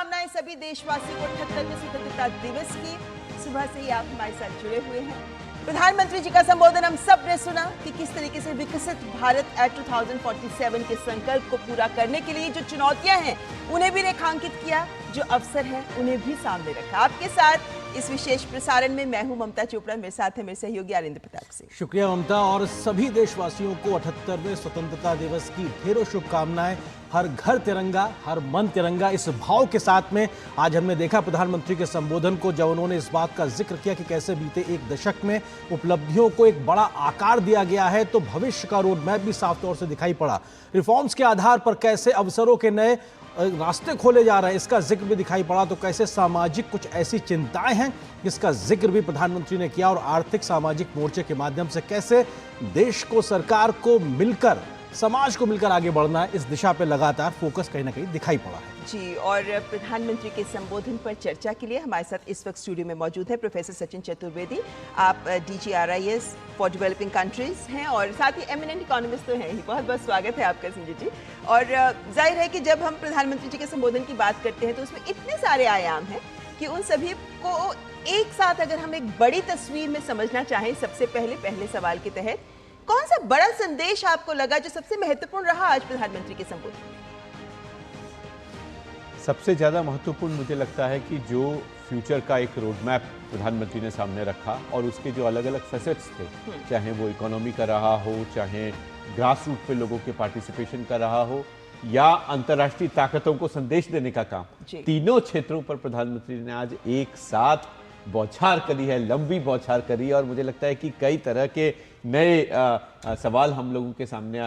शुभकामनाएं सभी देशवासियों को 78वें स्वतंत्रता दिवस की। सुबह से ही आप हमारे साथ जुड़े हुए हैं। प्रधानमंत्री जी का संबोधन हम सब ने सुना कि किस तरीके से विकसित भारत एट 2047 के संकल्प को पूरा करने के लिए जो चुनौतियां हैं उन्हें भी रेखांकित किया, जो अवसर हैं उन्हें भी सामने रखा। आपके साथ इस विशेष प्रसारण में मैं हूं ममता चोपड़ा, मेरे साथ है मेरे सहयोगी आरिंद्र प्रताप सिंह। शुक्रिया ममता, और सभी देशवासियों को 78वें स्वतंत्रता दिवस की ढेरों शुभकामनाएं। हर घर तिरंगा, हर मन तिरंगा, इस भाव के साथ में आज हमने देखा प्रधानमंत्री के संबोधन को, जब उन्होंने इस बात का जिक्र किया कि कैसे बीते एक दशक में उपलब्धियों को एक बड़ा आकार दिया गया है, तो भविष्य का रोड मैप भी साफ तौर से दिखाई पड़ा। रिफॉर्म्स के आधार पर कैसे अवसरों के नए रास्ते खोले जा रहे हैं, इसका जिक्र भी दिखाई पड़ा। तो कैसे सामाजिक कुछ ऐसी चिंताएं हैं जिसका जिक्र भी प्रधानमंत्री ने किया, और आर्थिक सामाजिक मोर्चे के माध्यम से कैसे देश को, सरकार को मिलकर, समाज को मिलकर आगे बढ़ना है, इस दिशा पे लगातार फोकस कहीं ना कहीं दिखाई पड़ा है जी। और प्रधानमंत्री के संबोधन पर चर्चा के लिए हमारे साथ इस वक्त स्टूडियो में मौजूद है प्रोफेसर सचिन चतुर्वेदी। आप DGRIS फॉर डेवलपिंग कंट्रीज हैं और साथ ही एमिनेंट इकोनॉमिस्ट तो हैं ही। बहुत बहुत स्वागत है आपका संजय जी। और जाहिर है कि जब हम प्रधानमंत्री जी के संबोधन की बात करते हैं तो उसमें इतने सारे आयाम हैं कि उन सभी को एक साथ अगर हम एक बड़ी तस्वीर में समझना चाहें, सबसे पहले सवाल के तहत कौन सा बड़ा संदेश आपको लगा जो सबसे महत्वपूर्ण रहा आज प्रधानमंत्री के संबोधन में? सबसे ज़्यादा महत्वपूर्ण मुझे लगता है कि जो फ्यूचर का एक रोड मैप प्रधानमंत्री ने सामने रखा और उसके जो अलग अलग फैसेट्स थे, चाहे वो इकोनॉमी का रहा हो, चाहे ग्रास रूट पे लोगों के पार्टिसिपेशन का रहा हो, या अंतर्राष्ट्रीय ताकतों को संदेश देने का काम, तीनों क्षेत्रों पर प्रधानमंत्री ने आज एक साथ बौछार करी है, लंबी बौछार करी। और मुझे लगता है कि कई तरह के नए सवाल हम लोगों के सामने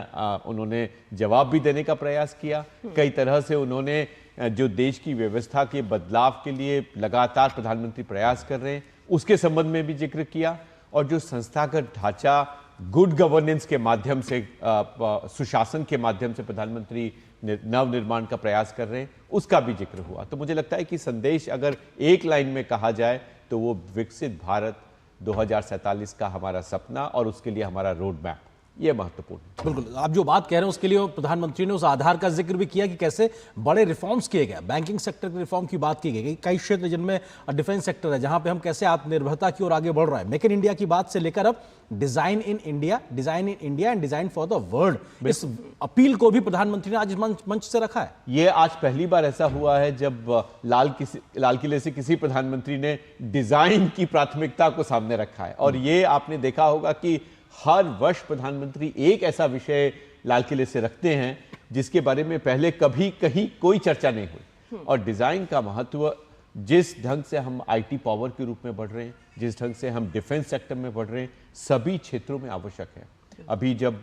उन्होंने जवाब भी देने का प्रयास किया। कई तरह से उन्होंने जो देश की व्यवस्था के बदलाव के लिए लगातार प्रधानमंत्री प्रयास कर रहे हैं उसके संबंध में भी जिक्र किया, और जो संस्थागत ढांचा गुड गवर्नेंस के माध्यम से, सुशासन के माध्यम से प्रधानमंत्री नव निर्माण का प्रयास कर रहे हैं उसका भी जिक्र हुआ। तो मुझे लगता है कि संदेश अगर एक लाइन में कहा जाए तो वो विकसित भारत 2047 का हमारा सपना और उसके लिए हमारा रोड मैप, ये महत्वपूर्ण है। बिल्कुल, आप जो बात कह रहे हैं उसके लिए प्रधानमंत्री ने उस आधार का जिक्र भी किया कि कैसे बड़े रिफॉर्म्स किए गए। बैंकिंग सेक्टर के रिफॉर्म की बात की गई, कई क्षेत्र जिनमें डिफेंस सेक्टर है जहां पे हम कैसे आत्मनिर्भरता की ओर आगे बढ़ रहे हैं। मेक इन इंडिया की बात से लेकर अब design in India and design for the world, इस अपील को भी प्रधानमंत्री ने आज मंच से रखा है। ये आज पहली बार ऐसा हुआ है जब लाल किले से किसी प्रधानमंत्री ने डिजाइन की प्राथमिकता को सामने रखा है। और ये आपने देखा होगा कि हर वर्ष प्रधानमंत्री एक ऐसा विषय लाल किले से रखते हैं जिसके बारे में पहले कभी कहीं कोई चर्चा नहीं हुई। और डिजाइन का महत्व, जिस ढंग से हम IT पावर के रूप में बढ़ रहे हैं, जिस ढंग से हम डिफेंस सेक्टर में बढ़ रहे हैं, सभी क्षेत्रों में आवश्यक है। अभी जब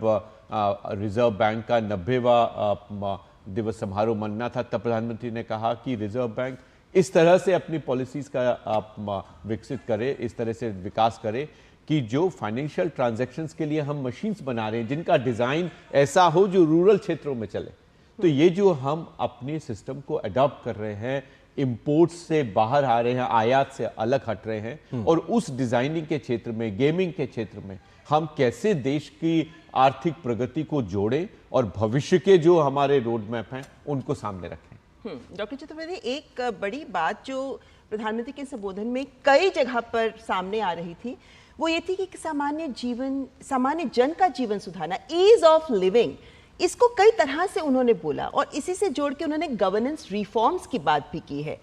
रिजर्व बैंक का 90वां दिवस समारोह मनना था तब प्रधानमंत्री ने कहा कि रिजर्व बैंक इस तरह से अपनी पॉलिसीज का विकसित करे, इस तरह से विकास करे कि जो फाइनेंशियल ट्रांजैक्शंस के लिए हम मशीन्स बना रहे हैं जिनका डिज़ाइन ऐसा हो जो रूरल क्षेत्रों में चले। तो ये जो हम अपने सिस्टम को अडॉप्ट कर रहे हैं, इंपोर्ट से बाहर आ रहे हैं, आयात से अलग हट रहे हैं, और उस डिज़ाइनिंग के क्षेत्र में, गेमिंग के क्षेत्र में हम कैसे देश की आर्थिक प्रगति को जोड़ें और भविष्य के जो हमारे रोड मैप हैं उनको सामने रखें। डॉक्टर चतुर्वेदी, एक बड़ी बात जो प्रधानमंत्री के संबोधन में कई जगह पर सामने आ रही थी वो ये थी कि सामान्य जन का जीवन सुधारना, ईज ऑफ लिविंग, इसको कई तरह से उन्होंने बोला और इसी से जोड़ के उन्होंने गवर्नेंस रिफॉर्म्स की बात भी की है।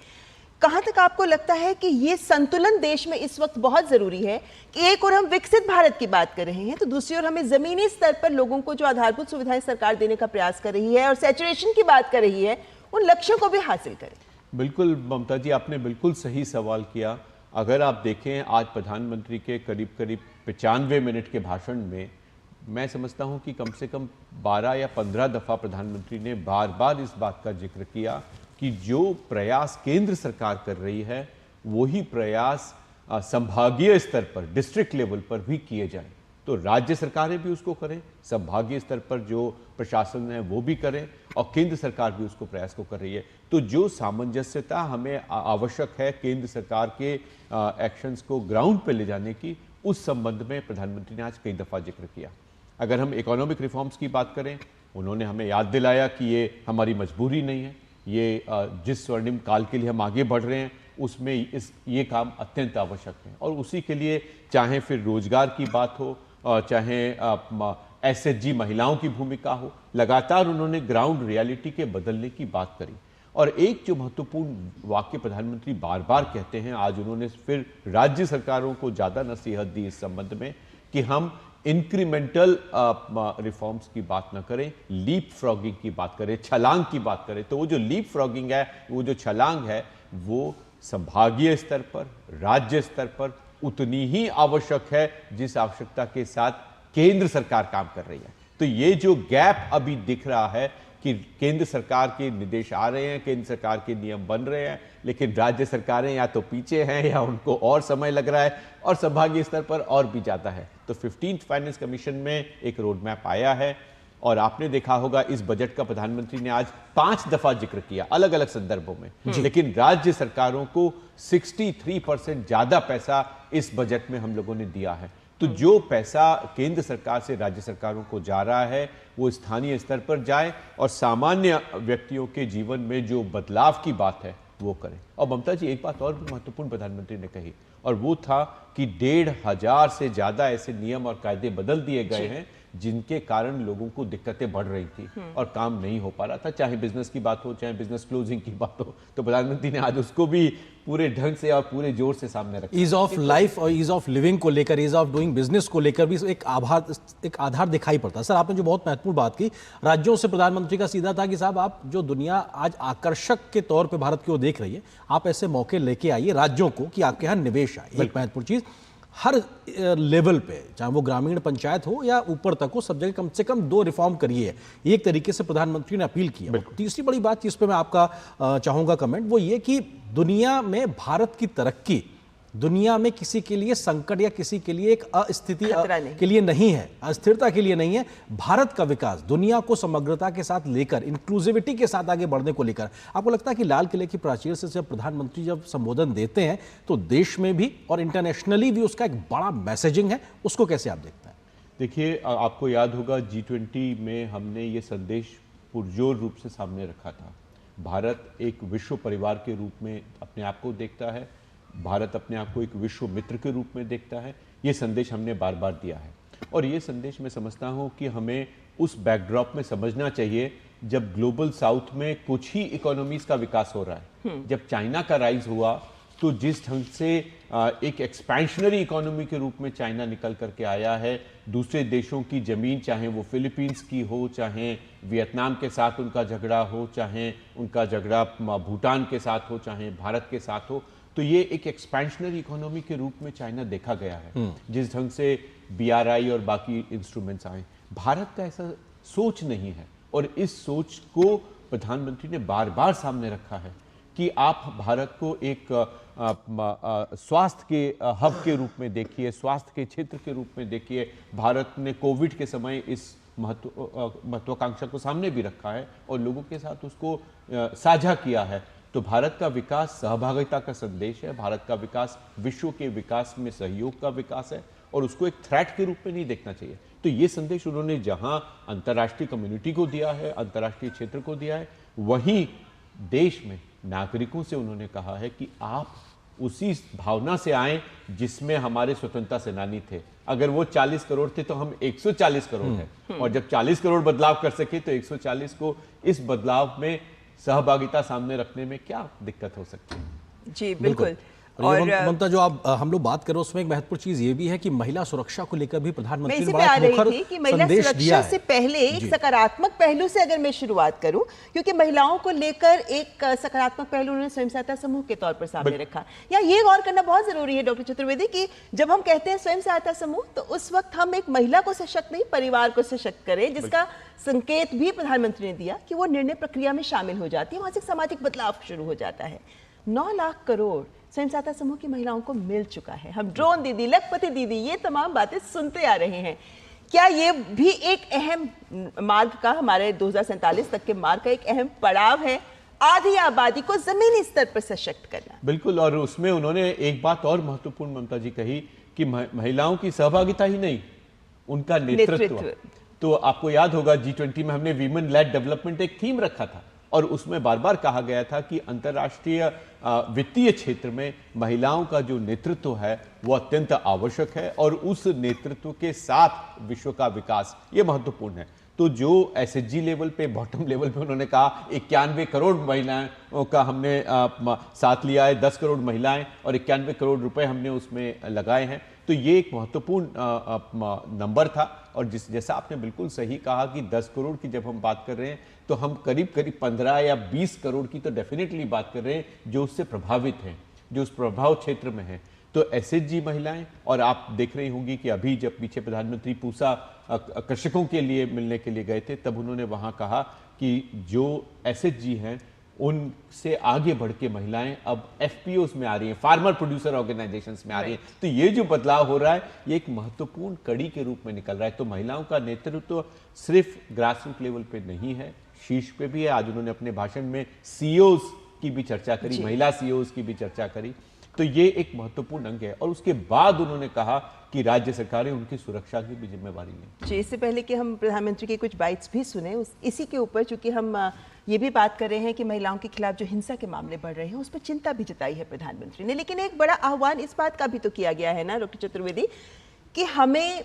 कहां तक आपको लगता है कि ये संतुलन देश में इस वक्त बहुत जरूरी है कि एक और हम विकसित भारत की बात कर रहे हैं तो दूसरी ओर हमें जमीनी स्तर पर लोगों को जो आधारभूत सुविधाएं सरकार देने का प्रयास कर रही है और सैचुरेशन की बात कर रही है, उन लक्ष्यों को भी हासिल करें? बिल्कुल ममता जी, आपने बिल्कुल सही सवाल किया। अगर आप देखें आज प्रधानमंत्री के करीब 95 मिनट के भाषण में मैं समझता हूं कि कम से कम 12 या 15 दफ़ा प्रधानमंत्री ने बार बार इस बात का जिक्र किया कि जो प्रयास केंद्र सरकार कर रही है वही प्रयास संभागीय स्तर पर, डिस्ट्रिक्ट लेवल पर भी किए जाएं। तो राज्य सरकारें भी उसको करें, संभागीय स्तर पर जो प्रशासन है वो भी करें, और केंद्र सरकार भी उसको प्रयास को कर रही है। तो जो सामंजस्यता हमें आवश्यक है केंद्र सरकार के एक्शंस को ग्राउंड पे ले जाने की, उस संबंध में प्रधानमंत्री ने आज कई दफ़ा जिक्र किया। अगर हम इकोनॉमिक रिफॉर्म्स की बात करें, उन्होंने हमें याद दिलाया कि ये हमारी मजबूरी नहीं है, ये जिस स्वर्णिम काल के लिए हम आगे बढ़ रहे हैं उसमें ये काम अत्यंत आवश्यक है। और उसी के लिए चाहे फिर रोजगार की बात हो, चाहे एसएचजी महिलाओं की भूमिका हो, लगातार उन्होंने ग्राउंड रियलिटी के बदलने की बात करी। और एक जो महत्वपूर्ण वाक्य प्रधानमंत्री बार बार कहते हैं, आज उन्होंने फिर राज्य सरकारों को ज्यादा नसीहत दी इस संबंध में कि हम इंक्रीमेंटल रिफॉर्म्स की बात ना करें, लीप फ्रॉगिंग की बात करें, छलांग की बात करें। तो वो जो लीप फ्रॉगिंग है, वो जो छलांग है, वो संभागीय स्तर पर, राज्य स्तर पर उतनी ही आवश्यक है जिस आवश्यकता के साथ केंद्र सरकार काम कर रही है। तो ये जो गैप अभी दिख रहा है कि केंद्र सरकार के निर्देश आ रहे हैं, केंद्र सरकार के नियम बन रहे हैं, लेकिन राज्य सरकारें या तो पीछे हैं या उनको और समय लग रहा है, और संभागीय स्तर पर और भी ज्यादा है। तो 15th फाइनेंस कमीशन में एक रोड मैप आया है, और आपने देखा होगा इस बजट का प्रधानमंत्री ने आज 5 दफा जिक्र किया अलग अलग संदर्भों में, लेकिन राज्य सरकारों को 63% ज्यादा पैसा इस बजट में हम लोगों ने दिया है। तो जो पैसा केंद्र सरकार से राज्य सरकारों को जा रहा है वो स्थानीय स्तर पर जाए और सामान्य व्यक्तियों के जीवन में जो बदलाव की बात है वो करें। और ममता जी, एक बात और भी महत्वपूर्ण प्रधानमंत्री ने कही, और वो था कि 1,500 से ज्यादा ऐसे नियम और कायदे बदल दिए गए हैं जिनके कारण लोगों को दिक्कतें बढ़ रही थी और काम नहीं हो पा रहा था, चाहे बिजनेस की बात हो, चाहे बिजनेस क्लोजिंग की बात हो। तो प्रधानमंत्री ने आज उसको भी पूरे ढंग से और पूरे जोर से सामने रखा। ईज ऑफ लाइफ और ईज ऑफ लिविंग को लेकर, ईज ऑफ डूइंग बिजनेस को लेकर भी एक आधार दिखाई पड़ता है। सर, आपने जो बहुत महत्वपूर्ण बात की, राज्यों से प्रधानमंत्री का सीधा था कि साहब, आप जो दुनिया आज आकर्षक के तौर पर भारत की ओर देख रही है, आप ऐसे मौके लेके आइए राज्यों को कि आपके यहाँ निवेश आए। एक महत्वपूर्ण चीज, हर लेवल पे, चाहे वो ग्रामीण पंचायत हो या ऊपर तक हो, सब जगह कम से कम 2 रिफॉर्म करिए, एक तरीके से प्रधानमंत्री ने अपील की है। तीसरी बड़ी बात जिस पे मैं आपका चाहूंगा कमेंट, वो ये कि दुनिया में भारत की तरक्की दुनिया में किसी के लिए संकट या किसी के लिए एक अस्थिति के लिए नहीं है, अस्थिरता के लिए नहीं है। भारत का विकास दुनिया को समग्रता के साथ लेकर, इंक्लूसिविटी के साथ आगे बढ़ने को लेकर, आपको लगता है कि लाल किले की प्राचीर से जब प्रधानमंत्री जब संबोधन देते हैं तो देश में भी और इंटरनेशनली भी उसका एक बड़ा मैसेजिंग है, उसको कैसे आप देखते हैं? देखिए, आपको याद होगा G20 में हमने ये संदेश पुरजोर रूप से सामने रखा था। भारत एक विश्व परिवार के रूप में अपने आप को देखता है, भारत अपने आप को एक विश्व मित्र के रूप में देखता है। ये संदेश हमने बार बार दिया है, और ये संदेश मैं समझता हूँ कि हमें उस बैकड्रॉप में समझना चाहिए जब ग्लोबल साउथ में कुछ ही इकोनॉमीज का विकास हो रहा है। जब चाइना का राइज हुआ तो जिस ढंग से एक एक्सपेंशनरी इकोनॉमी के रूप में चाइना निकल करके आया है, दूसरे देशों की जमीन, चाहे वो फिलीपींस की हो, चाहे वियतनाम के साथ उनका झगड़ा हो, चाहे उनका झगड़ा भूटान के साथ हो, चाहे भारत के साथ हो, तो ये एक एक्सपेंशनरी इकोनॉमी के रूप में चाइना देखा गया है। जिस ढंग से BRI और बाकी इंस्ट्रूमेंट्स आए, भारत का ऐसा सोच नहीं है, और इस सोच को प्रधानमंत्री ने बार बार सामने रखा है कि आप भारत को एक स्वास्थ्य के हब के रूप में देखिए, स्वास्थ्य के क्षेत्र के रूप में देखिए। भारत ने कोविड के समय इस महत्वाकांक्षा को सामने भी रखा है और लोगों के साथ उसको साझा किया है। तो भारत का विकास सहभागिता का संदेश है, भारत का विकास विश्व के विकास में सहयोग का विकास है, और उसको एक थ्रेट के रूप में नहीं देखना चाहिए। तो ये संदेश उन्होंने जहां अंतर्राष्ट्रीय कम्युनिटी को दिया है, अंतर्राष्ट्रीय क्षेत्र को दिया है, वहीं देश में नागरिकों से उन्होंने कहा है कि आप उसी भावना से आए जिसमें हमारे स्वतंत्रता सेनानी थे। अगर वो 40 करोड़ थे तो हम 140 करोड़ हैं, और जब 40 करोड़ बदलाव कर सके तो 140 को इस बदलाव में सहभागिता सामने रखने में क्या दिक्कत हो सकती है? जी बिल्कुल। और ममता, जो आप हम लोग बात कर रहे हैं उसमें एक महत्वपूर्ण चीज ये भी है कि महिला सुरक्षा को लेकर भी प्रधानमंत्री ने बड़ा मुखर संदेश दिया है। से पहले एक सकारात्मक पहलू से अगर मैं शुरुआत करूं, क्योंकि महिलाओं को लेकर एक सकारात्मक पहलू उन्होंने स्वयं सहायता समूह के तौर पर सामने रखा। या ये गौर करना बहुत जरूरी है डॉक्टर चतुर्वेदी कि जब हम कहते हैं स्वयं सहायता समूह, तो उस वक्त हम एक महिला को सशक्त नहीं, परिवार को सशक्त करें, जिसका संकेत भी प्रधानमंत्री ने दिया कि वो निर्णय प्रक्रिया में शामिल हो जाती है, वहां से सामाजिक बदलाव शुरू हो जाता है। 9 लाख करोड़ स्वयं सहायता समूह की महिलाओं को मिल चुका है। हम ड्रोन दीदी, लखपति दीदी, ये तमाम बातें सुनते आ रहे हैं। क्या ये भी एक अहम मार्ग का, हमारे 2047 तक के मार्ग का एक अहम पड़ाव है, आधी आबादी को जमीनी स्तर पर सशक्त करना? बिल्कुल, और उसमें उन्होंने एक बात और महत्वपूर्ण ममता जी कही कि महिलाओं की सहभागिता ही नहीं, उनका नेतृत्व। तो आपको याद होगा G20 में हमने वीमेन लेड डेवलपमेंट एक थीम रखा था, और उसमें बार बार कहा गया था कि अंतर्राष्ट्रीय वित्तीय क्षेत्र में महिलाओं का जो नेतृत्व है वो अत्यंत आवश्यक है और उस नेतृत्व के साथ विश्व का विकास ये महत्वपूर्ण है। तो जो एसएचजी लेवल पे, बॉटम लेवल पे उन्होंने कहा 91 करोड़ महिलाओं का हमने साथ लिया है, 10 करोड़ महिलाएं और 91 करोड़ रुपए हमने उसमें लगाए हैं। तो ये एक महत्वपूर्ण नंबर था और जैसा आपने बिल्कुल सही कहा कि 10 करोड़ की जब हम बात कर रहे हैं तो हम करीब करीब 15 या 20 करोड़ की तो डेफिनेटली बात कर रहे हैं जो उससे प्रभावित हैं, जो उस प्रभाव क्षेत्र में हैं। तो एसएचजी महिलाएं, और आप देख रही होंगी कि अभी जब पीछे प्रधानमंत्री पूसा कृषकों के लिए मिलने के लिए गए थे तब उन्होंने वहां कहा कि जो एसएचजी हैं उनसे आगे बढ़ के महिलाएं अब एफपीओस में आ रही हैं, फार्मर प्रोड्यूसर ऑर्गेनाइजेशंस में आ रही हैं। तो ये जो बदलाव हो रहा है ये एक महत्वपूर्ण कड़ी के रूप में निकल रहा है। तो महिलाओं का नेतृत्व सिर्फ ग्रास रूट लेवल पे नहीं है, शीर्ष पे भी है। आज उन्होंने अपने भाषण में सीईओज की भी चर्चा करी, महिला सीईओज की भी चर्चा करी। तो ये एक महत्वपूर्ण अंग है और उसके बाद उन्होंने कहा कि राज्य सरकारें उनकी सुरक्षा की भी जिम्मेवारी लें। जी, इससे पहले कि हम प्रधानमंत्री के कुछ बाइट्स भी सुने इसी के ऊपर, चूंकि हम ये भी बात कर रहे हैं कि महिलाओं के खिलाफ जो हिंसा के मामले बढ़ रहे हैं उस पर चिंता भी जताई है प्रधानमंत्री ने। लेकिन एक बड़ा आह्वान इस बात का भी तो किया गया है ना डॉक्टर चतुर्वेदी कि हमें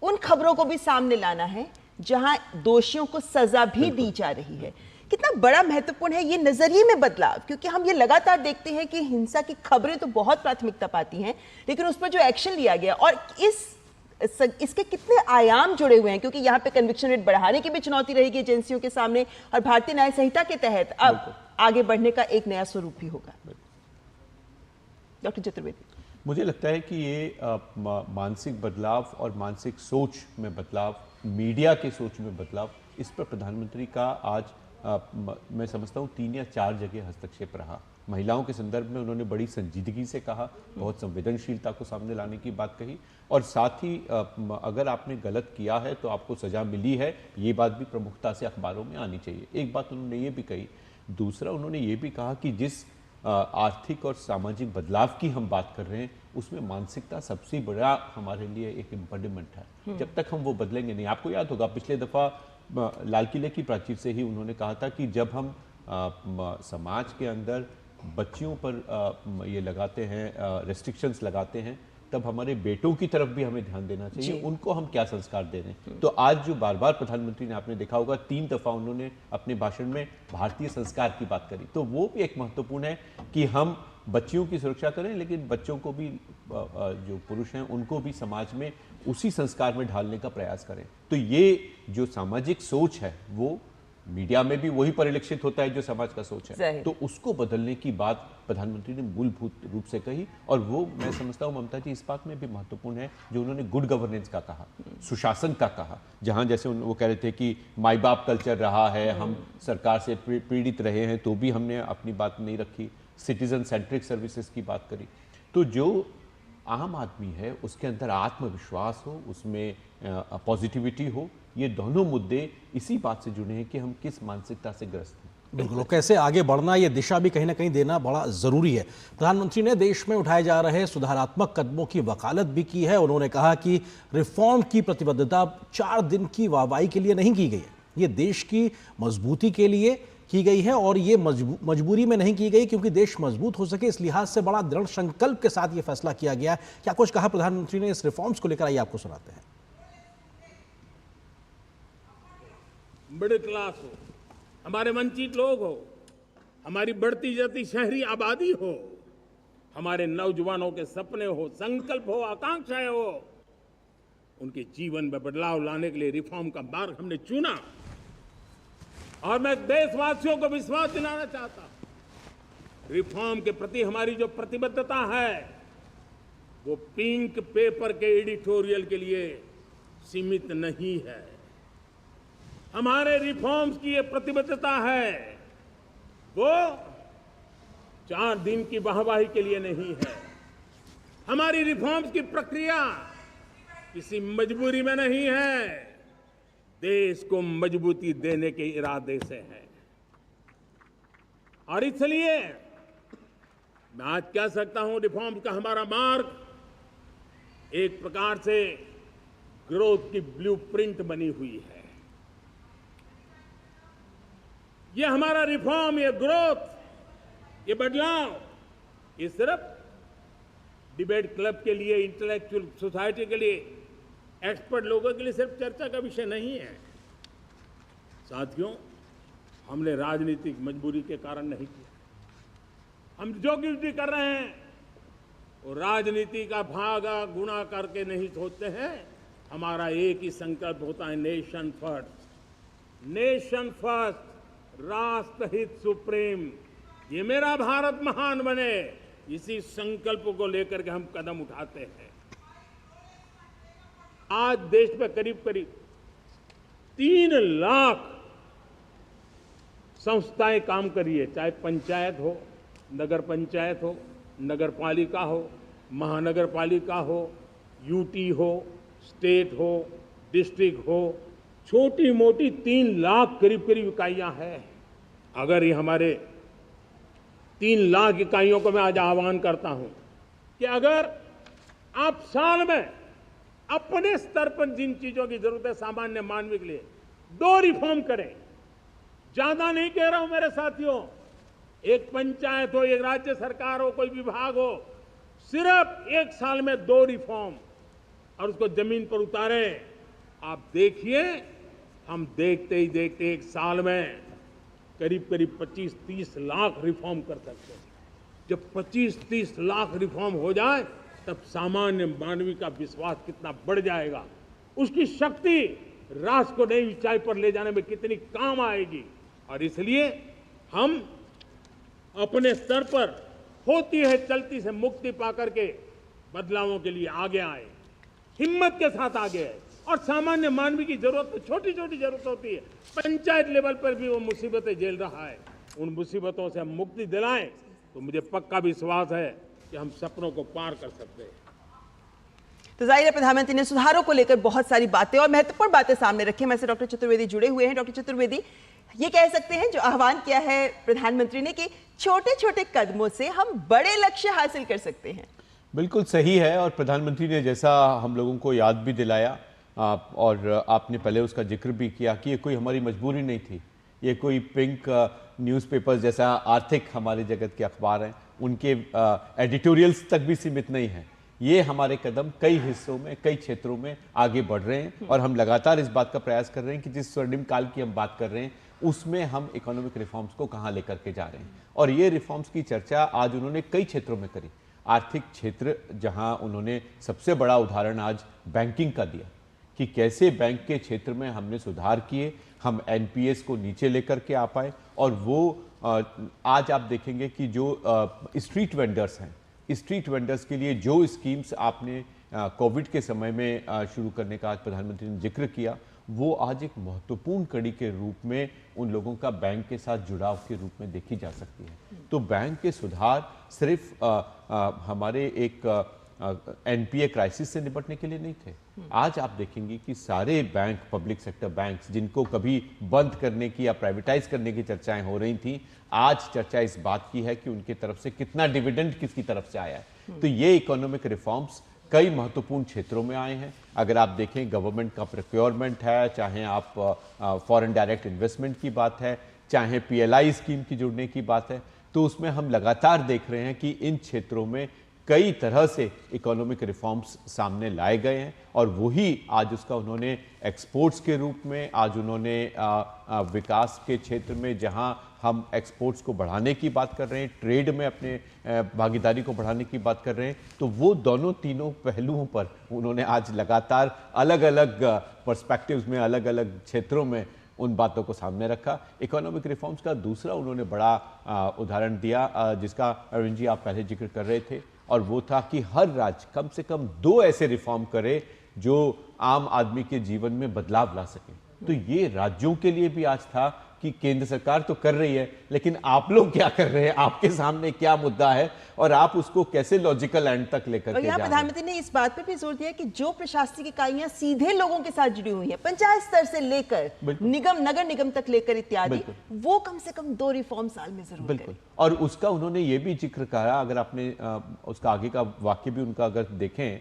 उन खबरों को भी सामने लाना है जहां दोषियों को सजा भी दी जा रही है। कितना बड़ा महत्वपूर्ण है ये नजरिए में बदलाव, क्योंकि हम ये लगातार देखते हैं कि हिंसा की खबरें तो बहुत प्राथमिकता पाती हैं लेकिन उस पर जो एक्शन लिया गया और इसके कितने आयाम जुड़े हुए हैं, क्योंकि यहाँ पे कन्विक्शन रेट बढ़ाने की भी चुनौती रहेगी एजेंसियों के सामने और भारतीय न्याय संहिता के तहत अब आगे बढ़ने का एक नया स्वरूप भी होगा। डॉक्टर चतुर्वेदी, मुझे लगता है कि ये मानसिक बदलाव और मानसिक सोच में बदलाव, मीडिया के सोच में बदलाव, इस पर प्रधानमंत्री का आज मैं समझता हूँ 3 या 4 जगह हस्तक्षेप रहा। महिलाओं के संदर्भ में उन्होंने बड़ी संजीदगी से कहा, बहुत संवेदनशीलता को सामने लाने की बात कही और साथ ही अगर आपने गलत किया है तो आपको सजा मिली है, ये बात भी प्रमुखता से अखबारों में आनी चाहिए। एक बात उन्होंने ये भी कही। दूसरा उन्होंने ये भी कहा कि जिस आर्थिक और सामाजिक बदलाव की हम बात कर रहे हैं उसमें मानसिकता सबसे बड़ा हमारे लिए एक इम्पेडिमेंट है। जब तक हम वो बदलेंगे नहीं। आपको याद होगा पिछले दफा लाल किले की प्राचीर से ही उन्होंने कहा था कि जब हम समाज के अंदर बच्चियों पर ये लगाते हैं, रेस्ट्रिक्शंस लगाते हैं, तब हमारे बेटों की तरफ भी हमें ध्यान देना चाहिए, उनको हम क्या संस्कार दे रहे हैं। तो आज जो बार बार प्रधानमंत्री ने, आपने देखा होगा 3 दफा उन्होंने अपने भाषण में भारतीय संस्कार की बात करी, तो वो भी एक महत्वपूर्ण है कि हम बच्चियों की सुरक्षा करें लेकिन बच्चों को भी, जो पुरुष हैं उनको भी समाज में उसी संस्कार में ढालने का प्रयास करें। तो ये जो सामाजिक सोच है वो मीडिया में भी वही परिलक्षित होता है जो समाज का सोच है, तो उसको बदलने की बात प्रधानमंत्री ने मूलभूत रूप से कही और वो मैं समझता हूँ ममता जी इस बात में भी महत्वपूर्ण है जो उन्होंने गुड गवर्नेंस का कहा, सुशासन का कहा। जहां जैसे वो कह रहे थे कि माई बाप कल्चर रहा है, हम सरकार से पीड़ित रहे हैं तो भी हमने अपनी बात नहीं रखी, सिटीजन सेंट्रिक सर्विसेज की बात करी। तो जो आम आदमी है उसके अंदर आत्मविश्वास हो, उसमें पॉजिटिविटी हो, ये दोनों मुद्दे इसी बात से जुड़े हैं कि हम किस मानसिकता से ग्रस्त हैं। बिल्कुल, कैसे आगे बढ़ना, ये दिशा भी कहीं ना कहीं देना बड़ा जरूरी है। प्रधानमंत्री ने देश में उठाए जा रहे सुधारात्मक कदमों की वकालत भी की है। उन्होंने कहा कि रिफॉर्म की प्रतिबद्धता 4 दिन की वाहवाही के लिए नहीं की गई है, ये देश की मजबूती के लिए की गई है और ये मजबूरी में नहीं की गई क्योंकि देश मजबूत हो सके, इस लिहाज से बड़ा दृढ़ संकल्प के साथ ये फैसला किया गया। क्या कुछ कहा प्रधानमंत्री ने इस रिफॉर्म्स को लेकर, आइए आपको सुनाते हैं। मिडिल क्लास हो, हमारे वंचित लोग हो, हमारी बढ़ती जाती शहरी आबादी हो, हमारे नौजवानों के सपने हो, संकल्प हो, आकांक्षाएं हो, उनके जीवन में बदलाव लाने के लिए रिफॉर्म का मार्ग हमने चुना। और मैं देशवासियों को विश्वास दिलाना चाहता हूं, रिफॉर्म के प्रति हमारी जो प्रतिबद्धता है वो पिंक पेपर के एडिटोरियल के लिए सीमित नहीं है। हमारे रिफॉर्म्स की ये प्रतिबद्धता है वो 4 दिन की वाहवाही के लिए नहीं है। हमारी रिफॉर्म्स की प्रक्रिया किसी मजबूरी में नहीं है, देश को मजबूती देने के इरादे से है। और इसलिए मैं आज कह सकता हूं रिफॉर्म का हमारा मार्ग एक प्रकार से ग्रोथ की ब्लूप्रिंट बनी हुई है। ये हमारा रिफॉर्म, ये ग्रोथ, ये बदलाव, ये सिर्फ डिबेट क्लब के लिए, इंटेलेक्चुअल सोसाइटी के लिए, एक्सपर्ट लोगों के लिए सिर्फ चर्चा का विषय नहीं है। साथियों, हमने राजनीतिक मजबूरी के कारण नहीं किया। हम जो कुछ भी कर रहे हैं वो राजनीति का भागा गुणा करके नहीं सोचते हैं। हमारा एक ही संकल्प होता है, नेशन फर्स्ट, नेशन फर्स्ट, राष्ट्र हित सुप्रीम। ये मेरा भारत महान बने, इसी संकल्प को लेकर के हम कदम उठाते हैं। आज देश में करीब करीब 3 लाख संस्थाएं काम कर रही है, चाहे पंचायत हो, नगर पंचायत हो, नगर पालिका हो, महानगर पालिका हो, यूटी हो, स्टेट हो, डिस्ट्रिक्ट हो, छोटी मोटी 3 लाख करीब करीब इकाइयां हैं। अगर ये हमारे 3 लाख इकाइयों को मैं आज आह्वान करता हूं कि अगर आप साल में अपने स्तर पर जिन चीजों की जरूरत है सामान्य मानव के लिए 2 रिफॉर्म करें। ज्यादा नहीं कह रहा हूं मेरे साथियों, एक पंचायत हो, एक राज्य सरकार हो, कोई विभाग हो, सिर्फ 1 साल में 2 रिफॉर्म और उसको जमीन पर उतारें। आप देखिए, हम देखते ही देखते 1 साल में करीब करीब 25-30 लाख रिफॉर्म कर सकते हैं। जब 25-30 लाख रिफॉर्म हो जाए तब सामान्य मानवीय का विश्वास कितना बढ़ जाएगा, उसकी शक्ति राष्ट्र को नई ऊंचाई पर ले जाने में कितनी काम आएगी। और इसलिए हम अपने स्तर पर होती है चलती से मुक्ति पाकर के बदलावों के लिए आगे आए, हिम्मत के साथ आगे आए। और सामान्य मानवीय की जरूरत तो छोटी छोटी जरूरत होती है, पंचायत लेवल पर भी वो मुसीबतें झेल रहा है, उन मुसीबतों से हम मुक्ति दिलाएं तो मुझे पक्का विश्वास है कि हम सपनों को पार कर सकते हैं। तो जाहिर है प्रधानमंत्री ने सुधारों को लेकर बहुत सारी बातें और महत्वपूर्ण बातें सामने रखी। मैं से डॉक्टर चतुर्वेदी जुड़े हुए हैं। डॉक्टर चतुर्वेदी, ये कह सकते हैं जो आह्वान किया है प्रधानमंत्री ने कि छोटे छोटे कदमों से हम बड़े लक्ष्य हासिल कर सकते हैं। बिल्कुल सही है, और प्रधानमंत्री ने जैसा हम लोगों को याद भी दिलाया और आपने पहले उसका जिक्र भी किया कि ये कोई हमारी मजबूरी नहीं थी, ये कोई पिंक न्यूज़पेपर्स जैसा आर्थिक हमारे जगत के अखबार हैं उनके एडिटोरियल्स तक भी सीमित नहीं है। ये हमारे कदम कई हिस्सों में, कई क्षेत्रों में आगे बढ़ रहे हैं और हम लगातार इस बात का प्रयास कर रहे हैं कि जिस स्वर्णिम काल की हम बात कर रहे हैं उसमें हम इकोनॉमिक रिफॉर्म्स को कहाँ लेकर के जा रहे हैं। और ये रिफॉर्म्स की चर्चा आज उन्होंने कई क्षेत्रों में करी। आर्थिक क्षेत्र, जहां उन्होंने सबसे बड़ा उदाहरण आज बैंकिंग का दिया कि कैसे बैंक के क्षेत्र में हमने सुधार किए, हम एनपीएस को नीचे लेकर के आ पाए। और वो आज आप देखेंगे कि जो स्ट्रीट वेंडर्स हैं, स्ट्रीट वेंडर्स के लिए जो स्कीम्स आपने कोविड के समय में शुरू करने का आज प्रधानमंत्री ने जिक्र किया, वो आज एक महत्वपूर्ण कड़ी के रूप में उन लोगों का बैंक के साथ जुड़ाव के रूप में देखी जा सकती है। तो बैंक के सुधार सिर्फ हमारे एक एनपीए क्राइसिस से निपटने के लिए नहीं थे। आज आप देखेंगे कि सारे बैंक, पब्लिक सेक्टर बैंक्स, जिनको कभी बंद करने की या प्राइवेटाइज करने की चर्चाएं हो रही थी, आज चर्चा इस बात की है कि उनकी तरफ से कितना डिविडेंड किसकी तरफ से आया है। तो ये इकोनॉमिक रिफॉर्म्स कई महत्वपूर्ण क्षेत्रों में आए हैं। अगर आप देखें, गवर्नमेंट का प्रोक्योरमेंट है, चाहे आप फॉरेन डायरेक्ट इन्वेस्टमेंट की बात है, चाहे पीएलआई स्कीम की जुड़ने की बात है, तो उसमें हम लगातार देख रहे हैं कि इन क्षेत्रों में कई तरह से इकोनॉमिक रिफॉर्म्स सामने लाए गए हैं। और वही आज उसका उन्होंने एक्सपोर्ट्स के रूप में, आज उन्होंने विकास के क्षेत्र में जहां हम एक्सपोर्ट्स को बढ़ाने की बात कर रहे हैं, ट्रेड में अपने भागीदारी को बढ़ाने की बात कर रहे हैं, तो वो दोनों तीनों पहलुओं पर उन्होंने आज लगातार अलग अलग पर्सपेक्टिव्स में, अलग अलग क्षेत्रों में उन बातों को सामने रखा। इकोनॉमिक रिफॉर्म्स का दूसरा उन्होंने बड़ा उदाहरण दिया जिसका अरविंद जी आप पहले जिक्र कर रहे थे, और वो था कि हर राज्य कम से कम 2 ऐसे रिफॉर्म करे जो आम आदमी के जीवन में बदलाव ला सके। तो ये राज्यों के लिए भी आज था कि केंद्र सरकार तो कर रही है, लेकिन आप लोग क्या कर रहे हैं, आपके सामने क्या मुद्दा है और आप उसको कैसे लॉजिकल एंड तक लेकर के जा रहे हैं। प्रधानमंत्री ने इस बात पर भी जोर दिया कि जो प्रशासनिक इकाइयां सीधे लोगों के साथ जुड़ी हुई हैं, पंचायत स्तर से लेकर निगम, नगर निगम तक लेकर इत्यादि, वो कम से कम 2 रिफॉर्म साल में जरूर बिल्कुल। और उसका उन्होंने ये भी जिक्र करा, अगर आपने उसका आगे का वाक्य भी उनका अगर देखें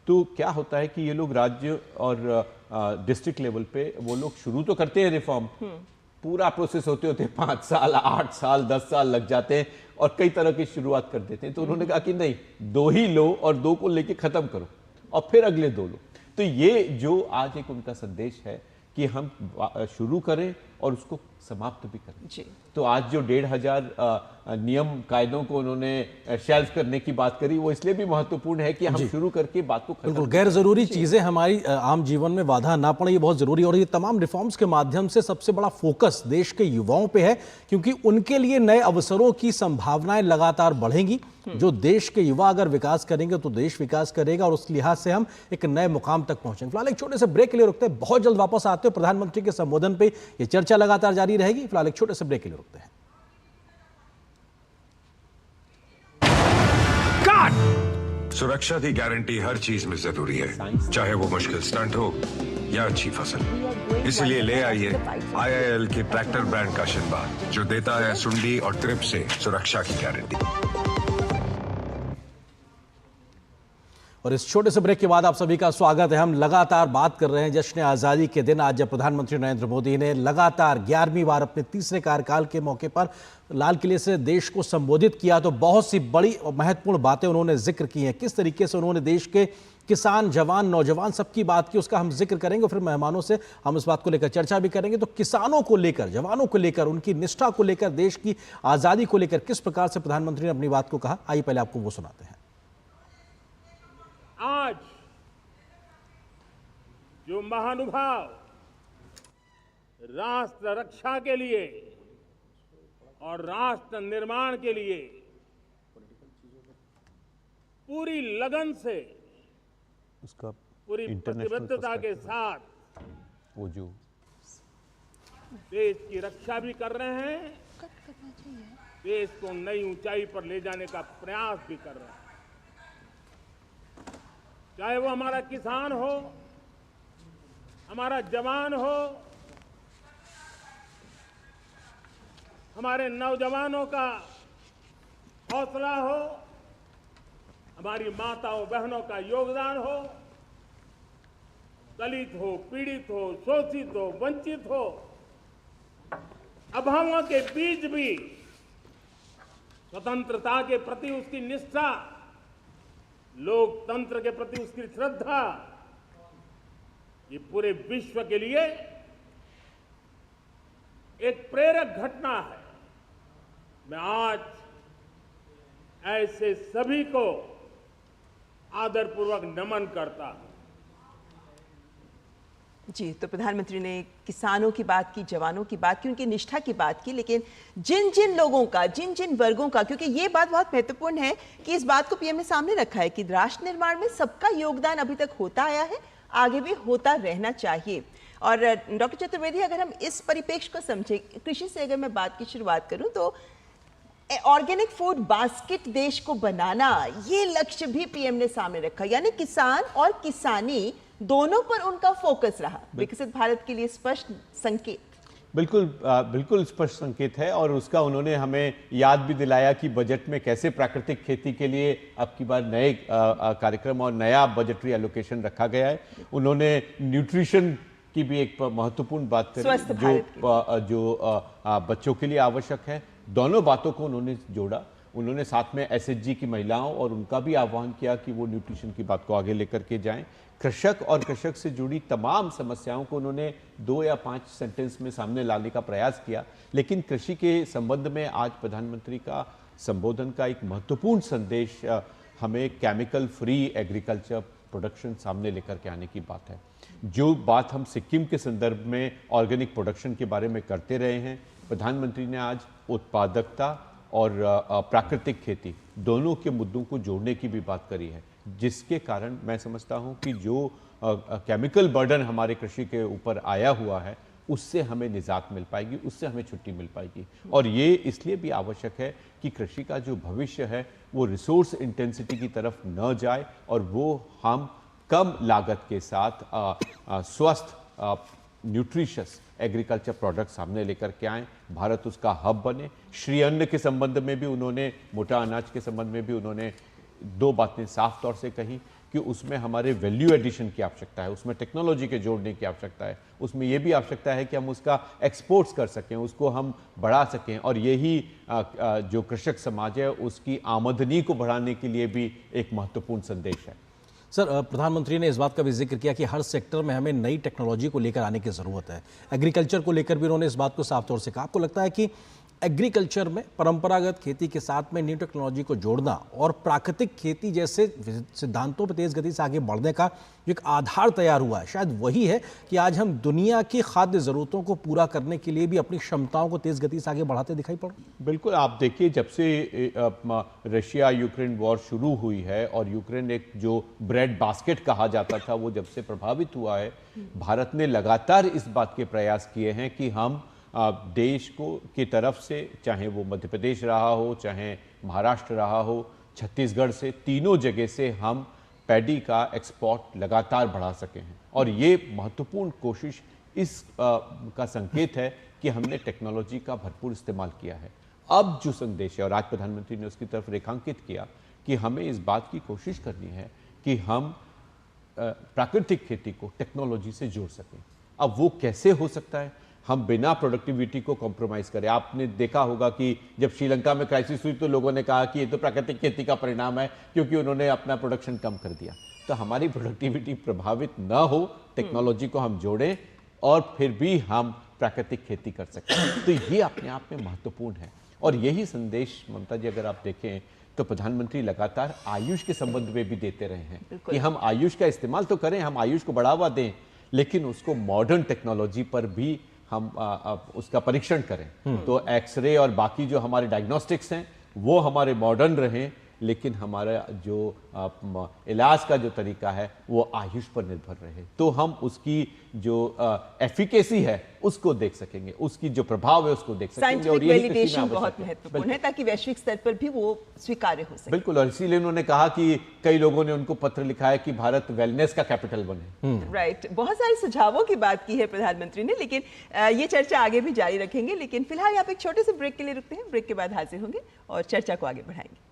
तो क्या होता है कि ये लोग राज्य और डिस्ट्रिक्ट लेवल पे वो लोग शुरू तो करते हैं रिफॉर्म, पूरा प्रोसेस होते होते 5 साल, 8 साल, 10 साल लग जाते हैं और कई तरह की शुरुआत कर देते हैं। तो उन्होंने कहा कि नहीं, 2 ही लो और 2 को लेके खत्म करो और फिर अगले 2 लो। तो ये जो आज एक उनका संदेश है कि हम शुरू करें और उसको समाप्त भी करें जी। तो आज जो 1,500 नियम कायदों को उन्होंने शेल्फ करने की बात करी, वो इसलिए भी महत्वपूर्ण है कि हम शुरू करके बात को खत्म बिल्कुल गैर जरूरी चीजें हमारी आम जीवन में बाधा ना पड़े, ये बहुत जरूरी है। और ये तमाम रिफॉर्म्स के माध्यम से सबसे बड़ा फोकस देश के युवाओं पे है, क्योंकि उनके लिए नए अवसरों की संभावनाएं लगातार बढ़ेंगी। जो देश के युवा अगर विकास करेंगे तो देश विकास करेगा और उस लिहाज से हम एक नए मुकाम तक पहुंचेंगे। फिलहाल एक छोटे से ब्रेक के लिए रुकते हैं, बहुत जल्द वापस आते हैं। प्रधानमंत्री के संबोधन पे ये चर्चा लगातार जारी रहेगी। फिलहाल एक छोटे से ब्रेक के लिए रुकते हैं। सुरक्षा की गारंटी हर चीज में जरूरी है, चाहे वो मुश्किल स्टंट हो या अच्छी फसल। इसलिए ले आइए IIL के ट्रैक्टर ब्रांड का शिनबाद, जो देता है सुंडी और ट्रिप से सुरक्षा की गारंटी। और इस छोटे से ब्रेक के बाद आप सभी का स्वागत है। हम लगातार बात कर रहे हैं जश्न आज़ादी के दिन, आज जब प्रधानमंत्री नरेंद्र मोदी ने लगातार 11वीं बार अपने तीसरे कार्यकाल के मौके पर लाल किले से देश को संबोधित किया, तो बहुत सी बड़ी और महत्वपूर्ण बातें उन्होंने जिक्र की हैं। किस तरीके से उन्होंने देश के किसान, जवान, नौजवान सबकी बात की, उसका हम जिक्र करेंगे। फिर मेहमानों से हम इस बात को लेकर चर्चा भी करेंगे। तो किसानों को लेकर, जवानों को लेकर, उनकी निष्ठा को लेकर, देश की आज़ादी को लेकर किस प्रकार से प्रधानमंत्री ने अपनी बात को कहा, आइए पहले आपको वो सुनाते हैं। आज जो महानुभाव राष्ट्र रक्षा के लिए और राष्ट्र निर्माण के लिए पूरी लगन से, उसका पूरी प्रतिबद्धता के साथ वो जो देश की रक्षा भी कर रहे हैं, देश को नई ऊंचाई पर ले जाने का प्रयास भी कर रहे हैं। चाहे वो हमारा किसान हो, हमारा जवान हो, हमारे नौजवानों का हौसला हो, हमारी माताओं बहनों का योगदान हो, दलित हो, पीड़ित हो, शोषित हो, वंचित हो, अभावों के बीच भी स्वतंत्रता के प्रति उसकी निष्ठा, लोकतंत्र के प्रति उसकी श्रद्धा, ये पूरे विश्व के लिए एक प्रेरक घटना है। मैं आज ऐसे सभी को आदरपूर्वक नमन करता हूं। जी, तो प्रधानमंत्री ने किसानों की बात की, जवानों की बात की, उनकी निष्ठा की बात की, लेकिन जिन जिन लोगों का, जिन जिन वर्गों का, क्योंकि ये बात बहुत महत्वपूर्ण है कि इस बात को पीएम ने सामने रखा है कि राष्ट्र निर्माण में सबका योगदान अभी तक होता आया है, आगे भी होता रहना चाहिए। और डॉक्टर चतुर्वेदी, अगर हम इस परिप्रेक्ष्य को समझें, कृषि से अगर मैं बात की शुरुआत करूं तो ऑर्गेनिक फूड बास्केट देश को बनाना, ये लक्ष्य भी पीएम ने सामने रखा, यानी किसान और किसानी दोनों पर उनका फोकस रहा। विकसित भारत के लिए स्पष्ट संकेत, बिल्कुल स्पष्ट संकेत है। और उसका उन्होंने हमें याद भी दिलाया कि बजट में कैसे प्राकृतिक खेती के लिए अब की बार नए कार्यक्रम और नया बजटरी एलोकेशन रखा गया है। उन्होंने न्यूट्रिशन की भी एक महत्वपूर्ण बात करी, जो बच्चों के लिए आवश्यक है। दोनों बातों को उन्होंने जोड़ा। उन्होंने साथ में SHG की महिलाओं और उनका भी आह्वान किया कि वो न्यूट्रिशन की बात को आगे लेकर के जाएं। कृषक और कृषक से जुड़ी तमाम समस्याओं को उन्होंने 2 या 5 सेंटेंस में सामने लाने का प्रयास किया। लेकिन कृषि के संबंध में आज प्रधानमंत्री का संबोधन का एक महत्वपूर्ण संदेश हमें केमिकल फ्री एग्रीकल्चर प्रोडक्शन सामने लेकर के आने की बात है। जो बात हम सिक्किम के संदर्भ में ऑर्गेनिक प्रोडक्शन के बारे में करते रहे हैं, प्रधानमंत्री ने आज उत्पादकता और प्राकृतिक खेती दोनों के मुद्दों को जोड़ने की भी बात करी है, जिसके कारण मैं समझता हूं कि जो केमिकल बर्डन हमारे कृषि के ऊपर आया हुआ है, उससे हमें निजात मिल पाएगी, उससे हमें छुट्टी मिल पाएगी। और ये इसलिए भी आवश्यक है कि कृषि का जो भविष्य है वो रिसोर्स इंटेंसिटी की तरफ न जाए और वो हम कम लागत के साथ स्वस्थ न्यूट्रिशियस एग्रीकल्चर प्रोडक्ट सामने लेकर के आए, भारत उसका हब बने। श्री अन्न के संबंध में भी उन्होंने, मोटा अनाज के संबंध में भी उन्होंने 2 बातें साफ तौर से कही कि उसमें हमारे वैल्यू एडिशन की आवश्यकता है, उसमें टेक्नोलॉजी के जोड़ने की आवश्यकता है, उसमें ये भी आवश्यकता है कि हम उसका एक्सपोर्ट्स कर सकें, उसको हम बढ़ा सकें। और यही जो कृषक समाज है उसकी आमदनी को बढ़ाने के लिए भी एक महत्वपूर्ण संदेश है। सर, प्रधानमंत्री ने इस बात का भी जिक्र किया कि हर सेक्टर में हमें नई टेक्नोलॉजी को लेकर आने की ज़रूरत है। एग्रीकल्चर को लेकर भी उन्होंने इस बात को साफ तौर से कहा। आपको लगता है कि एग्रीकल्चर में परंपरागत खेती के साथ में न्यू टेक्नोलॉजी को जोड़ना और प्राकृतिक खेती जैसे सिद्धांतों पर तेज गति से आगे बढ़ने का जो एक आधार तैयार हुआ है, शायद वही है कि आज हम दुनिया की खाद्य ज़रूरतों को पूरा करने के लिए भी अपनी क्षमताओं को तेज गति से आगे बढ़ाते दिखाई पड़? बिल्कुल, आप देखिए, जब से रशिया यूक्रेन वॉर शुरू हुई है और यूक्रेन एक जो ब्रेड बास्केट कहा जाता था वो जब से प्रभावित हुआ है, भारत ने लगातार इस बात के प्रयास किए हैं कि हम देश को की तरफ से, चाहे वो मध्य प्रदेश रहा हो, चाहे महाराष्ट्र रहा हो, छत्तीसगढ़ से, तीनों जगह से हम पैडी का एक्सपोर्ट लगातार बढ़ा सके हैं। और ये महत्वपूर्ण कोशिश इस का संकेत है कि हमने टेक्नोलॉजी का भरपूर इस्तेमाल किया है। अब जो संदेश है, और आज प्रधानमंत्री ने उसकी तरफ रेखांकित किया कि हमें इस बात की कोशिश करनी है कि हम प्राकृतिक खेती को टेक्नोलॉजी से जोड़ सकें। अब वो कैसे हो सकता है? हम बिना प्रोडक्टिविटी को कॉम्प्रोमाइज़ करें। आपने देखा होगा कि जब श्रीलंका में क्राइसिस हुई तो लोगों ने कहा कि ये तो प्राकृतिक खेती का परिणाम है क्योंकि उन्होंने अपना प्रोडक्शन कम कर दिया। तो हमारी प्रोडक्टिविटी प्रभावित ना हो, टेक्नोलॉजी को हम जोड़ें और फिर भी हम प्राकृतिक खेती कर सकते हैं। तो ये अपने आप में महत्वपूर्ण है। और यही संदेश ममता जी, अगर आप देखें तो प्रधानमंत्री लगातार आयुष के संबंध में भी देते रहे हैं कि हम आयुष का इस्तेमाल तो करें, हम आयुष को बढ़ावा दें, लेकिन उसको मॉडर्न टेक्नोलॉजी पर भी हम उसका परीक्षण करें। तो एक्सरे और बाकी जो हमारे डायग्नोस्टिक्स हैं वो हमारे मॉडर्न रहें, लेकिन हमारा जो इलाज का जो तरीका है वो आयुष पर निर्भर रहे। तो हम उसकी जो एफिकेसी है उसको देख सकेंगे, उसकी जो प्रभाव है उसको देख सकेंगे। और यही वैलिडेशन बहुत महत्वपूर्ण है ताकि वैश्विक स्तर पर भी वो स्वीकार्य हो सके। बिल्कुल, और इसीलिए उन्होंने कहा कि कई लोगों ने उनको पत्र लिखा है कि भारत वेलनेस का कैपिटल बने। राइट, बहुत सारे सुझावों की बात की है प्रधानमंत्री ने, लेकिन ये चर्चा आगे भी जारी रखेंगे। लेकिन फिलहाल यहाँ पे एक छोटे से ब्रेक के लिए रुकते हैं। ब्रेक के बाद हाजिर होंगे और चर्चा को आगे बढ़ाएंगे।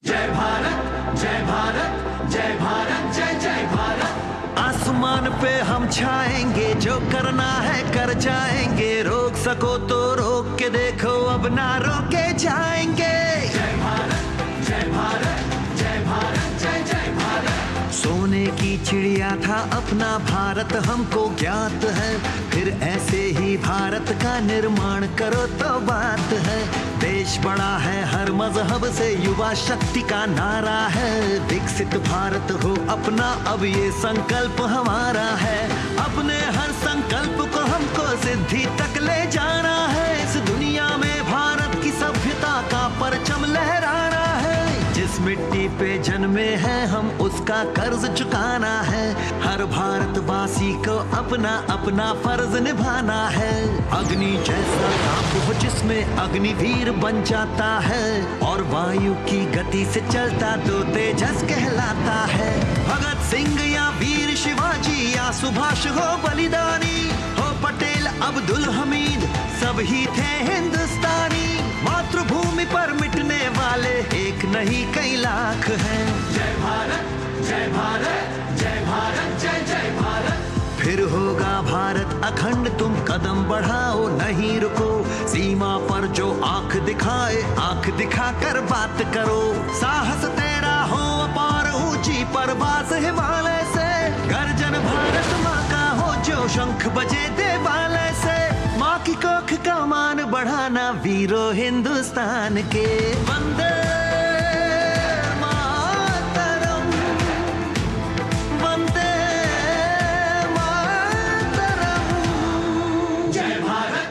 जय भारत, जय भारत, जय भारत, जय जय भारत। आसमान पे हम छाएंगे, जो करना है कर जाएंगे, रोक सको तो रोक के देखो, अब ना रोके जाएंगे। जय भारत, जय भारत, जय भारत, जय जय भारत। सोने की चिड़िया था अपना भारत हमको ज्ञात है, फिर ऐसे ही भारत का निर्माण करो तो बात है। देश बड़ा है हर मजहब से, युवा शक्ति का नारा है, विकसित भारत हो अपना अब ये संकल्प हमारा है। अपने हर संकल्प को हमको सिद्धि तक ले जाना है, इस दुनिया में भारत की सभ्यता का परचम लहराना है। जिस मिट्टी पे जन्मे हैं हम उसका कर्ज चुकाना है, हर भारतवासी को अपना अपना फर्ज निभाना है। अग्नि जैसा ताप हो जिसमें अग्निवीर बन जाता है, और वायु की गति से चलता तो तेजस कहलाता है। भगत सिंह या वीर शिवाजी या सुभाष हो बलिदानी, हो पटेल अब्दुल हमीद, सब ही थे हिंदुस्तानी। मातृभूमि पर मिटने वाले एक नहीं कई लाख हैं। जय भारत, जय भारत, जय भारत, जय जय भारत। फिर होगा भारत अखंड, तुम कदम बढ़ाओ नहीं रुको, सीमा पर जो आंख दिखाए आंख दिखाकर बात करो। साहस तेरा हो अपार, ऊंची परवास हिमालय से, गर्जन भारत माँ का हो जो शंख बजे देवालय से। माँ की कोख का मान बढ़ाना वीरों हिंदुस्तान के। वंदे मातरम, वंदे मातरम। जय भारत।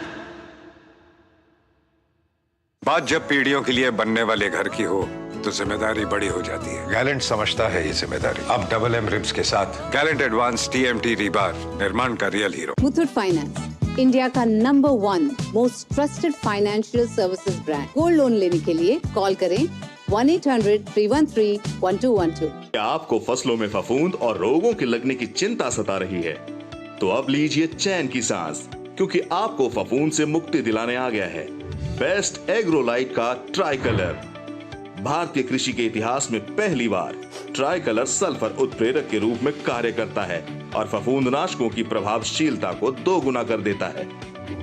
बात जब पीढ़ियों के लिए बनने वाले घर की हो तो जिम्मेदारी बड़ी हो जाती है। गैलेंट समझता है ये जिम्मेदारी। अब डबल एम रिब्स के साथ गैलेंट एडवांस TMT रीबार, निर्माण का real hero. Muthoot finance, India का number 1 most trusted financial services brand. Gold loan लेने के लिए कॉल करें 1-800-313-1212। क्या आपको फसलों में फफूंद और रोगों के लगने की चिंता सता रही है? तो अब लीजिए चैन की सांस, क्योंकि आपको फफूंद से मुक्ति दिलाने आ गया है बेस्ट एग्रोलाइट का ट्राई कलर। भारतीय कृषि के इतिहास में पहली बार ट्राई कलर सल्फर उत्प्रेरक के रूप में कार्य करता है और फफूंदनाशकों की प्रभावशीलता को 2 गुना कर देता है।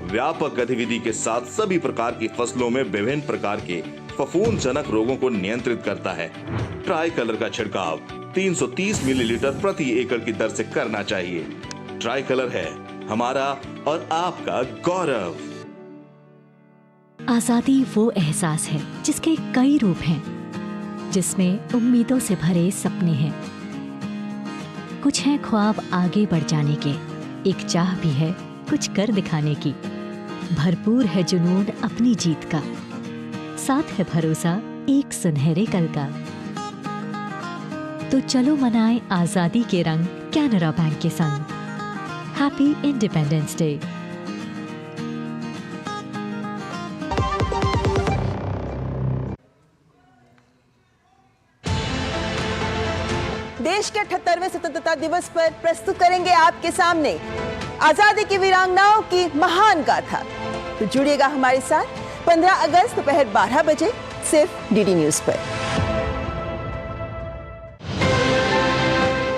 व्यापक गतिविधि के साथ सभी प्रकार की फसलों में विभिन्न प्रकार के फफूंदजनक रोगों को नियंत्रित करता है। ट्राई कलर का छिड़काव 330 मिलीलीटर प्रति एकड़ की दर से करना चाहिए। ट्राई कलर है हमारा और आपका गौरव। आजादी वो एहसास है जिसके कई रूप हैं, जिसमें उम्मीदों से भरे सपने हैं। कुछ हैं ख्वाब आगे बढ़ जाने के, एक चाह भी है कुछ कर दिखाने की। भरपूर है जुनून अपनी जीत का, साथ है भरोसा एक सुनहरे कल का। तो चलो मनाएं आजादी के रंग कैनरा बैंक के संग। Happy independence day. देश के 78वें स्वतंत्रता दिवस पर प्रस्तुत करेंगे आपके सामने आजादी की वीरांगनाओं की महान गाथा। तो जुड़िएगा हमारे साथ 15 अगस्त दोपहर 12 बजे सिर्फ डीडी न्यूज पर।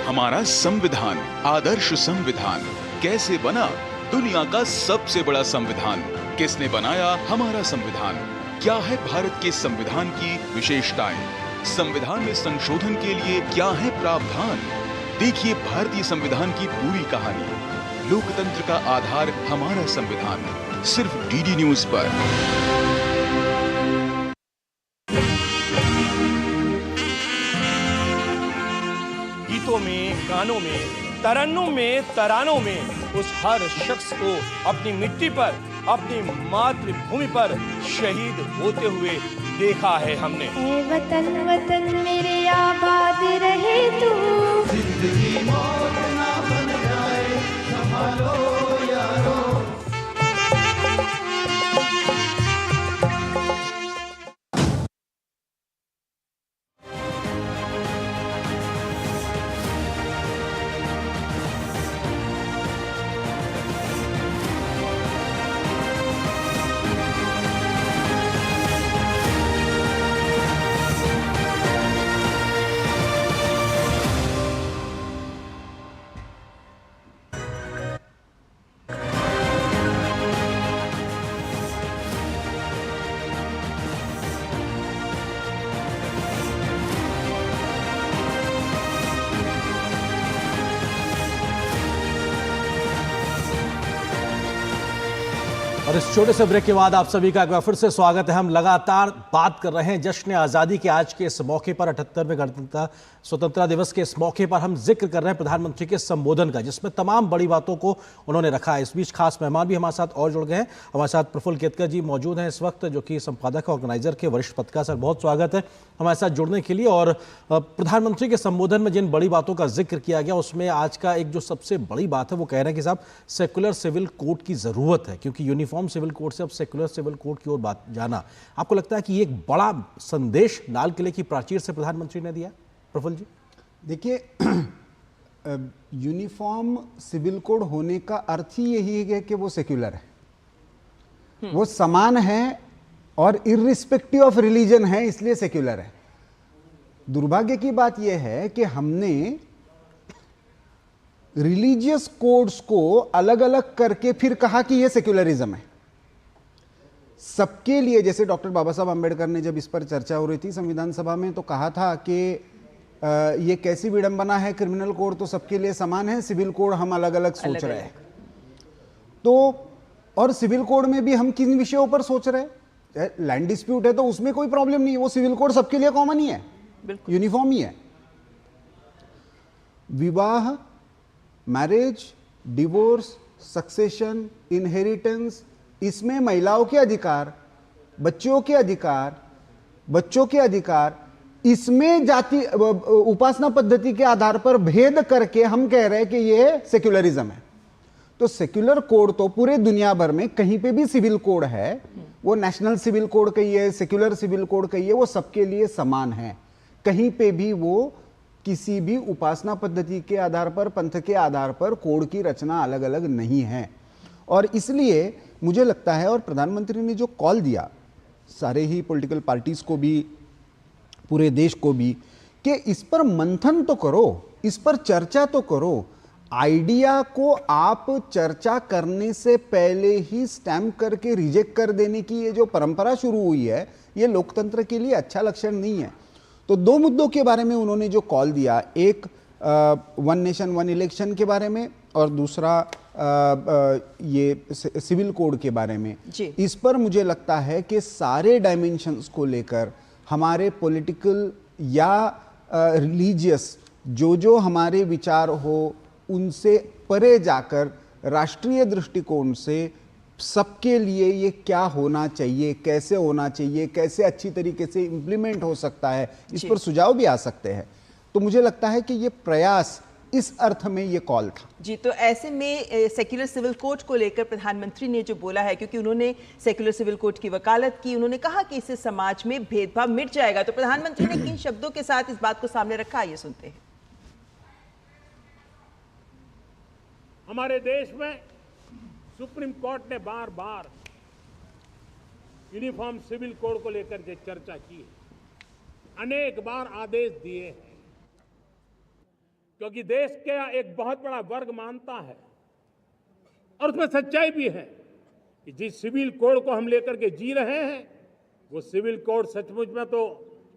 हमारा संविधान आदर्श संविधान कैसे बना? दुनिया का सबसे बड़ा संविधान। किसने बनाया हमारा संविधान? क्या है भारत के संविधान की विशेषताएं? संविधान में संशोधन के लिए क्या है प्रावधान? देखिए भारतीय संविधान की पूरी कहानी। लोकतंत्र का आधार हमारा संविधान, सिर्फ डीडी न्यूज पर। गीतों में, गानों में, तरन्नुम में, तरानों में उस हर शख्स को अपनी मिट्टी पर, अपनी मातृभूमि पर शहीद होते हुए देखा है हमने। वतन वतन मेरे आबाद रहे तू, जिंदगी मौत ना बन जाए, संभालो यारो। और इस छोटे से ब्रेक के बाद आप सभी का एक बार फिर से स्वागत है। हम लगातार बात कर रहे हैं जश्न आज़ादी के आज के इस मौके पर, 78वें गणतंत्र स्वतंत्रता दिवस के इस मौके पर हम जिक्र कर रहे हैं प्रधानमंत्री के संबोधन का, जिसमें तमाम बड़ी बातों को उन्होंने रखा है। इस बीच खास मेहमान भी हमारे साथ और जुड़ गए हैं। हमारे साथ प्रफुल्ल केतकर जी मौजूद हैं इस वक्त, जो कि संपादक ऑर्गेनाइजर के वरिष्ठ पत्रकार। सर बहुत स्वागत है हमारे साथ जुड़ने के लिए। और प्रधानमंत्री के संबोधन में जिन बड़ी बातों का जिक्र किया गया, उसमें आज का एक जो सबसे बड़ी बात है वो कह रहे हैं कि साहब सेकुलर सिविल कोड की जरूरत है, क्योंकि यूनिफॉर्म सिविल कोड से अब सेकुलर सिविल कोड की ओर बात जाना। आपको लगता है कि ये एक बड़ा संदेश लाल किले की प्राचीर से प्रधानमंत्री ने दिया? प्रफुल्ल जी देखिए, यूनिफॉर्म सिविल कोड होने का अर्थ ही यही है कि वो सेक्युलर है, वो समान है और इर्रिस्पेक्टिव ऑफ रिलीजन है, इसलिए सेक्युलर है। दुर्भाग्य की बात यह है कि हमने रिलीजियस कोड्स को अलग अलग करके फिर कहा कि यह सेक्युलरिज्म है सबके लिए। जैसे डॉक्टर बाबा साहब आंबेडकर ने जब इस पर चर्चा हो रही थी संविधान सभा में, तो कहा था कि ये कैसी विडंबना है, क्रिमिनल कोड तो सबके लिए समान है, सिविल कोड हम अलग अलग सोच रहे हैं। तो और सिविल कोड में भी हम किन विषयों पर सोच रहे हैं? लैंड डिस्प्यूट है तो उसमें कोई प्रॉब्लम नहीं है, वो सिविल कोड सबके लिए कॉमन ही है, यूनिफॉर्म ही है। विवाह, मैरिज, डिवोर्स, सक्सेशन, इनहेरिटेंस, इसमें महिलाओं के अधिकार, बच्चों के अधिकार, इसमें जाति उपासना पद्धति के आधार पर भेद करके हम कह रहे हैं कि यह सेक्युलरिज्म है। तो सेक्युलर कोड तो पूरे दुनिया भर में कहीं पे भी सिविल कोड है, वो नेशनल सिविल कोड कहिए, सेक्युलर सिविल कोड कहिए, वो सबके लिए समान है। कहीं पे भी वो किसी भी उपासना पद्धति के आधार पर, पंथ के आधार पर कोड की रचना अलग अलग नहीं है। और इसलिए मुझे लगता है, और प्रधानमंत्री ने जो कॉल दिया सारे ही पॉलिटिकल पार्टीज को भी, पूरे देश को भी, कि इस पर मंथन तो करो, इस पर चर्चा तो करो। आइडिया को आप चर्चा करने से पहले ही स्टैम्प करके रिजेक्ट कर देने की ये जो परंपरा शुरू हुई है, ये लोकतंत्र के लिए अच्छा लक्षण नहीं है। तो दो मुद्दों के बारे में उन्होंने जो कॉल दिया, एक वन नेशन वन इलेक्शन के बारे में और दूसरा ये सिविल कोड के बारे में, इस पर मुझे लगता है कि सारे डायमेंशंस को लेकर हमारे पॉलिटिकल या रिलीजियस जो हमारे विचार हो, उनसे परे जाकर राष्ट्रीय दृष्टिकोण से सबके लिए ये क्या होना चाहिए, कैसे होना चाहिए, कैसे अच्छी तरीके से इम्प्लीमेंट हो सकता है, इस पर सुझाव भी आ सकते हैं। तो मुझे लगता है कि ये प्रयास इस अर्थ में ये कॉल था। जी, तो ऐसे में सेक्युलर सिविल कोड को लेकर प्रधानमंत्री ने जो बोला है, क्योंकि उन्होंने सेक्युलर सिविल कोड की वकालत की, उन्होंने कहा कि इससे समाज में भेदभाव मिट जाएगा। तो प्रधानमंत्री ने किन शब्दों के साथ इस बात को सामने रखा, ये सुनते हैं। हमारे देश में सुप्रीम कोर्ट ने बार बार यूनिफॉर्म सिविल कोड को लेकर के चर्चा की है, अनेक बार आदेश दिए हैं, क्योंकि देश का एक बहुत बड़ा वर्ग मानता है और उसमें सच्चाई भी है कि जिस सिविल कोड को हम लेकर के जी रहे हैं, वो सिविल कोड सचमुच में तो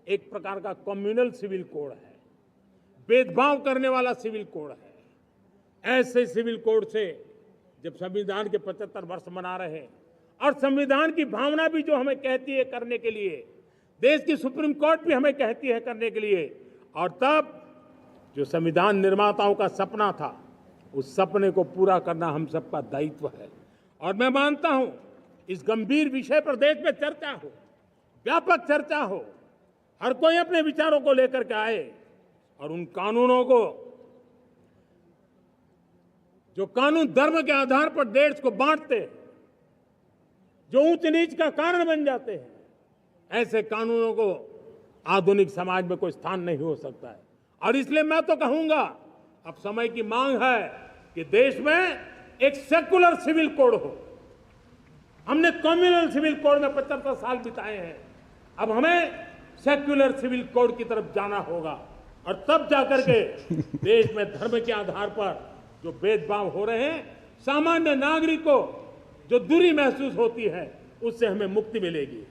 एक प्रकार का कम्युनल सिविल कोड है, भेदभाव करने वाला सिविल कोड है। ऐसे सिविल कोड से जब संविधान के 75 वर्ष मना रहे हैं और संविधान की भावना भी जो हमें कहती है करने के लिए, देश की सुप्रीम कोर्ट भी हमें कहती है करने के लिए, और तब जो संविधान निर्माताओं का सपना था, उस सपने को पूरा करना हम सबका दायित्व है। और मैं मानता हूं इस गंभीर विषय पर देश में चर्चा हो, व्यापक चर्चा हो, हर कोई अपने विचारों को लेकर के आए और उन कानूनों को, जो कानून धर्म के आधार पर देश को बांटते, जो ऊंच नीच का कारण बन जाते हैं, ऐसे कानूनों को आधुनिक समाज में कोई स्थान नहीं हो सकता है। और इसलिए मैं तो कहूंगा, अब समय की मांग है कि देश में एक सेकुलर सिविल कोड हो। हमने कम्युनल सिविल कोड में 75 साल बिताए हैं, अब हमें सेक्युलर सिविल कोड की तरफ जाना होगा, और तब जाकर के देश में धर्म के आधार पर जो भेदभाव हो रहे हैं, सामान्य नागरिक को जो दूरी महसूस होती है, उससे हमें मुक्ति मिलेगी।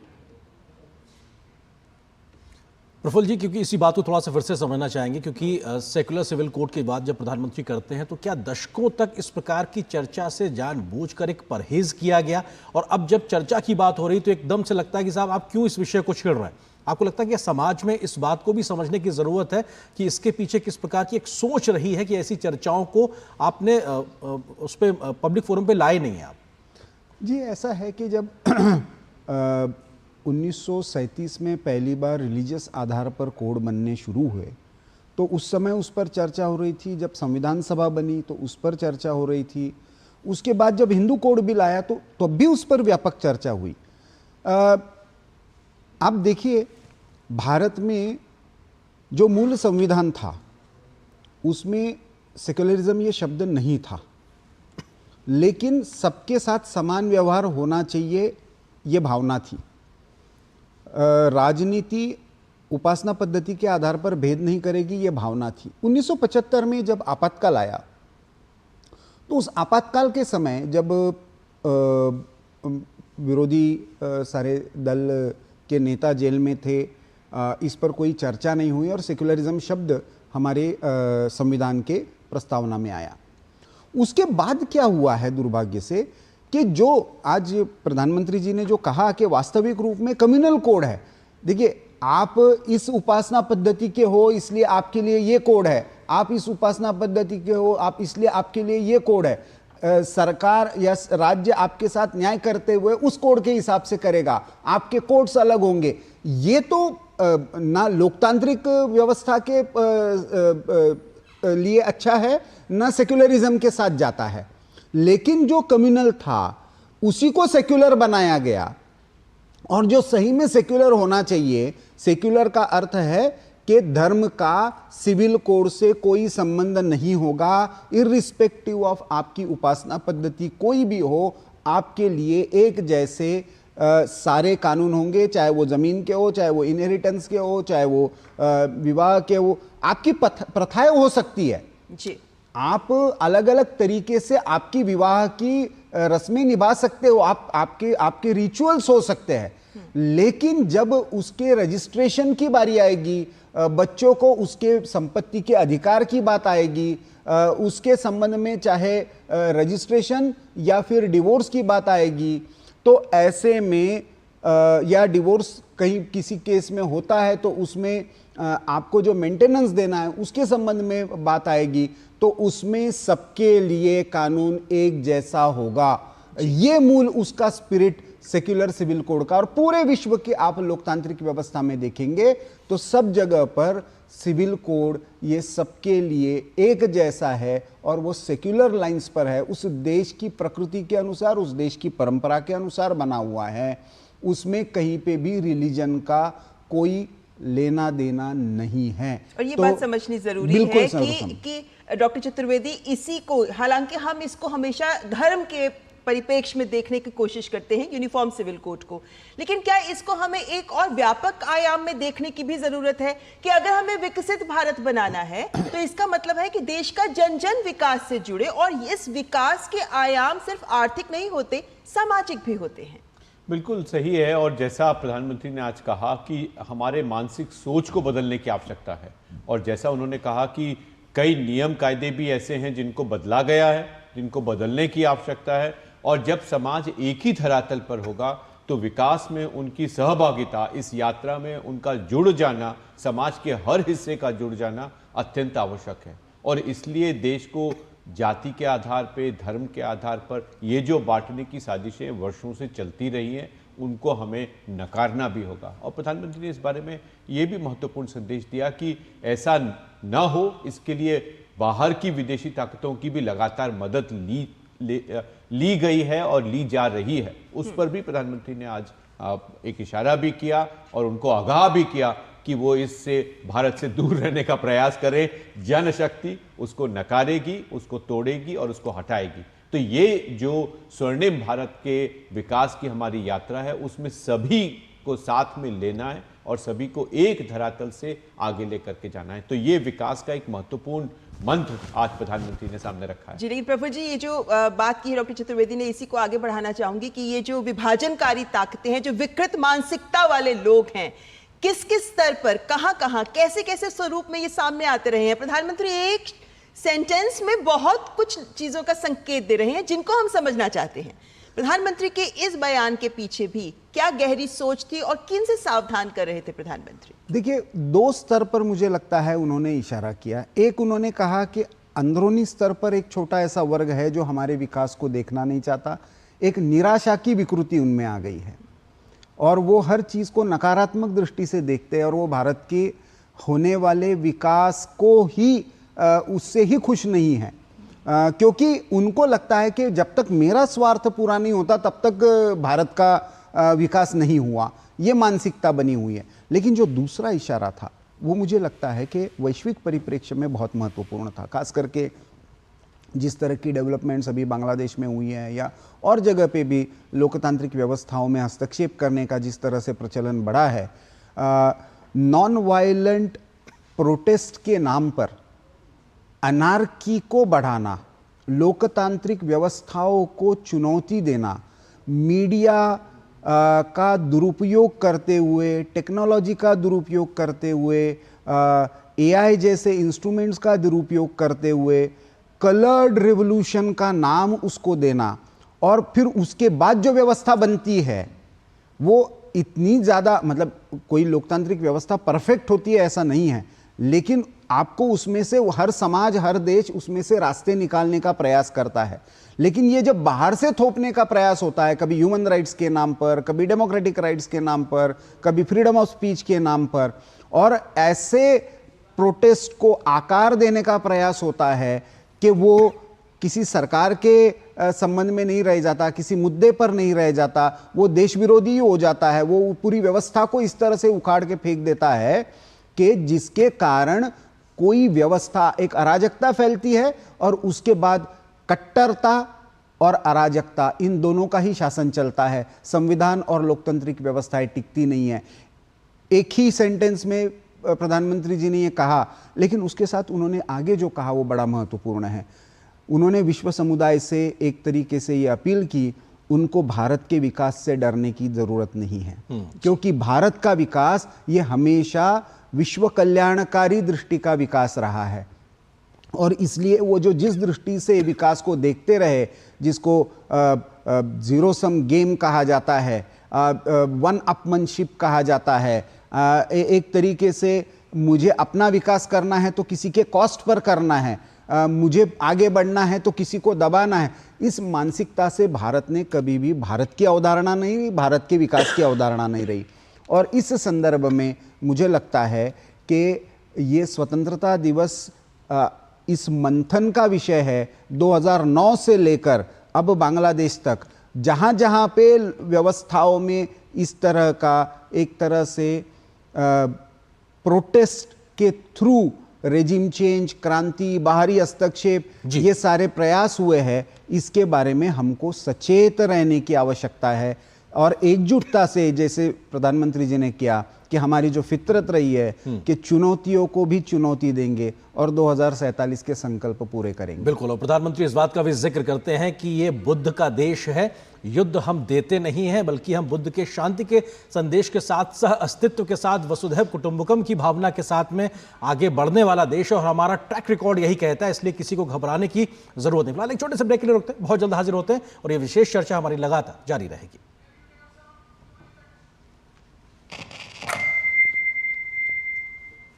प्रफुल्ल जी, क्योंकि इसी बात को थोड़ा सा फिर से समझना चाहेंगे, क्योंकि सेक्युलर सिविल कोड की बात जब प्रधानमंत्री करते हैं तो क्या दशकों तक इस प्रकार की चर्चा से जानबूझकर एक परहेज किया गया, और अब जब चर्चा की बात हो रही तो एकदम से लगता है कि साहब आप क्यों इस विषय को छेड़ रहे हैं? आपको लगता है कि समाज में इस बात को भी समझने की जरूरत है कि इसके पीछे किस प्रकार की एक सोच रही है कि ऐसी चर्चाओं को आपने उस पर पब्लिक फोरम पे लाए नहीं है आप? जी, ऐसा है कि जब 1937 में पहली बार रिलीजियस आधार पर कोड बनने शुरू हुए तो उस समय उस पर चर्चा हो रही थी। जब संविधान सभा बनी तो उस पर चर्चा हो रही थी। उसके बाद जब हिंदू कोड बिल आया तो तब भी उस पर व्यापक चर्चा हुई। आप देखिए, भारत में जो मूल संविधान था उसमें सेक्युलरिज्म ये शब्द नहीं था, लेकिन सबके साथ समान व्यवहार होना चाहिए ये भावना थी। राजनीति उपासना पद्धति के आधार पर भेद नहीं करेगी ये भावना थी। 1975 में जब आपातकाल आया तो उस आपातकाल के समय जब विरोधी सारे दल के नेता जेल में थे, इस पर कोई चर्चा नहीं हुई और सेक्युलरिज्म शब्द हमारे संविधान के प्रस्तावना में आया। उसके बाद क्या हुआ है दुर्भाग्य से कि जो आज प्रधानमंत्री जी ने जो कहा कि वास्तविक रूप में कम्युनल कोड है। देखिए, आप इस उपासना पद्धति के हो इसलिए आपके लिए ये कोड है, आप इस उपासना पद्धति के हो आप इसलिए आपके लिए ये कोड है। सरकार या राज्य आपके साथ न्याय करते हुए उस कोड के हिसाब से करेगा, आपके कोड्स अलग होंगे। ये तो ना लोकतांत्रिक व्यवस्था के लिए अच्छा है, ना सेक्युलरिज्म के साथ जाता है। लेकिन जो कम्युनल था उसी को सेक्युलर बनाया गया, और जो सही में सेक्युलर होना चाहिए, सेक्युलर का अर्थ है कि धर्म का सिविल कोड से कोई संबंध नहीं होगा, इर्रिस्पेक्टिव ऑफ आपकी उपासना पद्धति कोई भी हो, आपके लिए एक जैसे सारे कानून होंगे, चाहे वो जमीन के हो, चाहे वो इनहेरिटेंस के हो, चाहे वो विवाह के हो। आपकी प्रथाएं हो सकती है जी, आप अलग अलग तरीके से आपकी विवाह की रस्में निभा सकते हो, आपके रिचुअल्स हो सकते हैं, लेकिन जब उसके रजिस्ट्रेशन की बारी आएगी, बच्चों को उसके संपत्ति के अधिकार की बात आएगी, उसके संबंध में चाहे रजिस्ट्रेशन या फिर डिवोर्स की बात आएगी, तो ऐसे में या डिवोर्स कहीं किसी केस में होता है तो उसमें आपको जो मेंटेनेंस देना है उसके संबंध में बात आएगी, तो उसमें सबके लिए कानून एक जैसा होगा। ये मूल उसका स्पिरिट सेक्युलर सिविल कोड का। और पूरे विश्व के आप लोकतांत्रिक व्यवस्था में देखेंगे तो सब जगह पर सिविल कोड ये सबके लिए एक जैसा है और वो सेक्युलर लाइंस पर है, उस देश की प्रकृति के अनुसार, उस देश की परंपरा के अनुसार बना हुआ है। उसमें कहीं पे भी रिलीजन का कोई लेना देना नहीं है। और ये बात समझनी जरूरी है कि डॉक्टर चतुर्वेदी, इसी को, हालांकि हम इसको हमेशा धर्म के परिप्रेक्ष्य में देखने की कोशिश करते हैं यूनिफॉर्म सिविल कोड को, लेकिन क्या इसको हमें एक और व्यापक आयाम में देखने की भी जरूरत है कि अगर हमें विकसित भारत बनाना है तो इसका मतलब है कि देश का जन जन विकास से जुड़े, और इस विकास के आयाम सिर्फ आर्थिक नहीं होते, सामाजिक भी होते हैं। बिल्कुल सही है। और जैसा प्रधानमंत्री ने आज कहा कि हमारे मानसिक सोच को बदलने की आवश्यकता है, और जैसा उन्होंने कहा कि कई नियम कायदे भी ऐसे हैं जिनको बदला गया है, जिनको बदलने की आवश्यकता है, और जब समाज एक ही धरातल पर होगा तो विकास में उनकी सहभागिता, इस यात्रा में उनका जुड़ जाना, समाज के हर हिस्से का जुड़ जाना अत्यंत आवश्यक है। और इसलिए देश को जाति के आधार पे, धर्म के आधार पर ये जो बांटने की साजिशें वर्षों से चलती रही हैं, उनको हमें नकारना भी होगा। और प्रधानमंत्री ने इस बारे में ये भी महत्वपूर्ण संदेश दिया कि ऐसा न हो, इसके लिए बाहर की विदेशी ताकतों की भी लगातार मदद ली गई है और ली जा रही है। उस पर भी प्रधानमंत्री ने आज एक इशारा भी किया और उनको आगाह भी किया कि वो इससे, भारत से दूर रहने का प्रयास करें। जनशक्ति उसको नकारेगी, उसको तोड़ेगी और उसको हटाएगी। तो ये जो स्वर्णिम भारत के विकास की हमारी यात्रा है, उसमें सभी को साथ में लेना है और सभी को एक धरातल से आगे लेकर के जाना है। तो ये विकास का एक महत्वपूर्ण मंत्र आज प्रधानमंत्री ने सामने रखा है। जी, लेकिन प्रफुल्ल जी, ये जो बात की है डॉक्टर चतुर्वेदी ने, इसी को आगे बढ़ाना चाहूंगी कि ये जो विभाजनकारी ताकतें हैं, जो विकृत मानसिकता वाले लोग हैं, किस किस स्तर पर, कहां कहां, कैसे कैसे स्वरूप में ये सामने आते रहे हैं। प्रधानमंत्री एक सेंटेंस में बहुत कुछ चीजों का संकेत दे रहे हैं जिनको हम समझना चाहते हैं। प्रधानमंत्री के इस बयान के पीछे भी क्या गहरी सोच थी और किन से सावधान कर रहे थे प्रधानमंत्री? देखिए, दो स्तर पर मुझे लगता है उन्होंने इशारा किया। एक, उन्होंने कहा कि अंदरूनी स्तर पर एक छोटा ऐसा वर्ग है जो हमारे विकास को देखना नहीं चाहता, एक निराशा की विकृति उनमें आ गई है और वो हर चीज को नकारात्मक दृष्टि से देखते हैं और वो भारत के होने वाले विकास को ही उससे ही खुश नहीं है, क्योंकि उनको लगता है कि जब तक मेरा स्वार्थ पूरा नहीं होता तब तक भारत का विकास नहीं हुआ। ये मानसिकता बनी हुई है। लेकिन जो दूसरा इशारा था वो मुझे लगता है कि वैश्विक परिप्रेक्ष्य में बहुत महत्वपूर्ण था, खास करके जिस तरह की डेवलपमेंट्स अभी बांग्लादेश में हुई है या और जगह पे भी लोकतांत्रिक व्यवस्थाओं में हस्तक्षेप करने का जिस तरह से प्रचलन बढ़ा है, नॉन वायलेंट प्रोटेस्ट के नाम पर अनार्की को बढ़ाना, लोकतांत्रिक व्यवस्थाओं को चुनौती देना, मीडिया का दुरुपयोग करते हुए, टेक्नोलॉजी का दुरुपयोग करते हुए, एआई जैसे इंस्ट्रूमेंट्स का दुरुपयोग करते हुए, कलर्ड रिवॉल्यूशन का नाम उसको देना, और फिर उसके बाद जो व्यवस्था बनती है वो इतनी ज़्यादा, मतलब कोई लोकतांत्रिक व्यवस्था परफेक्ट होती है ऐसा नहीं है, लेकिन आपको उसमें से हर समाज, हर देश उसमें से रास्ते निकालने का प्रयास करता है। लेकिन ये जब बाहर से थोपने का प्रयास होता है, कभी ह्यूमन राइट्स के नाम पर, कभी डेमोक्रेटिक राइट्स के नाम पर, कभी फ्रीडम ऑफ स्पीच के नाम पर, और ऐसे प्रोटेस्ट को आकार देने का प्रयास होता है कि वो किसी सरकार के संबंध में नहीं रह जाता, किसी मुद्दे पर नहीं रह जाता, वो देश विरोधी हो जाता है, वो पूरी व्यवस्था को इस तरह से उखाड़ के फेंक देता है कि जिसके कारण कोई व्यवस्था, एक अराजकता फैलती है और उसके बाद कट्टरता और अराजकता, इन दोनों का ही शासन चलता है। संविधान और लोकतांत्रिक व्यवस्थाएं टिकती नहीं है। एक ही सेंटेंस में प्रधानमंत्री जी ने ये कहा, लेकिन उसके साथ उन्होंने आगे जो कहा वो बड़ा महत्वपूर्ण है। उन्होंने विश्व समुदाय से एक तरीके से ये अपील की, उनको भारत के विकास से डरने की जरूरत नहीं है, क्योंकि भारत का विकास ये हमेशा विश्व कल्याणकारी दृष्टि का विकास रहा है। और इसलिए वो जो जिस दृष्टि से विकास को देखते रहे, जिसको जीरो सम गेम कहा जाता है, वन अपमनशिप कहा जाता है, एक तरीके से मुझे अपना विकास करना है तो किसी के कॉस्ट पर करना है, मुझे आगे बढ़ना है तो किसी को दबाना है, इस मानसिकता से भारत ने कभी भी भारत की अवधारणा नहीं रही, भारत के विकास की अवधारणा नहीं रही। और इस संदर्भ में मुझे लगता है कि ये स्वतंत्रता दिवस इस मंथन का विषय है। 2009 से लेकर अब बांग्लादेश तक जहाँ जहाँ पे व्यवस्थाओं में इस तरह का एक तरह से प्रोटेस्ट के थ्रू रेजिम चेंज, क्रांति, बाहरी हस्तक्षेप, ये सारे प्रयास हुए हैं, इसके बारे में हमको सचेत रहने की आवश्यकता है और एकजुटता से, जैसे प्रधानमंत्री जी ने किया कि हमारी जो फितरत रही है कि चुनौतियों को भी चुनौती देंगे और 2047 के संकल्प पूरे करेंगे। बिल्कुल, और प्रधानमंत्री इस बात का भी जिक्र करते हैं कि ये बुद्ध का देश है, युद्ध हम देते नहीं हैं, बल्कि हम बुद्ध के शांति के संदेश के साथ, सह अस्तित्व के साथ, वसुधैव कुटुंबकम की भावना के साथ में आगे बढ़ने वाला देश है और हमारा ट्रैक रिकॉर्ड यही कहता है, इसलिए किसी को घबराने की जरूरत नहीं। फिलहाल एक छोटे से ब्रेक के लिए रुकते हैं, बहुत जल्द हाजिर होते हैं और ये विशेष चर्चा हमारी लगातार जारी रहेगी।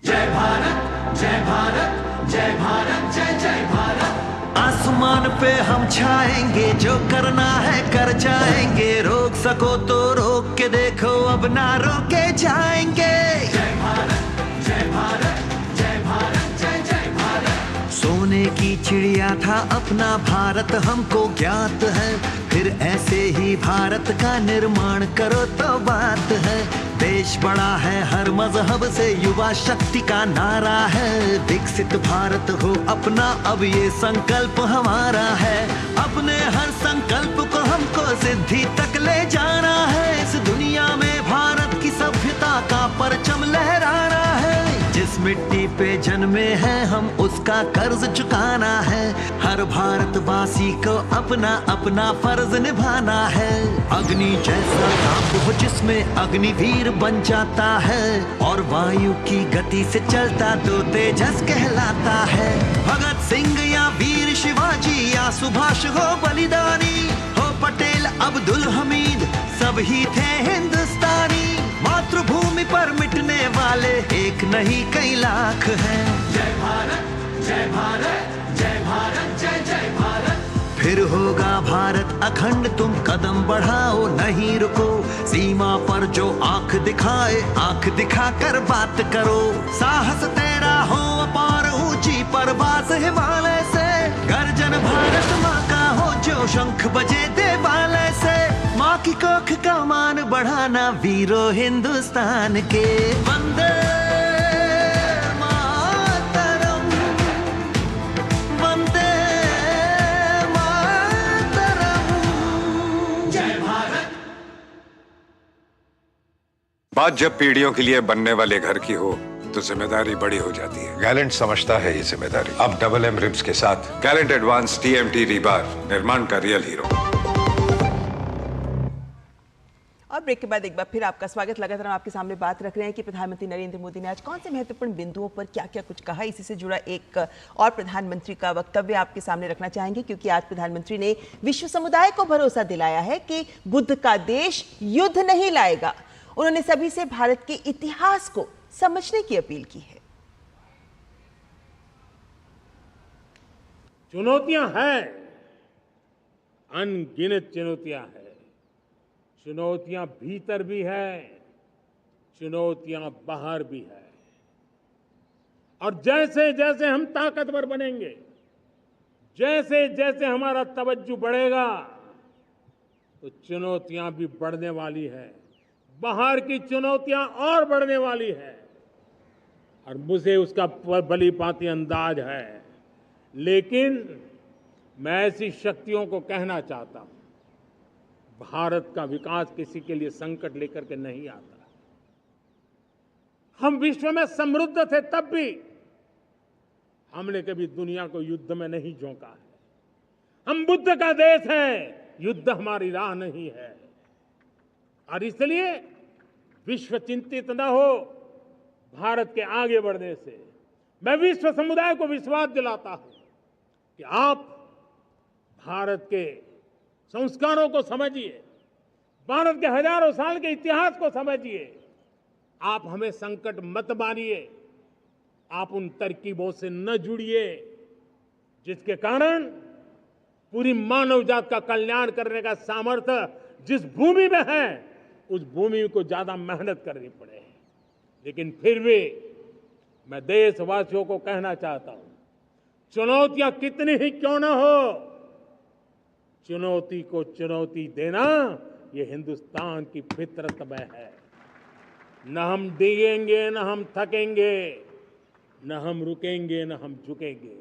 जय भारत, जय भारत, जय भारत, जय जय भारत। आसमान पे हम छाएंगे, जो करना है कर जाएंगे, रोक सको तो रोक के देखो, अब ना रोके जाएंगे। जय भारत, जय भारत, जय भारत, जय जय भारत। सोने की चिड़िया था अपना भारत, हमको ज्ञात है, फिर ऐसे ही भारत का निर्माण करो तो बात है। देश बड़ा है हर मजहब से, युवा शक्ति का नारा है, विकसित भारत हो अपना, अब ये संकल्प हमारा है। अपने हर संकल्प को हमको सिद्धि तक ले जाना है, इस दुनिया में भारत की सभ्यता का परचम लहराना है। जिस मिट्टी पे जन्मे हैं हम, उसका कर्ज चुकाना है, हर भारतवासी को अपना अपना फर्ज निभाना है। अग्नि जैसा ताप हो जिसमें अग्निवीर बन जाता है, और वायु की गति से चलता तो तेजस कहलाता है। भगत सिंह या वीर शिवाजी या सुभाष हो बलिदानी, हो पटेल अब्दुल हमीद, सब ही थे हिंदुस्तानी। मातृभूमि पर मिटने वाले एक नहीं कई लाख हैं। जय भारत, जय भारत, जय भारत, जय जय भारत। फिर होगा भारत अखंड, तुम कदम बढ़ाओ नहीं रुको, सीमा पर जो आंख दिखाए, आंख दिखाकर बात करो। साहस तेरा हो अपार, ऊंची परवास हिमालय से, गर्जन भारत माँ का हो जो शंख बजे देवालय से। माँ की कोख का मान बढ़ाना वीरों हिंदुस्तान के। वंदे मातरम, वंदे मातरम। जय भारत। बात जब पीढ़ियों के लिए बनने वाले घर की हो तो जिम्मेदारी बड़ी हो जाती है। गैलेंट समझता है ये जिम्मेदारी। अब डबल एम रिब्स के साथ गैलेंट एडवांस TMT रीबार, निर्माण का रियल हीरो। और ब्रेक के बाद एक बार फिर आपका स्वागत। लगातार हम आपके सामने बात रख रहे हैं कि प्रधानमंत्री नरेंद्र मोदी ने आज कौन से महत्वपूर्ण बिंदुओं पर क्या क्या कुछ कहा। इसी से जुड़ा एक और प्रधानमंत्री का वक्तव्य आपके सामने रखना चाहेंगे, क्योंकि आज प्रधानमंत्री ने विश्व समुदाय को भरोसा दिलाया है कि बुद्ध का देश युद्ध नहीं लाएगा। उन्होंने सभी से भारत के इतिहास को समझने की अपील की है। चुनौतियां हैं, अनगिनत चुनौतियां हैं। चुनौतियां भीतर भी है, चुनौतियां बाहर भी है। और जैसे जैसे हम ताकतवर बनेंगे, जैसे जैसे हमारा तवज्जो बढ़ेगा, तो चुनौतियां भी बढ़ने वाली है। बाहर की चुनौतियां और बढ़ने वाली है, और मुझे उसका भली भांति अंदाज है। लेकिन मैं ऐसी शक्तियों को कहना चाहता हूं, भारत का विकास किसी के लिए संकट लेकर के नहीं आता। हम विश्व में समृद्ध थे तब भी हमने कभी दुनिया को युद्ध में नहीं झोंका है। हम बुद्ध का देश है, युद्ध हमारी राह नहीं है। और इसलिए विश्व चिंतित न हो भारत के आगे बढ़ने से। मैं विश्व समुदाय को विश्वास दिलाता हूं कि आप भारत के संस्कारों को समझिए, भारत के हजारों साल के इतिहास को समझिए। आप हमें संकट मत मानिए, आप उन तरकीबों से न जुड़िए जिसके कारण पूरी मानव जात का कल्याण करने का सामर्थ्य जिस भूमि में है उस भूमि को ज्यादा मेहनत करनी पड़े। लेकिन फिर भी मैं देशवासियों को कहना चाहता हूं, चुनौतियां कितनी ही क्यों न हो, चुनौती को चुनौती देना ये हिंदुस्तान की फितरत में है। न हम डिगेंगे, न हम थकेंगे, न हम रुकेंगे, न हम झुकेंगे।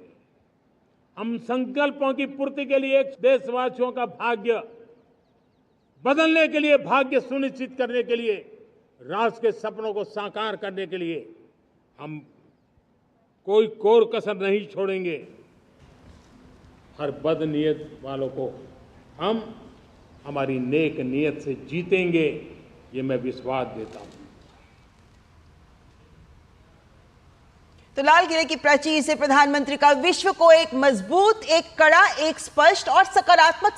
हम संकल्पों की पूर्ति के लिए एक देशवासियों का भाग्य बदलने के लिए, भाग्य सुनिश्चित करने के लिए, राष्ट्र के सपनों को साकार करने के लिए हम कोई कोर कसर नहीं छोड़ेंगे। हर बदनीयत वालों को हम हमारी नेक नीयत से जीतेंगे, ये मैं विश्वास देता हूं। तो लाल किले की प्राचीर से प्रधानमंत्री का विश्व को एक मजबूत, एक कड़ा, एक स्पष्ट और सकारात्मक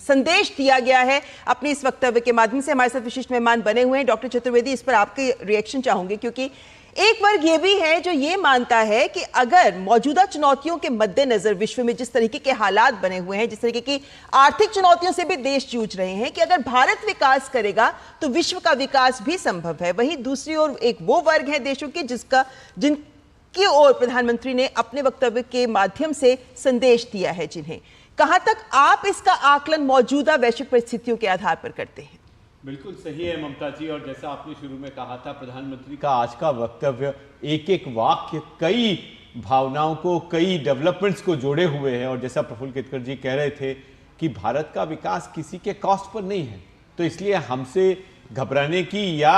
संदेश दिया गया है अपने इस वक्तव्य के माध्यम से। हमारे साथ विशिष्ट मेहमान बने हुए हैं डॉक्टर चतुर्वेदी, इस पर आपके रिएक्शन चाहूंगे, क्योंकि एक वर्ग ये भी है जो ये मानता है कि अगर मौजूदा चुनौतियों के मद्देनजर विश्व में जिस तरीके के हालात बने हुए हैं, जिस तरीके की आर्थिक चुनौतियों से भी देश जूझ रहे हैं, कि अगर भारत विकास करेगा तो विश्व का विकास भी संभव है। वहीं दूसरी ओर एक वो वर्ग है देशों की जिनकी ओर प्रधानमंत्री ने अपने वक्तव्य के माध्यम से संदेश दिया है। जिन्हें कहां तक आप इसका आकलन मौजूदा वैश्विक परिस्थितियों के आधार पर करते हैं? बिल्कुल सही है ममता जी, और जैसा आपने शुरू में कहा था, प्रधानमंत्री का आज का वक्तव्य एक एक वाक्य कई भावनाओं को, कई डेवलपमेंट्स को जोड़े हुए है। और जैसा प्रफुल्ल केतकर जी कह रहे थे कि भारत का विकास किसी के कॉस्ट पर नहीं है, तो इसलिए हमसे घबराने की या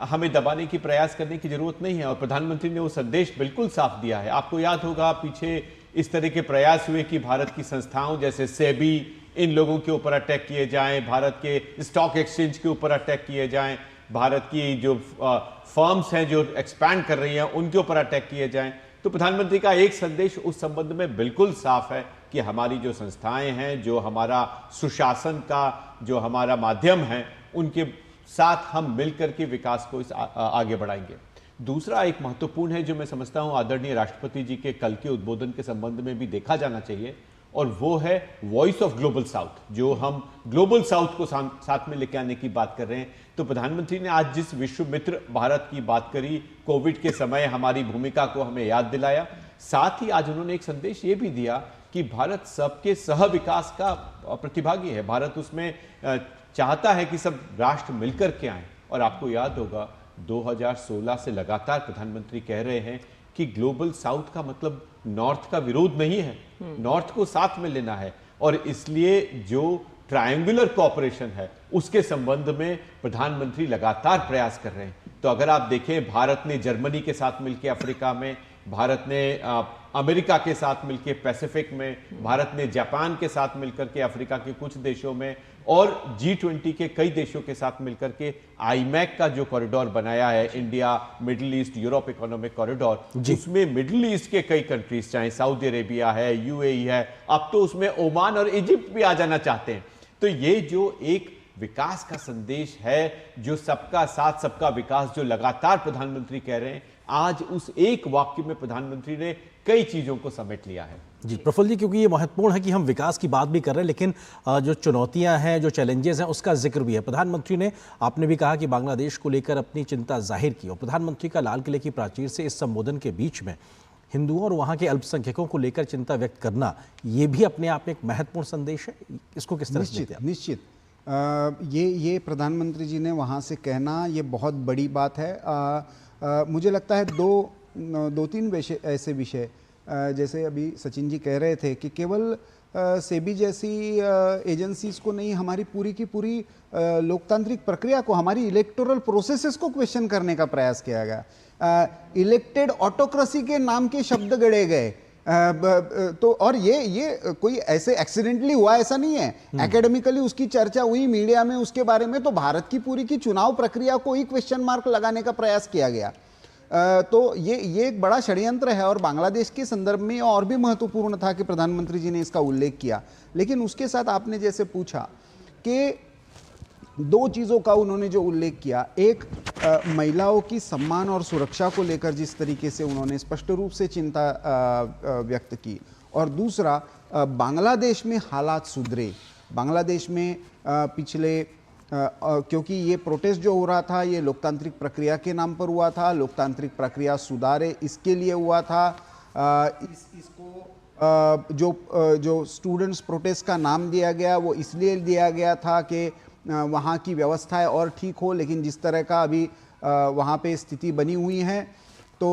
हमें दबाने की प्रयास करने की जरूरत नहीं है। और प्रधानमंत्री ने वो संदेश बिल्कुल साफ दिया है। आपको याद होगा पीछे इस तरह के प्रयास हुए कि भारत की संस्थाओं जैसे सेबी, इन लोगों के ऊपर अटैक किए जाएं, भारत के स्टॉक एक्सचेंज के ऊपर अटैक किए जाएं, भारत की जो फर्म्स हैं जो एक्सपैंड कर रही हैं उनके ऊपर अटैक किए जाएं। तो प्रधानमंत्री का एक संदेश उस संबंध में बिल्कुल साफ है कि हमारी जो संस्थाएं हैं, जो हमारा सुशासन का जो हमारा माध्यम है, उनके साथ हम मिलकर के विकास को आगे बढ़ाएंगे। दूसरा एक महत्वपूर्ण है जो मैं समझता हूं आदरणीय राष्ट्रपति जी के कल के उद्बोधन के संबंध में भी देखा जाना चाहिए, और वो है वॉइस ऑफ ग्लोबल साउथ। जो हम ग्लोबल साउथ को साथ में लेकर आने की बात कर रहे हैं, तो प्रधानमंत्री ने आज जिस विश्व मित्र भारत की बात करी, कोविड के समय हमारी भूमिका को हमें याद दिलाया, साथ ही आज उन्होंने एक संदेश ये भी दिया कि भारत सबके सह विकास का प्रतिभागी है। भारत उसमें चाहता है कि सब राष्ट्र मिलकर के आए। और आपको याद होगा 2016 से लगातार प्रधानमंत्री कह रहे हैं कि ग्लोबल साउथ का मतलब नॉर्थ का विरोध नहीं है, नॉर्थ को साथ में लेना है। और इसलिए जो ट्रायंगुलर कोऑपरेशन है उसके संबंध में प्रधानमंत्री लगातार प्रयास कर रहे हैं। तो अगर आप देखें, भारत ने जर्मनी के साथ मिलकर अफ्रीका में, भारत ने अमेरिका के साथ मिलकर पैसिफिक में, भारत ने जापान के साथ मिलकर के अफ्रीका के कुछ देशों में, और G20 के कई देशों के साथ मिलकर के आईमैक का जो कॉरिडोर बनाया है, India middle east Europe economic corridor, उसमें मिडिल ईस्ट के कई कंट्रीज, चाहे सऊदी अरेबिया है, UAE है, अब तो उसमें ओमान और इजिप्ट भी आ जाना चाहते हैं। तो ये जो एक विकास का संदेश है, जो सबका साथ सबका विकास जो लगातार प्रधानमंत्री कह रहे हैं, आज उस एक वाक्य में प्रधानमंत्री ने कई चीजों को समेट लिया है। जी प्रफुल्ल जी, क्योंकि ये महत्वपूर्ण है कि हम विकास की बात भी कर रहे हैं, लेकिन जो चुनौतियां हैं, जो चैलेंजेस हैं, उसका जिक्र भी है। प्रधानमंत्री ने, आपने भी कहा कि बांग्लादेश को लेकर अपनी चिंता जाहिर की, और प्रधानमंत्री का लाल किले की प्राचीर से इस संबोधन के बीच में हिंदुओं और वहाँ के अल्पसंख्यकों को लेकर चिंता व्यक्त करना, ये भी अपने आप में एक महत्वपूर्ण संदेश है। इसको किस तरह से देखते हैं? निश्चित ये प्रधानमंत्री जी ने वहाँ से कहना, ये बहुत बड़ी बात है। मुझे लगता है दो तीन ऐसे विषय जैसे अभी सचिन जी कह रहे थे कि केवल सेबी जैसी एजेंसीज को नहीं, हमारी पूरी की पूरी लोकतांत्रिक प्रक्रिया को, हमारी इलेक्टोरल प्रोसेसेस को क्वेश्चन करने का प्रयास किया गया। इलेक्टेड ऑटोक्रेसी के नाम के शब्द गढ़े गए। तो और ये कोई ऐसे एक्सीडेंटली हुआ ऐसा नहीं है, एकेडमिकली उसकी चर्चा हुई मीडिया में उसके बारे में, तो भारत की पूरी की चुनाव प्रक्रिया को ही क्वेश्चन मार्क लगाने का प्रयास किया गया। तो ये एक बड़ा षड्यंत्र है और बांग्लादेश के संदर्भ में और भी महत्वपूर्ण था कि प्रधानमंत्री जी ने इसका उल्लेख किया। लेकिन उसके साथ आपने जैसे पूछा कि दो चीज़ों का उन्होंने जो उल्लेख किया, एक महिलाओं की सम्मान और सुरक्षा को लेकर जिस तरीके से उन्होंने स्पष्ट रूप से चिंता व्यक्त की, और दूसरा बांग्लादेश में हालात सुधरे। बांग्लादेश में पिछले क्योंकि ये प्रोटेस्ट जो हो रहा था ये लोकतांत्रिक प्रक्रिया के नाम पर हुआ था, लोकतांत्रिक प्रक्रिया सुधारे इसके लिए हुआ था। इसको जो स्टूडेंट्स प्रोटेस्ट का नाम दिया गया वो इसलिए दिया गया था कि वहाँ की व्यवस्थाएं और ठीक हो, लेकिन जिस तरह का अभी वहाँ पे स्थिति बनी हुई है तो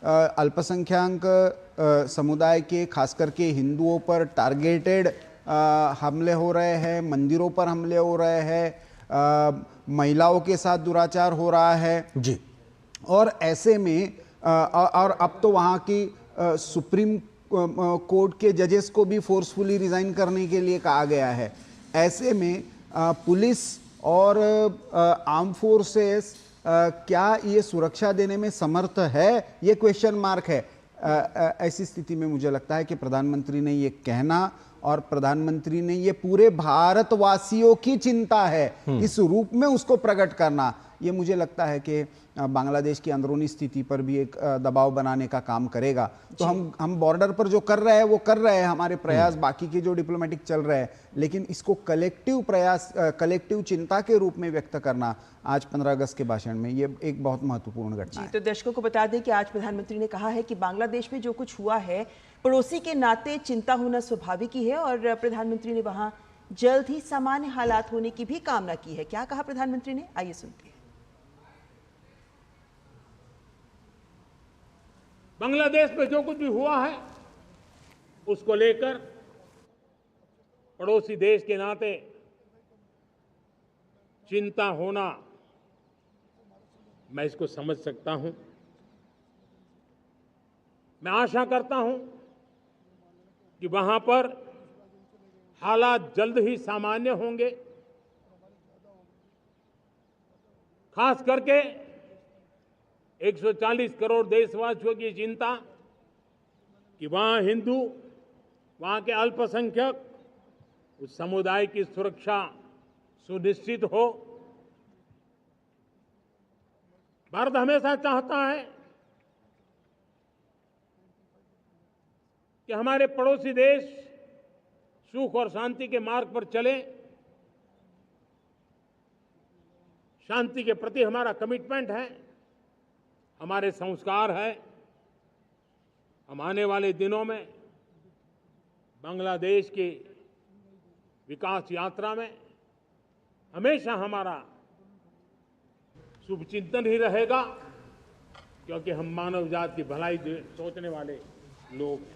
अल्पसंख्यक समुदाय के खास करके हिंदुओं पर टारगेटेड हमले हो रहे हैं, मंदिरों पर हमले हो रहे हैं, महिलाओं के साथ दुराचार हो रहा है जी। और ऐसे में और अब तो वहाँ की सुप्रीम कोर्ट के जजेस को भी फोर्सफुली रिजाइन करने के लिए कहा गया है। ऐसे में पुलिस और आर्म फोर्सेस क्या ये सुरक्षा देने में समर्थ है, ये क्वेश्चन मार्क है। ऐसी स्थिति में मुझे लगता है कि प्रधानमंत्री ने ये कहना और प्रधानमंत्री ने ये पूरे भारतवासियों की चिंता है इस रूप में उसको प्रकट करना, ये मुझे लगता है कि बांग्लादेश की अंदरूनी स्थिति पर भी एक दबाव बनाने का काम करेगा। तो हम बॉर्डर पर जो कर रहे हैं वो कर रहे हैं, हमारे प्रयास बाकी के जो डिप्लोमेटिक चल रहे हैं, लेकिन इसको कलेक्टिव प्रयास, कलेक्टिव चिंता के रूप में व्यक्त करना आज 15 अगस्त के भाषण में ये एक बहुत महत्वपूर्ण घटना है। तो दर्शकों को बता दें कि आज प्रधानमंत्री ने कहा है कि बांग्लादेश में जो कुछ हुआ है पड़ोसी के नाते चिंता होना स्वाभाविक ही है और प्रधानमंत्री ने वहां जल्द ही सामान्य हालात होने की भी कामना की है। क्या कहा प्रधानमंत्री ने, आइए सुनते हैं। बांग्लादेश में जो कुछ भी हुआ है उसको लेकर पड़ोसी देश के नाते चिंता होना, मैं इसको समझ सकता हूं। मैं आशा करता हूं कि वहां पर हालात जल्द ही सामान्य होंगे। खास करके 140 करोड़ देशवासियों की चिंता कि वहां हिंदू, वहां के अल्पसंख्यक, उस समुदाय की सुरक्षा सुनिश्चित हो। भारत हमेशा चाहता है कि हमारे पड़ोसी देश सुख और शांति के मार्ग पर चले। शांति के प्रति हमारा कमिटमेंट है, हमारे संस्कार है। हम आने वाले दिनों में बांग्लादेश की विकास यात्रा में हमेशा हमारा शुभचिंतन ही रहेगा, क्योंकि हम मानव जाति की भलाई सोचने वाले लोग हैं।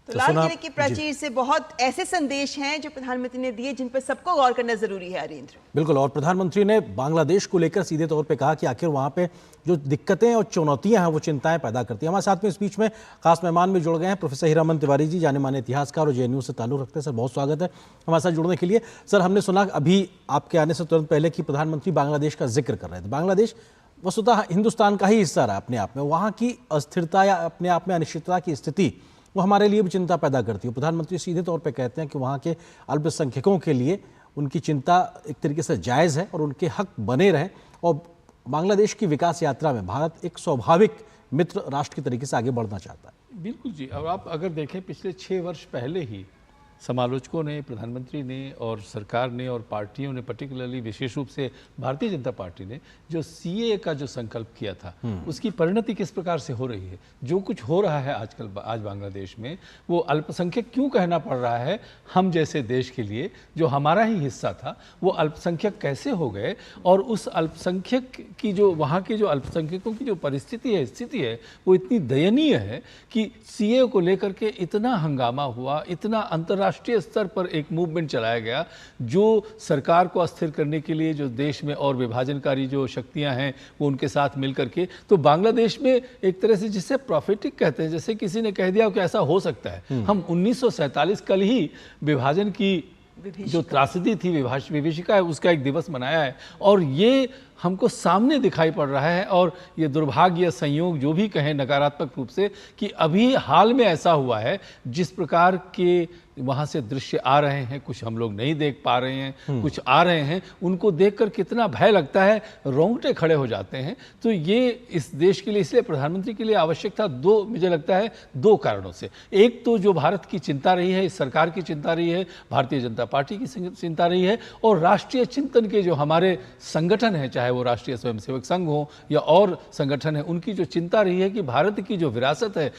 तो लाल किले की प्राचीर से बहुत ऐसे संदेश हैं जो प्रधानमंत्री ने दिए जिन पर सबको गौर करना जरूरी है। अरिंद्र, बिल्कुल, और प्रधानमंत्री ने बांग्लादेश को लेकर सीधे तौर पे कहा कि आखिर वहां पे जो दिक्कतें और चुनौतियां हैं वो चिंताएं पैदा करती हैं। हमारे साथ में इस बीच में खास मेहमान में जुड़ गए हैं प्रोफेसर हीरामन तिवारी जी, जाने माने इतिहासकार और जेएनयू से ताल्लुक रखते हैं। सर, बहुत स्वागत है हमारे साथ जुड़ने के लिए। सर, हमने सुना अभी आपके आने से तुरंत पहले कि प्रधानमंत्री बांग्लादेश का जिक्र कर रहे थे। बांग्लादेश वस्तुतः हिंदुस्तान का ही हिस्सा रहा अपने आप में, वहाँ की अस्थिरता या अपने आप में अनिश्चितता की स्थिति वो हमारे लिए भी चिंता पैदा करती है। प्रधानमंत्री सीधे तौर पे कहते हैं कि वहाँ के अल्पसंख्यकों के लिए उनकी चिंता एक तरीके से जायज़ है और उनके हक बने रहें, और बांग्लादेश की विकास यात्रा में भारत एक स्वाभाविक मित्र राष्ट्र के तरीके से आगे बढ़ना चाहता है। बिल्कुल जी, और आप अगर देखें पिछले 6 वर्ष पहले ही समालोचकों ने, प्रधानमंत्री ने और सरकार ने और पार्टियों ने, पर्टिकुलरली विशेष रूप से भारतीय जनता पार्टी ने जो सीए का जो संकल्प किया था उसकी परिणति किस प्रकार से हो रही है। जो कुछ हो रहा है आजकल आज बांग्लादेश में, वो अल्पसंख्यक क्यों कहना पड़ रहा है हम जैसे देश के लिए, जो हमारा ही हिस्सा था, वो अल्पसंख्यक कैसे हो गए, और उस अल्पसंख्यक की जो वहाँ के जो अल्पसंख्यकों की जो परिस्थिति है, स्थिति है, वो इतनी दयनीय है कि सीए को लेकर के इतना हंगामा हुआ, इतना अंतर्राष्ट्रीय स्तर पर एक मूवमेंट चलाया गया जो सरकार को अस्थिर करने के लिए, जो देश में और विभाजनकारी जो शक्तियां हैं वो उनके साथ मिलकर के, तो बांग्लादेश में एक तरह से जिसे प्रॉफिटिक कहते हैं, जैसे किसी ने कह दिया कि ऐसा हो सकता है। हम 1947 कल ही विभाजन की जो त्रासदी थी, विभीषिका है, उसका एक दिवस मनाया है, और ये हमको सामने दिखाई पड़ रहा है। और ये दुर्भाग्य संयोग जो भी कहें नकारात्मक रूप से, कि अभी हाल में ऐसा हुआ है, जिस प्रकार के वहाँ से दृश्य आ रहे हैं, कुछ हम लोग नहीं देख पा रहे हैं, कुछ आ रहे हैं, उनको देखकर कितना भय लगता है, रोंगटे खड़े हो जाते हैं। तो ये इस देश के लिए, इसलिए प्रधानमंत्री के लिए आवश्यक था, मुझे लगता है दो कारणों से। एक तो जो भारत की चिंता रही है, इस सरकार की चिंता रही है, भारतीय जनता पार्टी की चिंता रही है, और राष्ट्रीय चिंतन के जो हमारे संगठन हैं, चाहे वो राष्ट्रीय स्वयंसेवक संघ हो या और संगठन है, उनकी जो चिंता रही है कि भारत की जो विरासत है,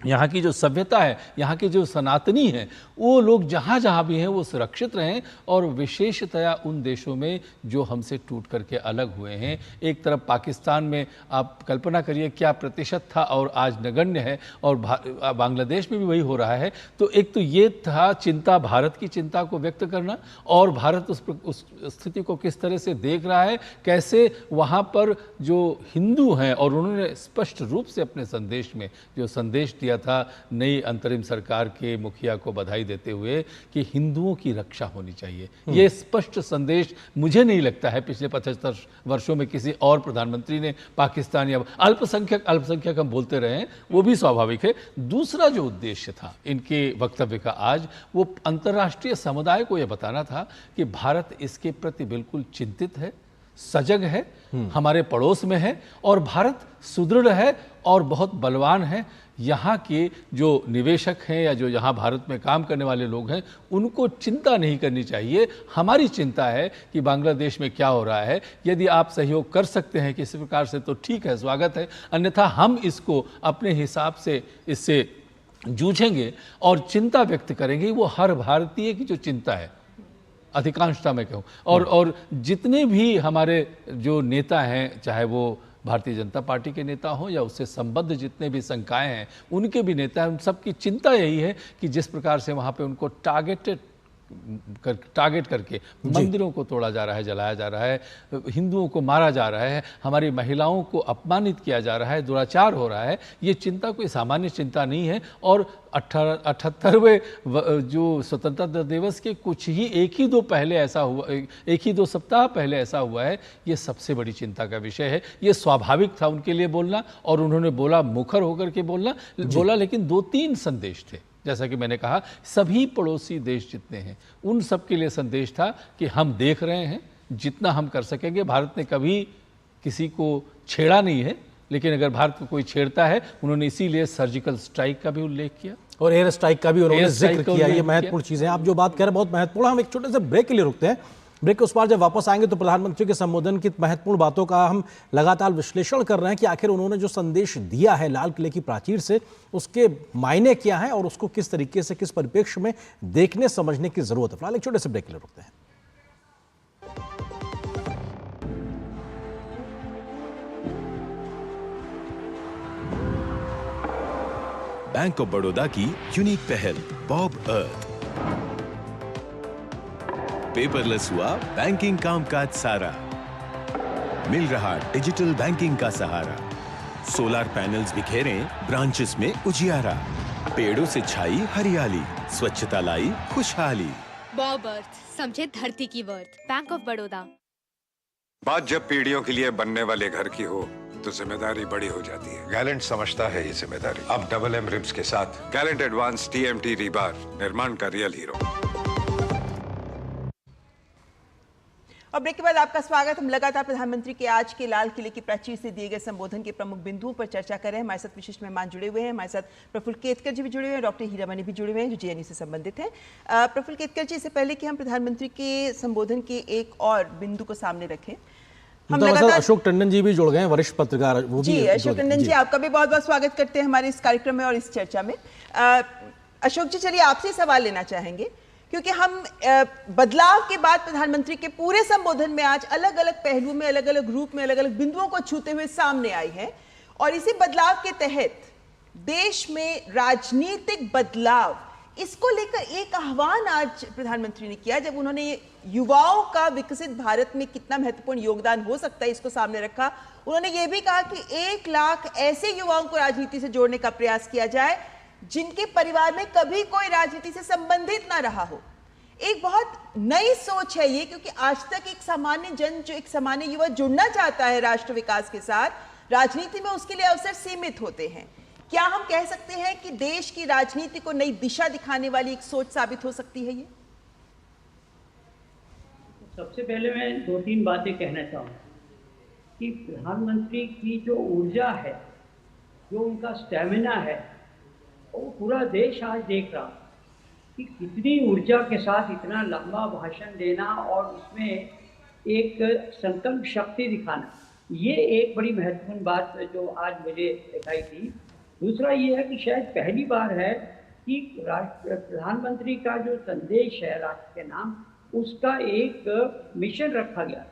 यहाँ की जो सभ्यता है, यहाँ के जो सनातनी हैं, वो लोग जहाँ जहाँ भी हैं वो सुरक्षित रहें, और विशेषतया उन देशों में जो हमसे टूट करके अलग हुए हैं। एक तरफ पाकिस्तान में आप कल्पना करिए क्या प्रतिशत था और आज नगण्य है, और बांग्लादेश में भी वही हो रहा है। तो एक तो ये था चिंता, भारत की चिंता को व्यक्त करना, और भारत उस स्थिति को किस तरह से देख रहा है, कैसे वहाँ पर जो हिंदू हैं, और उन्होंने स्पष्ट रूप से अपने संदेश में जो संदेश दिया था नई अंतरिम सरकार के मुखिया को बधाई देते हुए कि हिंदुओं की रक्षा होनी चाहिए। ये स्पष्ट संदेश मुझे नहीं लगता है पिछले 75 वर्षों में किसी और प्रधानमंत्री ने पाकिस्तान या अल्पसंख्यक हम बोलते रहे हैं, वो भी स्वाभाविक है। दूसरा जो उद्देश्य था इनके वक्तव्य का आज, वो अंतर्राष्ट्रीय समुदाय को यह बताना था कि भारत इसके प्रति बिल्कुल चिंतित है, सजग है, हमारे पड़ोस में है, और भारत सुदृढ़ है और बहुत बलवान है। यहाँ के जो निवेशक हैं या जो यहाँ भारत में काम करने वाले लोग हैं, उनको चिंता नहीं करनी चाहिए। हमारी चिंता है कि बांग्लादेश में क्या हो रहा है। यदि आप सहयोग कर सकते हैं किसी प्रकार से तो ठीक है, स्वागत है, अन्यथा हम इसको अपने हिसाब से इससे जूझेंगे और चिंता व्यक्त करेंगे। वो हर भारतीय की जो चिंता है, अधिकांशता में कहूँ, और जितने भी हमारे जो नेता हैं, चाहे वो भारतीय जनता पार्टी के नेता हों या उससे संबद्ध जितने भी संकाय हैं, उनके भी नेता हैं, उन सबकी चिंता यही है कि जिस प्रकार से वहाँ पे उनको टारगेट करके मंदिरों को तोड़ा जा रहा है, जलाया जा रहा है, हिंदुओं को मारा जा रहा है, हमारी महिलाओं को अपमानित किया जा रहा है, दुराचार हो रहा है, ये चिंता कोई सामान्य चिंता नहीं है। और 78वें जो स्वतंत्रता दिवस के कुछ ही एक ही दो सप्ताह पहले ऐसा हुआ है, ये सबसे बड़ी चिंता का विषय है। ये स्वाभाविक था उनके लिए बोलना, और उन्होंने बोला, मुखर होकर के बोला, लेकिन 2-3 संदेश थे। जैसा कि मैंने कहा, सभी पड़ोसी देश जितने हैं उन सब के लिए संदेश था कि हम देख रहे हैं, जितना हम कर सकेंगे। भारत ने कभी किसी को छेड़ा नहीं है, लेकिन अगर भारत को कोई छेड़ता है, उन्होंने इसीलिए सर्जिकल स्ट्राइक का भी उल्लेख किया और एयर स्ट्राइक का भी उन्होंने जिक्र किया। ये महत्वपूर्ण चीजें आप जो बात कह रहे हैं बहुत महत्वपूर्ण। हम एक छोटे से ब्रेक के लिए रुकते हैं। ब्रेक के उस पार जब वापस आएंगे तो प्रधानमंत्री के संबोधन की महत्वपूर्ण बातों का हम लगातार विश्लेषण कर रहे हैं कि आखिर उन्होंने जो संदेश दिया है लाल किले की प्राचीर से, उसके मायने क्या है और उसको किस तरीके से, किस परिप्रेक्ष्य में देखने समझने की जरूरत है। फिलहाल एक छोटे से ब्रेक के लिए रुकते हैं। बैंक ऑफ बड़ौदा की यूनिक पहल बॉब अर्थ। पेपरलेस हुआ बैंकिंग कामकाज सारा, मिल रहा डिजिटल बैंकिंग का सहारा। सोलर पैनल्स बिखेरे ब्रांचेस में उजियारा, पेड़ों से छाई हरियाली, स्वच्छता लाई खुशहाली। बॉब अर्थ, समझे धरती की वर्थ। Bank of Baroda. बात जब पीढ़ियों के लिए बनने वाले घर की हो तो जिम्मेदारी बड़ी हो जाती है। गैलेंट समझता है ये जिम्मेदारी। अब डबल एम रिब्स के साथ गैलेंट एडवांस TMT रीबार, निर्माण का रियल हीरो। और ब्रेक के बाद आपका स्वागत। हम लगातार प्रधानमंत्री के आज के लाल किले की प्राचीर से दिए गए संबोधन के प्रमुख बिंदुओं पर चर्चा कर रहे हैं। हमारे साथ विशिष्ट मेहमान जुड़े हुए हैं। हमारे साथ प्रफुल्ल केतकर जी भी जुड़े हुए हैं, डॉक्टर हीरामणि भी जुड़े हुए हैं जो जेएनयू से संबंधित हैं। प्रफुल्ल केतकर जी, इससे पहले कि हम प्रधानमंत्री के संबोधन के एक और बिंदु को सामने रखें, हम लगातार अशोक टंडन जी भी जुड़ गए हैं, वरिष्ठ पत्रकार। वो भी अशोक टंडन जी, आपका भी बहुत बहुत स्वागत करते हैं हमारे इस कार्यक्रम में और इस चर्चा में। अशोक जी, चलिए आपसे सवाल लेना चाहेंगे, क्योंकि हम बदलाव के बाद प्रधानमंत्री के पूरे संबोधन में आज अलग अलग पहलुओं में, अलग अलग रूप में, अलग अलग बिंदुओं को छूते हुए सामने आई है। और इसी बदलाव के तहत देश में राजनीतिक बदलाव, इसको लेकर एक आह्वान आज प्रधानमंत्री ने किया जब उन्होंने युवाओं का विकसित भारत में कितना महत्वपूर्ण योगदान हो सकता है इसको सामने रखा। उन्होंने ये भी कहा कि 1 लाख ऐसे युवाओं को राजनीति से जोड़ने का प्रयास किया जाए जिनके परिवार में कभी कोई राजनीति से संबंधित ना रहा हो। एक बहुत नई सोच है ये, क्योंकि आज तक एक सामान्य जन, जो एक सामान्य युवा जुड़ना चाहता है राष्ट्र विकास के साथ, राजनीति में उसके लिए अवसर सीमित होते हैं। क्या हम कह सकते हैं कि देश की राजनीति को नई दिशा दिखाने वाली एक सोच साबित हो सकती है ये? सबसे पहले मैं 2-3 बातें कहना चाहूँगा कि प्रधानमंत्री की जो ऊर्जा है, जो उनका स्टैमिना है, वो पूरा देश आज देख रहा कि कितनी ऊर्जा के साथ इतना लंबा भाषण देना और उसमें एक संकल्प शक्ति दिखाना, ये एक बड़ी महत्वपूर्ण बात जो आज मुझे दिखाई दी। दूसरा ये है कि शायद पहली बार है कि प्रधानमंत्री का जो संदेश है राष्ट्र के नाम, उसका एक मिशन रखा गया,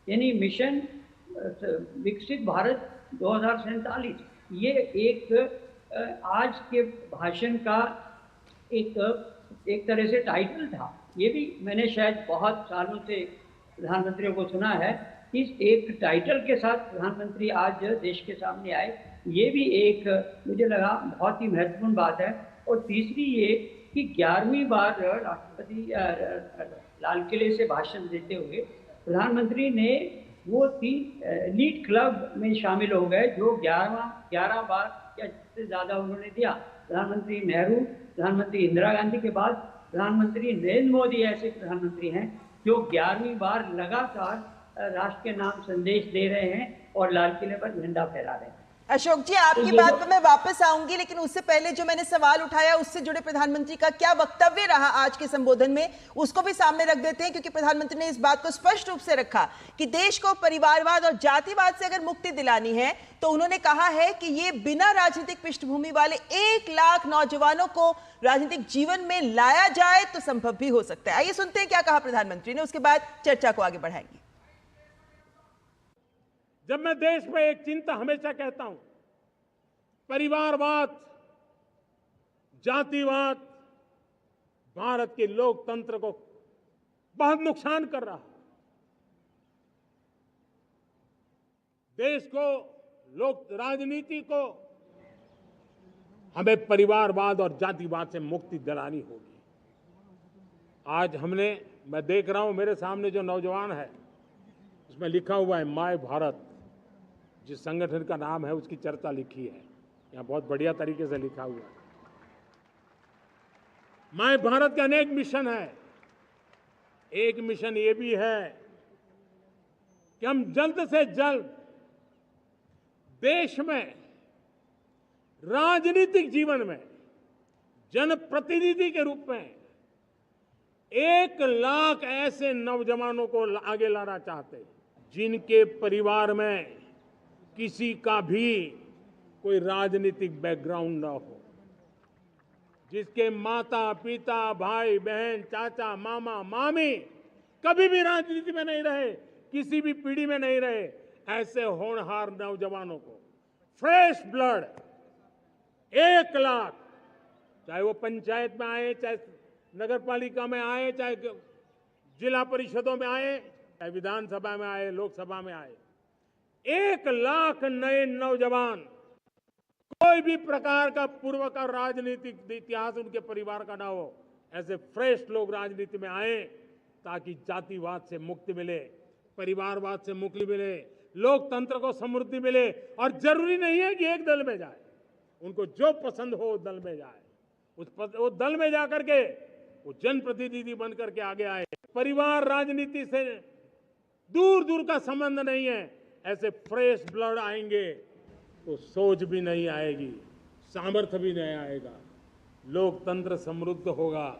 यानी मिशन विकसित भारत 2047। ये एक आज के भाषण का एक तरह से टाइटल था। ये भी मैंने शायद बहुत सालों से प्रधानमंत्रियों को सुना है। इस एक टाइटल के साथ प्रधानमंत्री आज देश के सामने आए, ये भी एक मुझे लगा बहुत ही महत्वपूर्ण बात है। और तीसरी ये कि 11वीं बार राष्ट्रपति लाल किले से भाषण देते हुए प्रधानमंत्री ने वो 3 एलीट क्लब में शामिल हो गए जो 11 बार या से ज़्यादा उन्होंने दिया। प्रधानमंत्री नेहरू, प्रधानमंत्री इंदिरा गांधी के बाद प्रधानमंत्री नरेंद्र मोदी ऐसे प्रधानमंत्री हैं जो 11वीं बार लगातार राष्ट्र के नाम संदेश दे रहे हैं और लाल किले पर झंडा फहरा रहे हैं। अशोक जी, आपकी बात पर मैं वापस आऊंगी, लेकिन उससे पहले जो मैंने सवाल उठाया उससे जुड़े प्रधानमंत्री का क्या वक्तव्य रहा आज के संबोधन में, उसको भी सामने रख देते हैं। क्योंकि प्रधानमंत्री ने इस बात को स्पष्ट रूप से रखा कि देश को परिवारवाद और जातिवाद से अगर मुक्ति दिलानी है तो उन्होंने कहा है कि ये बिना राजनीतिक पृष्ठभूमि वाले 1 लाख नौजवानों को राजनीतिक जीवन में लाया जाए तो संभव भी हो सकता है। आइए सुनते हैं क्या कहा प्रधानमंत्री ने, उसके बाद चर्चा को आगे बढ़ाएंगे। जब मैं देश में एक चिंता हमेशा कहता हूं, परिवारवाद, जातिवाद भारत के लोकतंत्र को बहुत नुकसान कर रहा है। देश को, लोक राजनीति को हमें परिवारवाद और जातिवाद से मुक्ति दिलानी होगी। आज मैं देख रहा हूं मेरे सामने जो नौजवान है, उसमें लिखा हुआ है माय भारत, जिस संगठन का नाम है उसकी चर्चा लिखी है, यहाँ बहुत बढ़िया तरीके से लिखा हुआ है। माय भारत के अनेक मिशन है। एक मिशन ये भी है कि हम जल्द से जल्द देश में राजनीतिक जीवन में जनप्रतिनिधि के रूप में 1 लाख ऐसे नौजवानों को आगे लाना चाहते हैं जिनके परिवार में किसी का भी कोई राजनीतिक बैकग्राउंड ना हो, जिसके माता पिता, भाई बहन, चाचा, मामा, मामी कभी भी राजनीति में नहीं रहे, किसी भी पीढ़ी में नहीं रहे, ऐसे होनहार नौजवानों को फ्रेश ब्लड 1 लाख, चाहे वो पंचायत में आए, चाहे नगर पालिका में आए, चाहे जिला परिषदों में आए, चाहे विधानसभा में आए, लोकसभा में आए, 1 लाख नए नौजवान, कोई भी प्रकार का पूर्व का राजनीतिक इतिहास उनके परिवार का ना हो, ऐसे फ्रेश लोग राजनीति में आए ताकि जातिवाद से मुक्ति मिले, परिवारवाद से मुक्ति मिले, लोकतंत्र को समृद्धि मिले। और जरूरी नहीं है कि एक दल में जाए, उनको जो पसंद हो दल में जाए, वो दल में जाकर के वो जनप्रतिनिधि बन करके आगे आए। परिवार राजनीति से दूर दूर का संबंध नहीं है। ऐसे फ्रेश ब्लड आएंगे तो सोच भी नहीं आएगी, सामर्थ्य भी नहीं आएगा, लोकतंत्र समृद्ध होगा।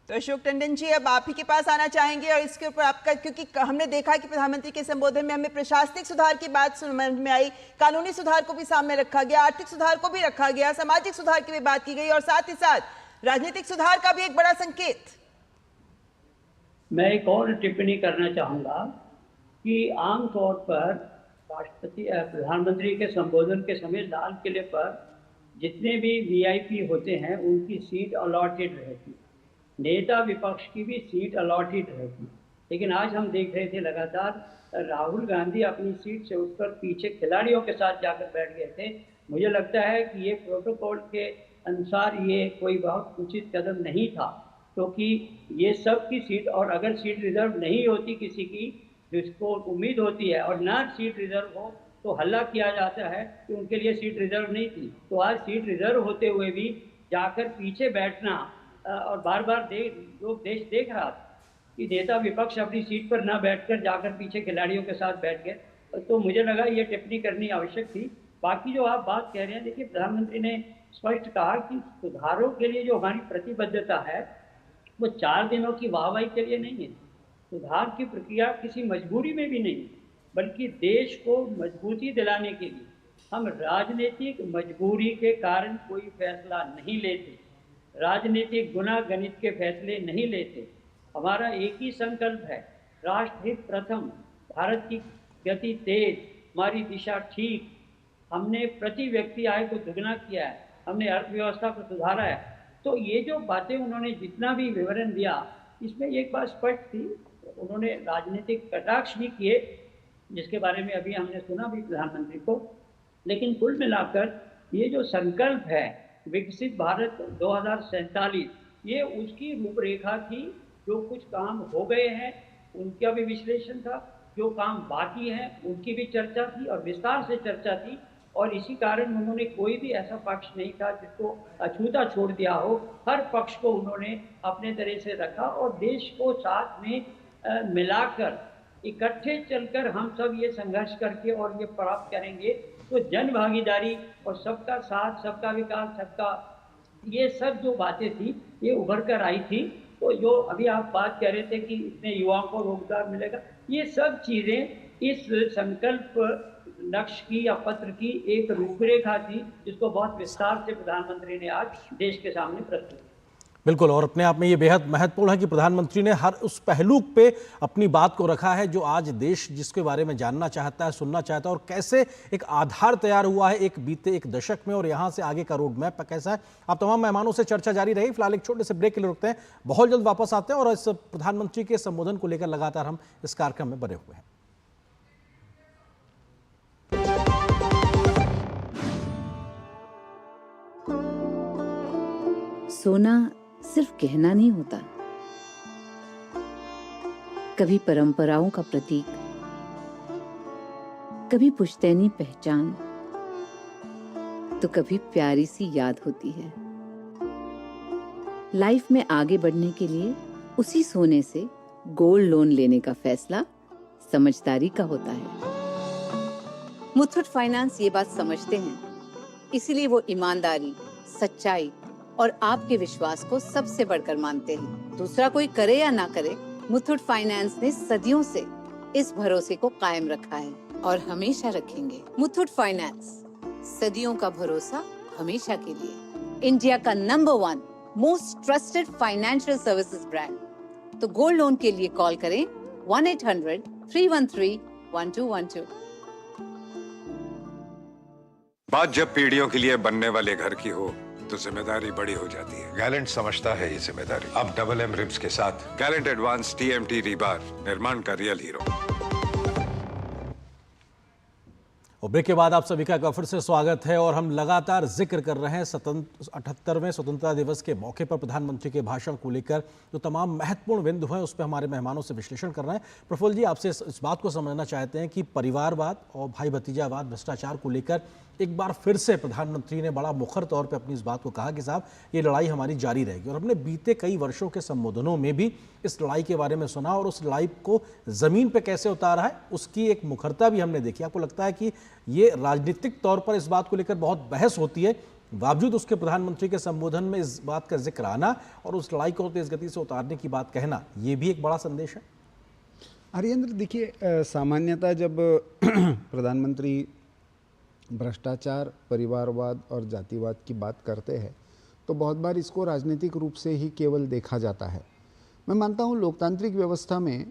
तो अशोक टंडन जी, अब आप ही के पास आना चाहेंगे और इसके ऊपर आपका, क्योंकि हमने देखा कि प्रधानमंत्री के संबोधन में हमें प्रशासनिक सुधार की बात समझ में आई, कानूनी सुधार को भी सामने रखा गया, आर्थिक सुधार को भी रखा गया, सामाजिक सुधार की भी बात की गई और साथ ही साथ राजनीतिक सुधार का भी एक बड़ा संकेत। मैं एक और टिप्पणी करना चाहूंगा कि आमतौर पर प्रधानमंत्री के संबोधन के समय लाल किले पर जितने भी वीआईपी होते हैं उनकी सीट अलॉटेड रहती, नेता विपक्ष की भी सीट अलॉटेड रहती। लेकिन आज हम देख रहे थे लगातार राहुल गांधी अपनी सीट से उठकर पीछे खिलाड़ियों के साथ जाकर बैठ गए थे। मुझे लगता है कि ये प्रोटोकॉल के अनुसार ये कोई बहुत उचित कदम नहीं था, क्योंकि ये सब की सीट, और अगर सीट रिजर्व नहीं होती किसी की जिसको उम्मीद होती है और ना सीट रिजर्व हो तो हल्ला किया जाता है कि उनके लिए सीट रिजर्व नहीं थी। तो आज सीट रिजर्व होते हुए भी जाकर पीछे बैठना और बार बार लोग देश देख रहा था कि नेता विपक्ष अपनी सीट पर ना बैठकर जाकर पीछे खिलाड़ियों के साथ बैठ गए, तो मुझे लगा ये टिप्पणी करनी आवश्यक थी। बाकी जो आप बात कह रहे हैं, देखिए प्रधानमंत्री ने स्पष्ट कहा कि सुधारों के लिए जो हमारी प्रतिबद्धता है वो 4 दिनों की वाहवाही के लिए नहीं है। सुधार की प्रक्रिया किसी मजबूरी में भी नहीं, बल्कि देश को मजबूती दिलाने के लिए हम राजनीतिक मजबूरी के कारण कोई फैसला नहीं लेते, राजनीतिक गुना गणित के फैसले नहीं लेते। हमारा एक ही संकल्प है, राष्ट्रहित प्रथम, भारत की गति तेज, हमारी दिशा ठीक। हमने प्रति व्यक्ति आय को दुगना किया है, हमने अर्थव्यवस्था को सुधारा है। तो ये जो बातें उन्होंने जितना भी विवरण दिया, इसमें एक बात स्पष्ट थी, उन्होंने राजनीतिक कटाक्ष भी किए जिसके बारे में अभी हमने सुना भी प्रधानमंत्री को। लेकिन कुल मिलाकर ये जो संकल्प है विकसित भारत 2047, ये उसकी रूपरेखा थी। जो कुछ काम हो गए हैं उनका भी विश्लेषण था, जो काम बाकी हैं उनकी भी चर्चा थी और विस्तार से चर्चा थी। और इसी कारण उन्होंने कोई भी ऐसा पक्ष नहीं था जिसको अछूता छोड़ दिया हो। हर पक्ष को उन्होंने अपने तरह से रखा और देश को साथ में मिलाकर इकट्ठे चलकर हम सब ये संघर्ष करके और ये प्राप्त करेंगे। तो जन भागीदारी और सबका साथ, सबका विकास, सबका, ये सब जो बातें थी ये उभर कर आई थी। तो जो अभी आप बात कह रहे थे कि इतने युवाओं को रोजगार मिलेगा, ये सब चीज़ें इस संकल्प लक्ष्य की या पत्र की एक रूपरेखा थी जिसको बहुत विस्तार से प्रधानमंत्री ने आज देश के सामने प्रस्तुत किया। बिल्कुल, और अपने आप में ये बेहद महत्वपूर्ण है कि प्रधानमंत्री ने हर उस पहलू पे अपनी बात को रखा है जो आज देश जिसके बारे में जानना चाहता है, सुनना चाहता है, और कैसे एक आधार तैयार हुआ है एक बीते एक दशक में और यहाँ से आगे का रोड मैप कैसा है। आप तमाम मेहमानों से चर्चा जारी रही। फिलहाल एक छोटे से ब्रेक के लिए रुकते हैं, बहुत जल्द वापस आते हैं और इस प्रधानमंत्री के संबोधन को लेकर लगातार हम इस कार्यक्रम में बने हुए हैं। सोना सिर्फ गहना नहीं होता, कभी परंपराओं का प्रतीक, कभी पुश्तैनी पहचान, तो कभी प्यारी सी याद होती है। लाइफ में आगे बढ़ने के लिए उसी सोने से गोल्ड लोन लेने का फैसला समझदारी का होता है। मुथूट फाइनेंस ये बात समझते हैं, इसीलिए वो ईमानदारी, सच्चाई और आपके विश्वास को सबसे बढ़कर मानते हैं। दूसरा कोई करे या ना करे, मुथूट फाइनेंस ने सदियों से इस भरोसे को कायम रखा है और हमेशा रखेंगे। मुथूट फाइनेंस, सदियों का भरोसा हमेशा के लिए। इंडिया का number 1 most trusted financial services brand. तो गोल्ड लोन के लिए कॉल करें 1-800-313-1212। बात जब पीढ़ियों के लिए बनने वाले घर की हो तो जिम्मेदारी बड़ी हो जाती है। गैलेंट समझता है ये जिम्मेदारी। अब डबल एम रिब्स के साथ गैलेंट एडवांस TMT रीबार, निर्माण का रियल हीरो। और ब्रेक के बाद आप सभी का फिर से स्वागत है और हम लगातार जिक्र कर रहे हैं 78वें स्वतंत्रता दिवस के मौके पर प्रधानमंत्री के भाषण को लेकर जो तमाम महत्वपूर्ण बिंदु हैं उस पर हमारे मेहमानों से विश्लेषण कर रहे हैं। प्रफुल्ल जी, आपसे इस बात को समझना चाहते हैं कि परिवारवाद और भाई भतीजावाद भ्रष्टाचार को लेकर एक बार फिर से प्रधानमंत्री ने बड़ा मुखर तौर पे अपनी इस बात को कहा कि साहब ये लड़ाई हमारी जारी रहेगी, और हमने बीते कई वर्षों के संबोधनों में भी इस लड़ाई के बारे में सुना और उस लड़ाई को जमीन पे कैसे उतारा है उसकी एक मुखरता भी हमने देखी। आपको लगता है कि ये राजनीतिक तौर पर इस बात को लेकर बहुत बहस होती है, बावजूद उसके प्रधानमंत्री के संबोधन में इस बात का जिक्र आना और उस लड़ाई को तेज गति से उतारने की बात कहना, ये भी एक बड़ा संदेश है? हरिंद्र, देखिए, सामान्यतः जब प्रधानमंत्री भ्रष्टाचार, परिवारवाद और जातिवाद की बात करते हैं तो बहुत बार इसको राजनीतिक रूप से ही केवल देखा जाता है। मैं मानता हूँ लोकतांत्रिक व्यवस्था में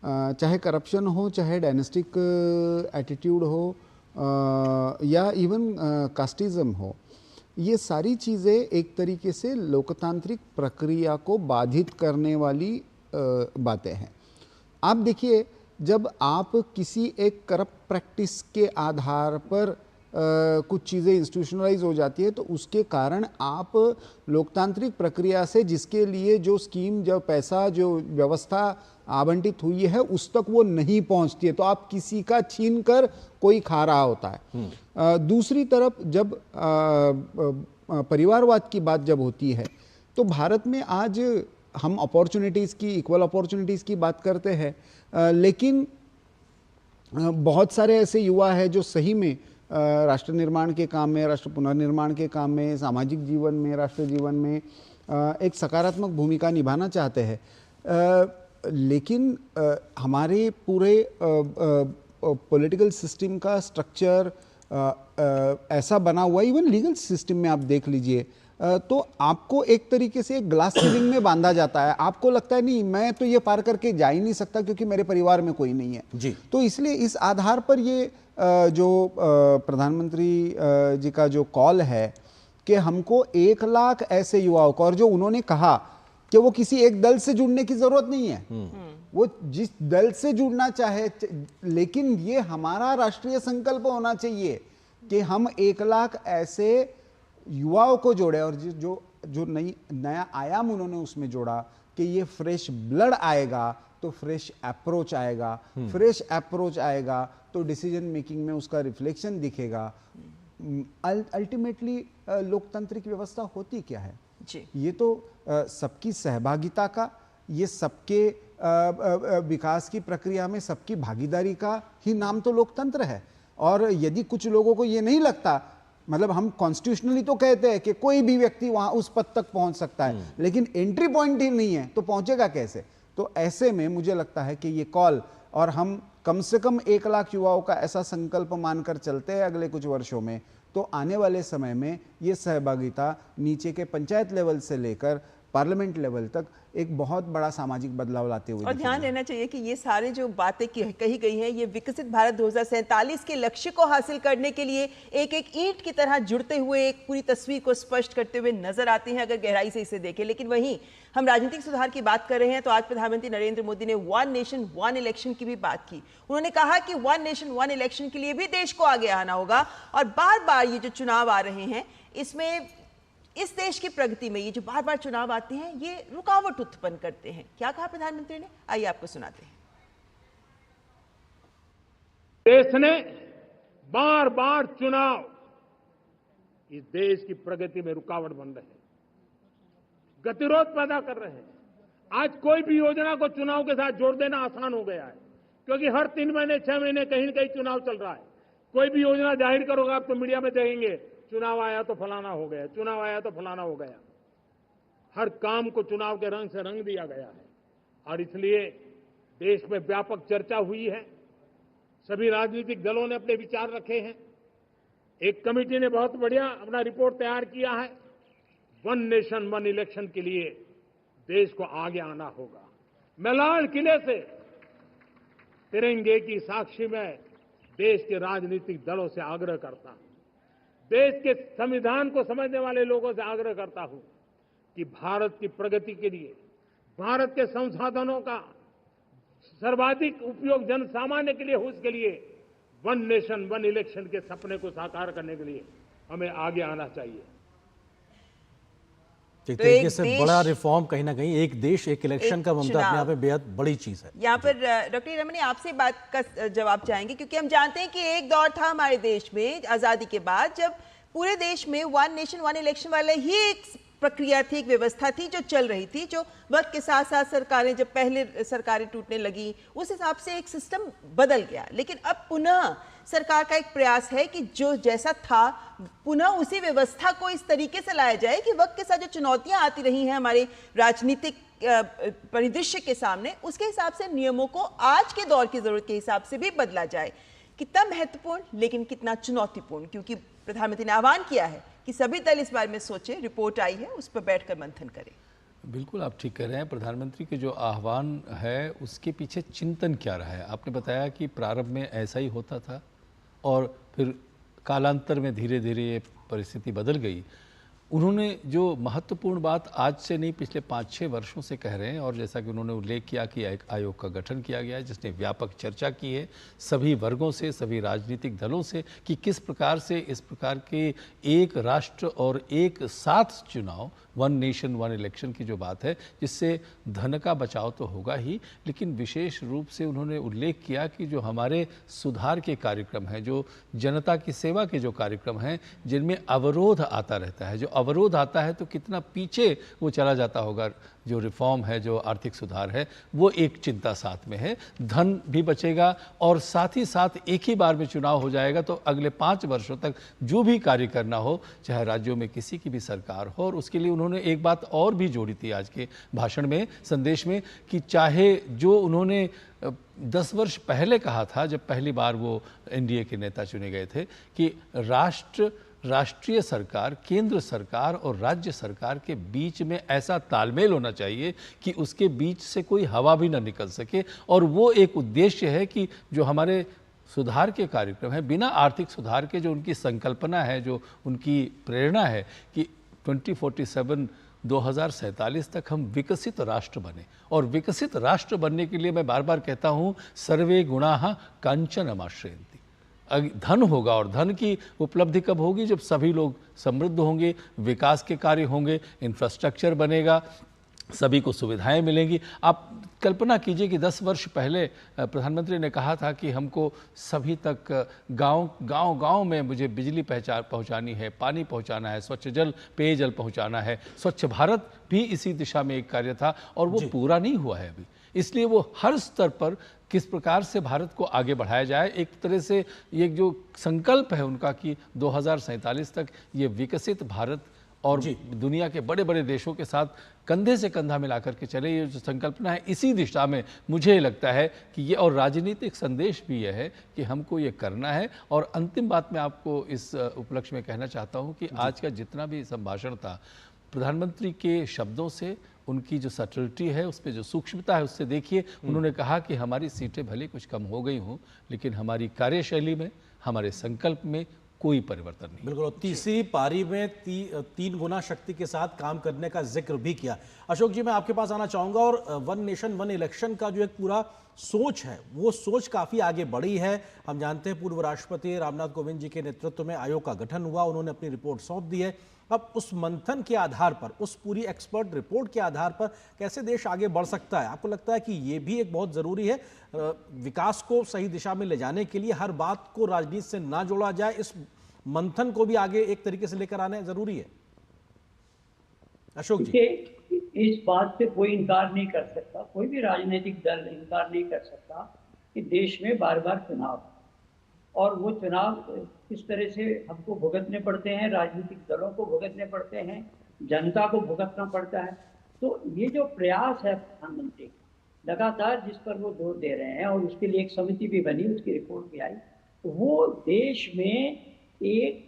चाहे करप्शन हो, चाहे डायनेस्टिक एटीट्यूड हो या इवन कास्टिज्म हो, ये सारी चीज़ें एक तरीके से लोकतांत्रिक प्रक्रिया को बाधित करने वाली बातें हैं। आप देखिए, जब आप किसी एक करप्ट प्रैक्टिस के आधार पर कुछ चीज़ें इंस्टीट्यूशनलाइज हो जाती है तो उसके कारण आप लोकतांत्रिक प्रक्रिया से जिसके लिए जो स्कीम, जो पैसा, जो व्यवस्था आवंटित हुई है उस तक वो नहीं पहुंचती है, तो आप किसी का छीन कर कोई खा रहा होता है। दूसरी तरफ जब परिवारवाद की बात जब होती है तो भारत में आज हम अपॉर्चुनिटीज़ की, इक्वल अपॉर्चुनिटीज़ की बात करते हैं, लेकिन बहुत सारे ऐसे युवा हैं जो सही में राष्ट्र निर्माण के काम में, राष्ट्र पुनर्निर्माण के काम में, सामाजिक जीवन में, राष्ट्र जीवन में एक सकारात्मक भूमिका निभाना चाहते हैं, लेकिन हमारे पूरे पॉलिटिकल सिस्टम का स्ट्रक्चर ऐसा बना हुआ, इवन लीगल सिस्टम में आप देख लीजिए, तो आपको एक तरीके से एक ग्लास सीलिंग में बांधा जाता है। आपको लगता है नहीं, मैं तो ये पार करके जा ही नहीं सकता क्योंकि मेरे परिवार में कोई नहीं है जी। तो इसलिए इस आधार पर ये जो प्रधानमंत्री जी का जो कॉल है कि हमको 1 लाख ऐसे युवाओं को, और जो उन्होंने कहा कि वो किसी एक दल से जुड़ने की जरूरत नहीं है, वो जिस दल से जुड़ना चाहे, लेकिन ये हमारा राष्ट्रीय संकल्प होना चाहिए कि हम 1 लाख ऐसे युवाओं को जोड़े। और जो नया आयाम उन्होंने उसमें जोड़ा कि ये फ्रेश ब्लड आएगा तो फ्रेश अप्रोच आएगा, फ्रेश अप्रोच आएगा तो डिसीजन मेकिंग में उसका रिफ्लेक्शन दिखेगा। अल्टीमेटली लोकतांत्रिक व्यवस्था होती क्या है जी? ये तो सबकी सहभागिता का, ये सबके विकास की प्रक्रिया में सबकी भागीदारी का ही नाम तो लोकतंत्र है। और यदि कुछ लोगों को ये नहीं लगता, मतलब हम कॉन्स्टिट्यूशनली तो कहते हैं कि कोई भी व्यक्ति वहां उस पद तक पहुंच सकता है, लेकिन एंट्री पॉइंट ही नहीं है तो पहुंचेगा कैसे? तो ऐसे में मुझे लगता है कि ये कॉल, और हम कम से कम 1 लाख युवाओं का ऐसा संकल्प मानकर चलते हैं अगले कुछ वर्षों में, तो आने वाले समय में ये सहभागिता नीचे के पंचायत लेवल से लेकर पार्लियामेंट लेवल तक एक बहुत बड़ा सामाजिक बदलाव लाते हुए। और ध्यान देना चाहिए कि ये सारे जो बातें कही गई हैं, ये विकसित भारत 2047 के लक्ष्य को हासिल करने के लिए एक एक ईंट की तरह जुड़ते हुए एक पूरी तस्वीर को स्पष्ट करते हुए नजर आते हैं अगर गहराई से इसे देखें। लेकिन वहीं हम राजनीतिक सुधार की बात कर रहे हैं तो आज प्रधानमंत्री नरेंद्र मोदी ने 1 नेशन 1 इलेक्शन की भी बात की। उन्होंने कहा कि 1 नेशन 1 इलेक्शन के लिए भी देश को आगे आना होगा, और बार बार ये जो चुनाव आ रहे हैं इसमें इस देश की प्रगति में ये जो बार बार चुनाव आते हैं ये रुकावट उत्पन्न करते हैं। क्या कहा प्रधानमंत्री ने, आइए आपको सुनाते हैं। देश ने बार बार चुनाव इस देश की प्रगति में रुकावट बन रहे हैं, गतिरोध पैदा कर रहे हैं। आज कोई भी योजना को चुनाव के साथ जोड़ देना आसान हो गया है, क्योंकि हर 3 महीने 6 महीने कहीं न कहीं चुनाव चल रहा है। कोई भी योजना जाहिर करोगे आप तो मीडिया में देखेंगे, चुनाव आया तो फलाना हो गया, चुनाव आया तो फलाना हो गया। हर काम को चुनाव के रंग से रंग दिया गया है, और इसलिए देश में व्यापक चर्चा हुई है। सभी राजनीतिक दलों ने अपने विचार रखे हैं। एक कमेटी ने बहुत बढ़िया अपना रिपोर्ट तैयार किया है। 1 नेशन 1 इलेक्शन के लिए देश को आगे आना होगा। मैं लाल किले से तिरंगे की साक्षी में देश के राजनीतिक दलों से आग्रह करता हूं, देश के संविधान को समझने वाले लोगों से आग्रह करता हूं कि भारत की प्रगति के लिए, भारत के संसाधनों का सर्वाधिक उपयोग जन सामान्य के लिए हो, उसके लिए वन नेशन वन इलेक्शन के सपने को साकार करने के लिए हमें आगे आना चाहिए। एक तरीके से बड़ा रिफॉर्म कहीं ना कहीं एक देश एक इलेक्शन का ममता अपने आप में बेहद बड़ी चीज है। यहाँ पर डॉक्टर रमनी आपसे बात का जवाब चाहेंगे, क्योंकि हम जानते हैं कि एक दौर था हमारे देश में आजादी के बाद जब पूरे देश में वन नेशन वन इलेक्शन वाला ही एक प्रक्रिया थी, एक व्यवस्था थी जो चल रही थी, जो वक्त के साथ साथ सरकारें जब पहले सरकारें टूटने लगी उस हिसाब से एक सिस्टम बदल गया। लेकिन अब पुनः सरकार का एक प्रयास है कि जो जैसा था पुनः उसी व्यवस्था को इस तरीके से लाया जाए कि वक्त के साथ जो चुनौतियां आती रही हैं हमारे राजनीतिक परिदृश्य के सामने, उसके हिसाब से नियमों को आज के दौर की जरूरत के हिसाब से भी बदला जाए। कितना महत्वपूर्ण लेकिन कितना चुनौतीपूर्ण, क्योंकि प्रधानमंत्री ने आह्वान किया है कि सभी दल इस बारे में सोचे, रिपोर्ट आई है उस पर बैठकर मंथन करें। बिल्कुल आप ठीक कह रहे हैं। प्रधानमंत्री के जो आह्वान है उसके पीछे चिंतन क्या रहा है। आपने बताया कि प्रारंभ में ऐसा ही होता था और फिर कालांतर में धीरे धीरे ये परिस्थिति बदल गई। उन्होंने जो महत्वपूर्ण बात आज से नहीं पिछले 5-6 वर्षों से कह रहे हैं, और जैसा कि उन्होंने उल्लेख किया कि एक आयोग का गठन किया गया है जिसने व्यापक चर्चा की है सभी वर्गों से, सभी राजनीतिक दलों से, कि किस प्रकार से इस प्रकार के एक राष्ट्र और एक साथ चुनाव, वन नेशन वन इलेक्शन की जो बात है, जिससे धन का बचाव तो होगा ही, लेकिन विशेष रूप से उन्होंने उल्लेख किया कि जो हमारे सुधार के कार्यक्रम हैं, जो जनता की सेवा के जो कार्यक्रम हैं, जिनमें अवरोध आता रहता है, जो अवरोध आता है तो कितना पीछे वो चला जाता होगा, जो रिफॉर्म है, जो आर्थिक सुधार है, वो एक चिंता साथ में है। धन भी बचेगा और साथ ही साथ एक ही बार में चुनाव हो जाएगा तो अगले 5 वर्षों तक जो भी कार्य करना हो, चाहे राज्यों में किसी की भी सरकार हो। और उसके लिए उन्होंने एक बात और भी जोड़ी थी आज के भाषण में, संदेश में, कि चाहे जो उन्होंने 10 वर्ष पहले कहा था जब पहली बार वो एनडीए के नेता चुने गए थे कि राष्ट्रीय सरकार, केंद्र सरकार और राज्य सरकार के बीच में ऐसा तालमेल होना चाहिए कि उसके बीच से कोई हवा भी ना निकल सके। और वो एक उद्देश्य है कि जो हमारे सुधार के कार्यक्रम है, बिना आर्थिक सुधार के जो उनकी संकल्पना है, जो उनकी प्रेरणा है कि 2047 तक हम विकसित राष्ट्र बने। और विकसित राष्ट्र बनने के लिए मैं बार बार कहता हूँ, सर्वे गुणाः कांचनमाश्रयन्ति। धन होगा, और धन की उपलब्धि कब होगी? जब सभी लोग समृद्ध होंगे, विकास के कार्य होंगे, इंफ्रास्ट्रक्चर बनेगा, सभी को सुविधाएं मिलेंगी। आप कल्पना कीजिए कि 10 वर्ष पहले प्रधानमंत्री ने कहा था कि हमको सभी तक गांव में मुझे बिजली पहुंचानी है, पानी पहुंचाना है, स्वच्छ जल पेयजल पहुंचाना है। स्वच्छ भारत भी इसी दिशा में एक कार्य था और वो पूरा नहीं हुआ है अभी। इसलिए वो हर स्तर पर किस प्रकार से भारत को आगे बढ़ाया जाए, एक तरह से ये जो संकल्प है उनका कि 2047 तक ये विकसित भारत और दुनिया के बड़े बड़े देशों के साथ कंधे से कंधा मिलाकर के चले, ये जो संकल्पना है इसी दिशा में मुझे लगता है कि ये, और राजनीतिक संदेश भी यह है कि हमको ये करना है। और अंतिम बात मैं आपको इस उपलक्ष्य में कहना चाहता हूँ कि आज का जितना भी संभाषण था, प्रधानमंत्री के शब्दों से, उनकी जो सटलिटी है, उस पर जो सूक्ष्मता है, उससे देखिए उन्होंने कहा कि हमारी सीटें भले कुछ कम हो गई हों, लेकिन हमारी कार्यशैली में, हमारे संकल्प में कोई परिवर्तन नहीं। बिल्कुल। तीसरी पारी में 3 गुना शक्ति के साथ काम करने का जिक्र भी किया। अशोक जी, मैं आपके पास आना चाहूँगा, और वन नेशन वन इलेक्शन का जो एक पूरा सोच है, वो सोच काफ़ी आगे बढ़ी है। हम जानते हैं पूर्व राष्ट्रपति रामनाथ कोविंद जी के नेतृत्व में आयोग का गठन हुआ, उन्होंने अपनी रिपोर्ट सौंप दी है। अब उस मंथन के आधार पर, उस पूरी एक्सपर्ट रिपोर्ट के आधार पर कैसे देश आगे बढ़ सकता है? आपको लगता है कि ये भी एक बहुत ज़रूरी है, विकास को सही दिशा में ले जाने के लिए हर बात को राजनीति से ना जोड़ा जाए, इस मंथन को भी आगे एक तरीके से लेकर आना जरूरी है? अशोक जी, इस बात से कोई इनकार नहीं कर सकता, कोई भी राजनीतिक दल इनकार नहीं कर सकता कि देश में बार बार चुनाव, और वो चुनाव किस तरह से हमको भुगतने पड़ते हैं, राजनीतिक दलों को भुगतने पड़ते हैं, जनता को भुगतना पड़ता है। तो ये जो प्रयास है प्रधानमंत्री लगातार जिस पर वो जोर दे रहे हैं, और उसके लिए एक समिति भी बनी, उसकी रिपोर्ट भी आई, वो देश में एक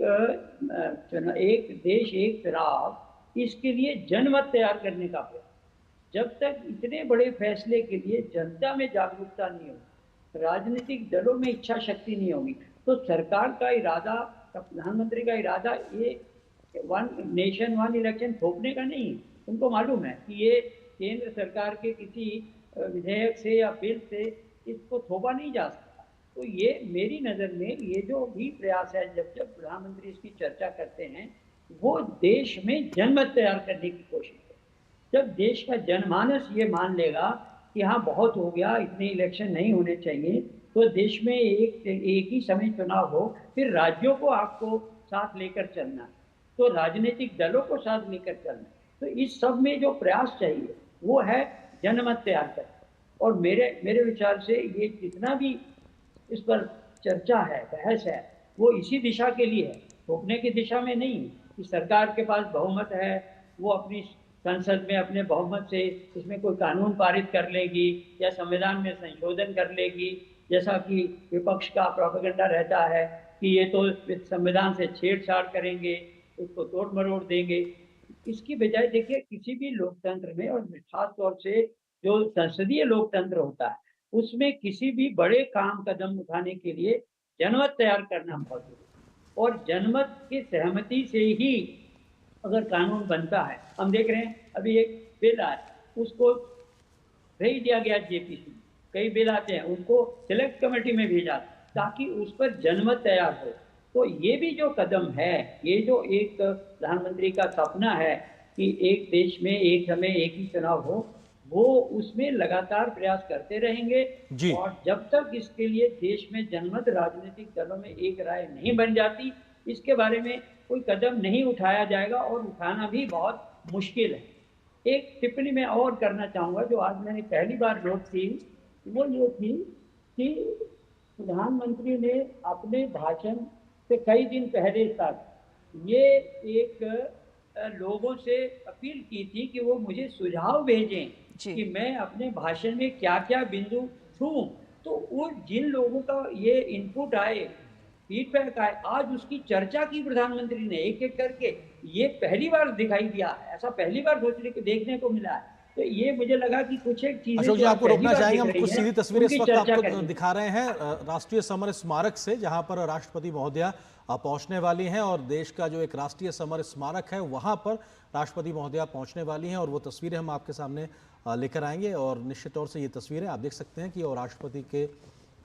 देश एक चुनाव, इसके लिए जनमत तैयार करने का प्रयास। जब तक इतने बड़े फैसले के लिए जनता में जागरूकता नहीं होगी, राजनीतिक दलों में इच्छा शक्ति नहीं होगी, तो सरकार का इरादा, प्रधानमंत्री का इरादा ये वन नेशन वन इलेक्शन थोपने का नहीं। उनको मालूम है कि ये केंद्र सरकार के किसी विधेयक से या बिल से इसको थोपा नहीं जा सकता। तो ये मेरी नज़र में ये जो भी प्रयास है, जब जब प्रधानमंत्री इसकी चर्चा करते हैं, वो देश में जनमत तैयार करने की कोशिश है। जब देश का जनमानस ये मान लेगा कि हाँ बहुत हो गया, इतने इलेक्शन नहीं होने चाहिए, तो देश में एक ही समय चुनाव हो, फिर राज्यों को आपको साथ लेकर चलना है, तो राजनीतिक दलों को साथ लेकर चलना है। तो इस सब में जो प्रयास चाहिए वो है जनमत तैयार करना। और मेरे विचार से ये जितना भी इस पर चर्चा है, बहस है, वो इसी दिशा के लिए है, रोकने की दिशा में नहीं कि सरकार के पास बहुमत है, वो अपनी संसद में अपने बहुमत से इसमें कोई कानून पारित कर लेगी या संविधान में संशोधन कर लेगी, जैसा कि विपक्ष का प्रोपेगेंडा रहता है कि ये तो संविधान से छेड़छाड़ करेंगे, उसको तोड़ मरोड़ देंगे। इसकी बजाय देखिए, किसी भी लोकतंत्र में और खास तौर से जो संसदीय लोकतंत्र होता है, उसमें किसी भी बड़े काम कदम उठाने के लिए जनमत तैयार करना बहुत जरूरी है। और जनमत की सहमति से ही अगर कानून बनता है, हम देख रहे हैं अभी एक बिल आया, उसको भेज दिया गया जेपीसी, कई बिल आते हैं उनको सिलेक्ट कमेटी में भेजा ताकि उस पर जनमत तैयार हो। तो ये भी जो कदम है, ये जो एक प्रधानमंत्री का सपना है कि एक देश में एक समय एक ही चुनाव हो, वो उसमें लगातार प्रयास करते रहेंगे जी। और जब तक इसके लिए देश में जनमत राजनीतिक दलों में एक राय नहीं बन जाती, इसके बारे में कोई कदम नहीं उठाया जाएगा और उठाना भी बहुत मुश्किल है। एक टिप्पणी मैं और करना चाहूँगा जो आज मैंने पहली बार नोट की, वो ये थी कि प्रधानमंत्री ने अपने भाषण से कई दिन पहले तक ये एक लोगों से अपील की थी कि वो मुझे सुझाव भेजें कि मैं अपने भाषण में क्या क्या बिंदु छूऊं। तो वो जिन लोगों का ये इनपुट आए, फीडबैक आए, आज उसकी चर्चा की प्रधानमंत्री ने एक एक करके, ये पहली बार दिखाई दिया, ऐसा पहली बार देखने को मिला है। तो ये मुझे लगा कि कुछ एक चीजें अशोक जी, आपको रोकना चाहेंगे, हम कुछ सीधी तस्वीरें इस वक्त आपको करनी। दिखा रहे हैं राष्ट्रीय समर स्मारक से, जहां पर राष्ट्रपति महोदया पहुंचने वाली हैं और देश का जो एक राष्ट्रीय समर स्मारक है वहां पर राष्ट्रपति महोदया पहुंचने वाली हैं और वो तस्वीरें हम आपके सामने लेकर आएंगे। और निश्चित तौर से ये तस्वीरें आप देख सकते हैं कि और राष्ट्रपति के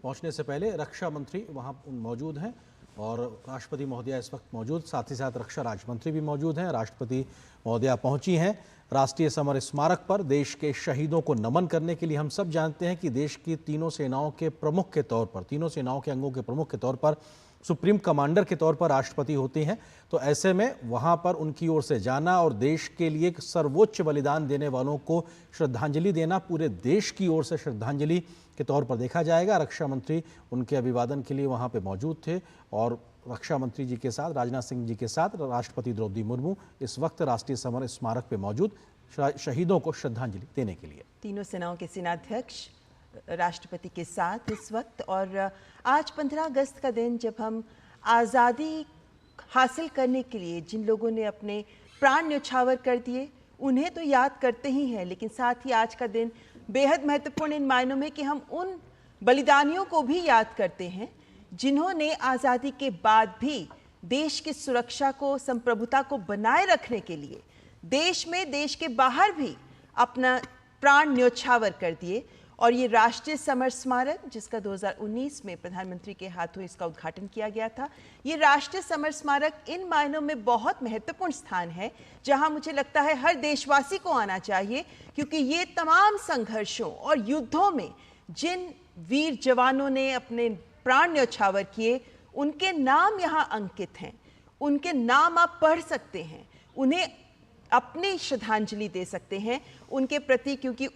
पहुंचने से पहले रक्षा मंत्री वहां मौजूद हैं और राष्ट्रपति महोदया इस वक्त मौजूद, साथ ही साथ रक्षा राज्य मंत्री भी मौजूद हैं। राष्ट्रपति महोदया पहुंची हैं राष्ट्रीय समर स्मारक पर देश के शहीदों को नमन करने के लिए। हम सब जानते हैं कि देश की तीनों सेनाओं के प्रमुख के तौर पर, तीनों सेनाओं के अंगों के प्रमुख के तौर पर सुप्रीम कमांडर के तौर पर राष्ट्रपति होती हैं। तो ऐसे में वहां पर उनकी ओर से जाना और देश के लिए सर्वोच्च बलिदान देने वालों को श्रद्धांजलि देना पूरे देश की ओर से श्रद्धांजलि के तौर पर देखा जाएगा। रक्षा मंत्री उनके अभिवादन के लिए वहां पे मौजूद थे और रक्षा मंत्री जी के साथ, राजनाथ सिंह जी के साथ राष्ट्रपति द्रौपदी मुर्मू इस वक्त राष्ट्रीय समर स्मारक पे मौजूद शहीदों को श्रद्धांजलि देने के लिए। तीनों सेनाओं के सेनाध्यक्ष राष्ट्रपति के साथ इस वक्त। और आज 15 अगस्त का दिन, जब हम आज़ादी हासिल करने के लिए जिन लोगों ने अपने प्राण न्यौछावर कर दिए उन्हें तो याद करते ही हैं, लेकिन साथ ही आज का दिन बेहद महत्वपूर्ण इन मायनों में कि हम उन बलिदानियों को भी याद करते हैं जिन्होंने आज़ादी के बाद भी देश की सुरक्षा को, संप्रभुता को बनाए रखने के लिए देश में, देश के बाहर भी अपना प्राण न्यौछावर कर दिए। और ये राष्ट्रीय समर स्मारक, जिसका 2019 में प्रधानमंत्री के हाथों इसका उद्घाटन किया गया था, ये राष्ट्रीय समर स्मारक इन मायनों में बहुत महत्वपूर्ण स्थान है जहां मुझे लगता है हर देशवासी को आना चाहिए, क्योंकि ये तमाम संघर्षों और युद्धों में जिन वीर जवानों ने अपने प्राण न्यौछावर किए, उनके नाम यहाँ अंकित हैं, उनके नाम आप पढ़ सकते हैं, उन्हें अपनी श्रद्धांजलि दे सकते हैं उनके प्रति, क्योंकि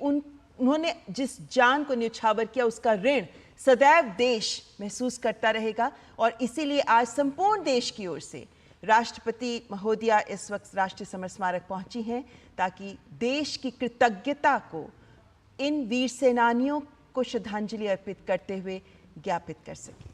उन्होंने जिस जान को न्यौछावर किया उसका ऋण सदैव देश महसूस करता रहेगा। और इसीलिए आज संपूर्ण देश की ओर से राष्ट्रपति महोदया इस वक्त राष्ट्रीय समर स्मारक पहुंची हैं ताकि देश की कृतज्ञता को इन वीर सेनानियों को श्रद्धांजलि अर्पित करते हुए ज्ञापित कर सकें।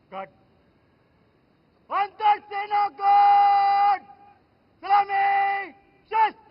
कट अंतर सेना कट सलामी शस्त्र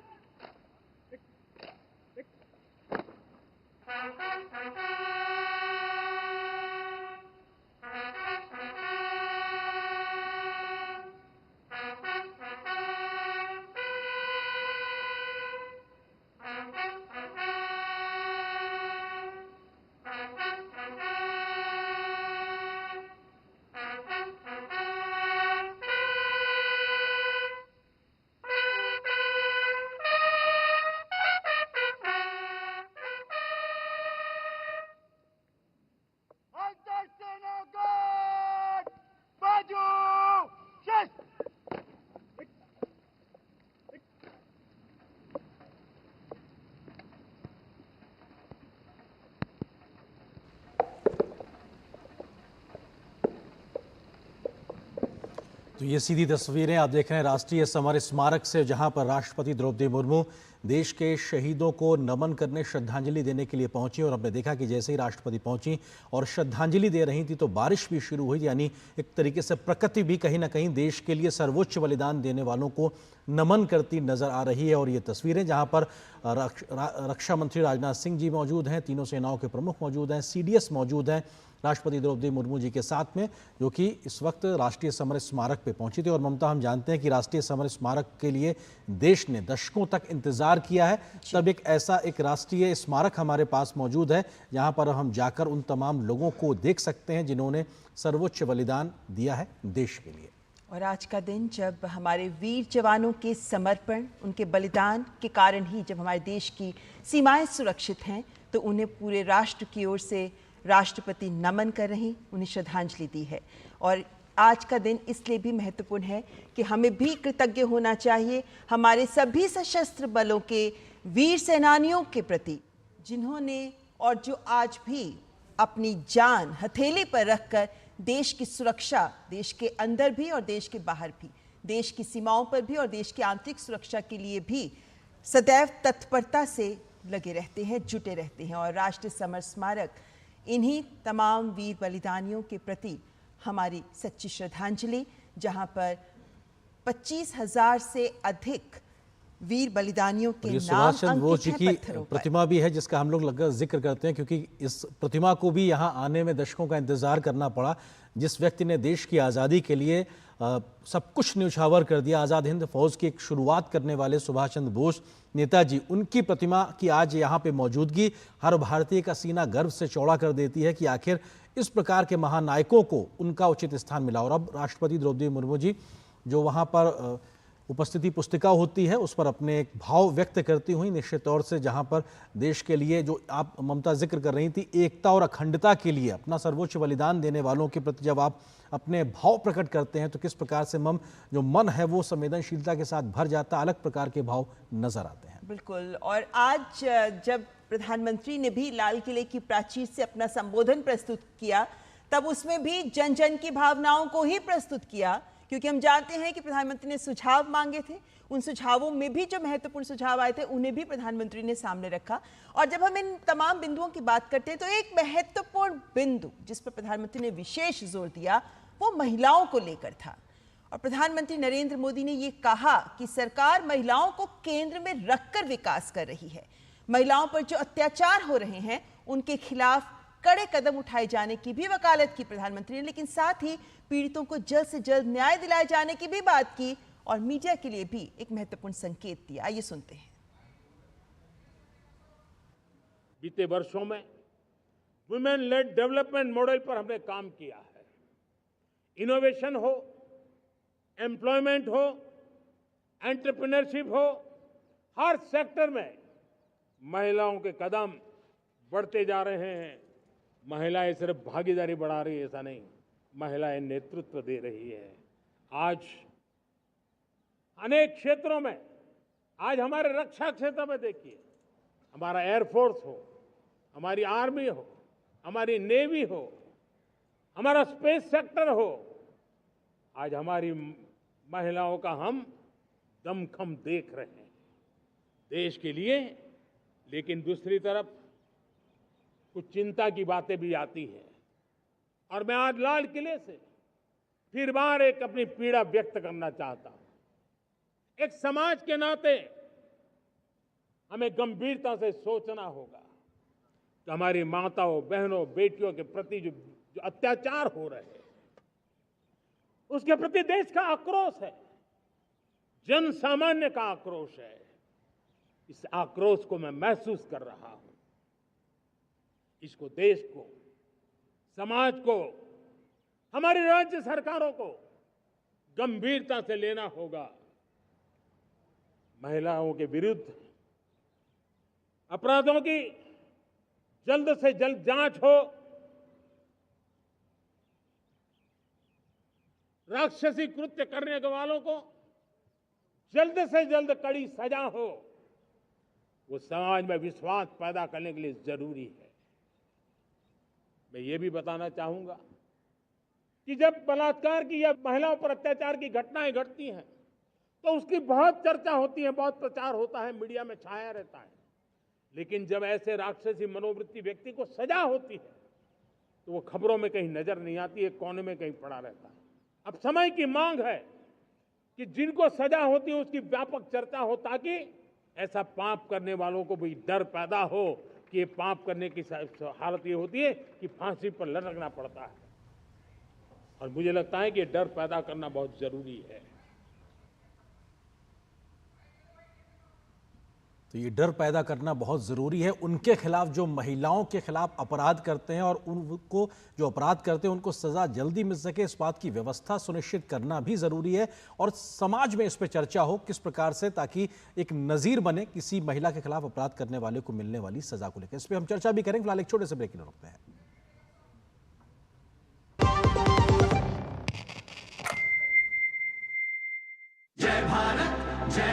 तो ये सीधी तस्वीरें आप देख रहे हैं राष्ट्रीय समर स्मारक से, जहां पर राष्ट्रपति द्रौपदी मुर्मू देश के शहीदों को नमन करने, श्रद्धांजलि देने के लिए पहुंची। और हमने देखा कि जैसे ही राष्ट्रपति पहुंची और श्रद्धांजलि दे रही थी तो बारिश भी शुरू हुई, यानी एक तरीके से प्रकृति भी कहीं ना कहीं देश के लिए सर्वोच्च बलिदान देने वालों को नमन करती नजर आ रही है। और ये तस्वीरें जहां पर रक्षा मंत्री राजनाथ सिंह जी मौजूद हैं, तीनों सेनाओं के प्रमुख मौजूद हैं, CDS मौजूद हैं राष्ट्रपति द्रौपदी मुर्मू जी के साथ में, जो कि इस वक्त राष्ट्रीय समर स्मारक पे पहुंची थी। और ममता, हम जानते हैं कि राष्ट्रीय समर स्मारक के लिए देश ने दशकों तक इंतजार किया है, तब एक ऐसा एक राष्ट्रीय स्मारक हमारे पास मौजूद है जहां पर हम जाकर उन तमाम लोगों को देख सकते हैं जिन्होंने सर्वोच्च बलिदान दिया है देश के लिए। और आज का दिन जब हमारे वीर जवानों के समर्पण, उनके बलिदान के कारण ही जब हमारे देश की सीमाएं सुरक्षित हैं, तो उन्हें पूरे राष्ट्र की ओर से राष्ट्रपति नमन कर रही, उन्हें श्रद्धांजलि दी है। और आज का दिन इसलिए भी महत्वपूर्ण है कि हमें भी कृतज्ञ होना चाहिए हमारे सभी सशस्त्र बलों के वीर सेनानियों के प्रति, जिन्होंने और जो आज भी अपनी जान हथेली पर रखकर देश की सुरक्षा, देश के अंदर भी और देश के बाहर भी, देश की सीमाओं पर भी और देश की आंतरिक सुरक्षा के लिए भी सदैव तत्परता से लगे रहते हैं, जुटे रहते हैं। और राष्ट्रीय समर स्मारक इन्हीं तमाम वीर बलिदानियों के प्रति हमारी सच्ची श्रद्धांजलि, जहां पर 25,000 से अधिक वीर बलिदानियों के नाम सुभाष चंद्र बोस जी अंकित की हैं पत्थरों पर। प्रतिमा भी है, जिसका हम लोग लगभग जिक्र करते हैं, क्योंकि इस प्रतिमा को भी यहाँ आने में दशकों का इंतजार करना पड़ा। जिस व्यक्ति ने देश की आज़ादी के लिए सब कुछ न्यौछावर कर दिया, आज़ाद हिंद फौज की एक शुरुआत करने वाले सुभाष चंद्र बोस नेताजी, उनकी प्रतिमा की आज यहाँ पे मौजूदगी हर भारतीय का सीना गर्व से चौड़ा कर देती है कि आखिर इस प्रकार के महानायकों को उनका उचित स्थान मिला। और अब राष्ट्रपति द्रौपदी मुर्मू जी जो वहाँ पर उपस्थिति पुस्तिका होती है उस पर अपने एक भाव व्यक्त करती हुई, निश्चित तौर से जहां पर देश के लिए जो आप ममता जिक्र कर रही थी, एकता और अखंडता के लिए अपना सर्वोच्च बलिदान देने वालों के प्रति जब आप अपने भाव प्रकट करते हैं तो किस प्रकार से जो मन है वो संवेदनशीलता के साथ भर जाता, अलग प्रकार के भाव नजर आते हैं। बिल्कुल। और आज जब प्रधानमंत्री ने भी लाल किले की प्राचीर से अपना संबोधन प्रस्तुत किया, तब उसमें भी जन जन की भावनाओं को ही प्रस्तुत किया, क्योंकि हम जानते हैं कि प्रधानमंत्री ने सुझाव मांगे थे। उन सुझावों में भी जो महत्वपूर्ण सुझाव आए थे उन्हें भी प्रधानमंत्री ने सामने रखा। और जब हम इन तमाम बिंदुओं की बात करते हैं तो एक महत्वपूर्ण बिंदु जिस पर प्रधानमंत्री ने विशेष जोर दिया वो महिलाओं को लेकर था। और प्रधानमंत्री नरेंद्र मोदी ने ये कहा कि सरकार महिलाओं को केंद्र में रखकर विकास कर रही है। महिलाओं पर जो अत्याचार हो रहे हैं उनके खिलाफ कड़े कदम उठाए जाने की भी वकालत की प्रधानमंत्री ने, लेकिन साथ ही पीड़ितों को जल्द से जल्द न्याय दिलाए जाने की भी बात की और मीडिया के लिए भी एक महत्वपूर्ण संकेत दिया। आइए सुनते हैं। बीते वर्षों में वुमेन लेड डेवलपमेंट मॉडल पर हमने काम किया है। इनोवेशन हो, एम्प्लॉयमेंट हो, एंटरप्रेन्योरशिप हो, हर सेक्टर में महिलाओं के कदम बढ़ते जा रहे हैं। महिलाएं सिर्फ भागीदारी बढ़ा रही है ऐसा नहीं, महिलाएं नेतृत्व दे रही है। आज अनेक क्षेत्रों में, आज हमारे रक्षा क्षेत्र में देखिए, हमारा एयरफोर्स हो, हमारी आर्मी हो, हमारी नेवी हो, हमारा स्पेस सेक्टर हो, आज हमारी महिलाओं का हम दमखम देख रहे हैं देश के लिए। लेकिन दूसरी तरफ कुछ चिंता की बातें भी आती हैं। और मैं आज लाल किले से फिर बार एक अपनी पीड़ा व्यक्त करना चाहता हूं। एक समाज के नाते हमें गंभीरता से सोचना होगा कि हमारी माताओं, बहनों, बेटियों के प्रति जो अत्याचार हो रहे हैं, उसके प्रति देश का आक्रोश है, जन सामान्य का आक्रोश है। इस आक्रोश को मैं महसूस कर रहा हूं। इसको देश को, समाज को, हमारी राज्य सरकारों को गंभीरता से लेना होगा। महिलाओं के विरुद्ध अपराधों की जल्द से जल्द जांच हो, राक्षसी कृत्य करने के वालों को जल्द से जल्द कड़ी सजा हो, वो समाज में विश्वास पैदा करने के लिए जरूरी है। मैं ये भी बताना चाहूंगा कि जब बलात्कार की या महिलाओं पर अत्याचार की घटनाएं घटती हैं तो उसकी बहुत चर्चा होती है, बहुत प्रचार होता है, मीडिया में छाया रहता है। लेकिन जब ऐसे राक्षसी मनोवृत्ति व्यक्ति को सजा होती है तो वो खबरों में कहीं नजर नहीं आती, एक कोने में कहीं पड़ा रहता है। अब समय की मांग है कि जिनको सजा होती है उसकी व्यापक चर्चा हो, ताकि ऐसा पाप करने वालों को भी डर पैदा हो कि ये पाप करने की हालत ये होती है कि फांसी पर लटकना पड़ता है। और मुझे लगता है कि ये डर पैदा करना बहुत जरूरी है। तो ये डर पैदा करना बहुत ज़रूरी है। उनके खिलाफ जो महिलाओं के खिलाफ अपराध करते हैं और उनको जो अपराध करते हैं उनको सज़ा जल्दी मिल सके, इस बात की व्यवस्था सुनिश्चित करना भी ज़रूरी है। और समाज में इस पर चर्चा हो किस प्रकार से, ताकि एक नज़ीर बने किसी महिला के खिलाफ अपराध करने वाले को मिलने वाली सज़ा को लेकर। इस पर हम चर्चा भी करेंगे। फिलहाल एक छोटे से ब्रेक के लिए रुकते हैं।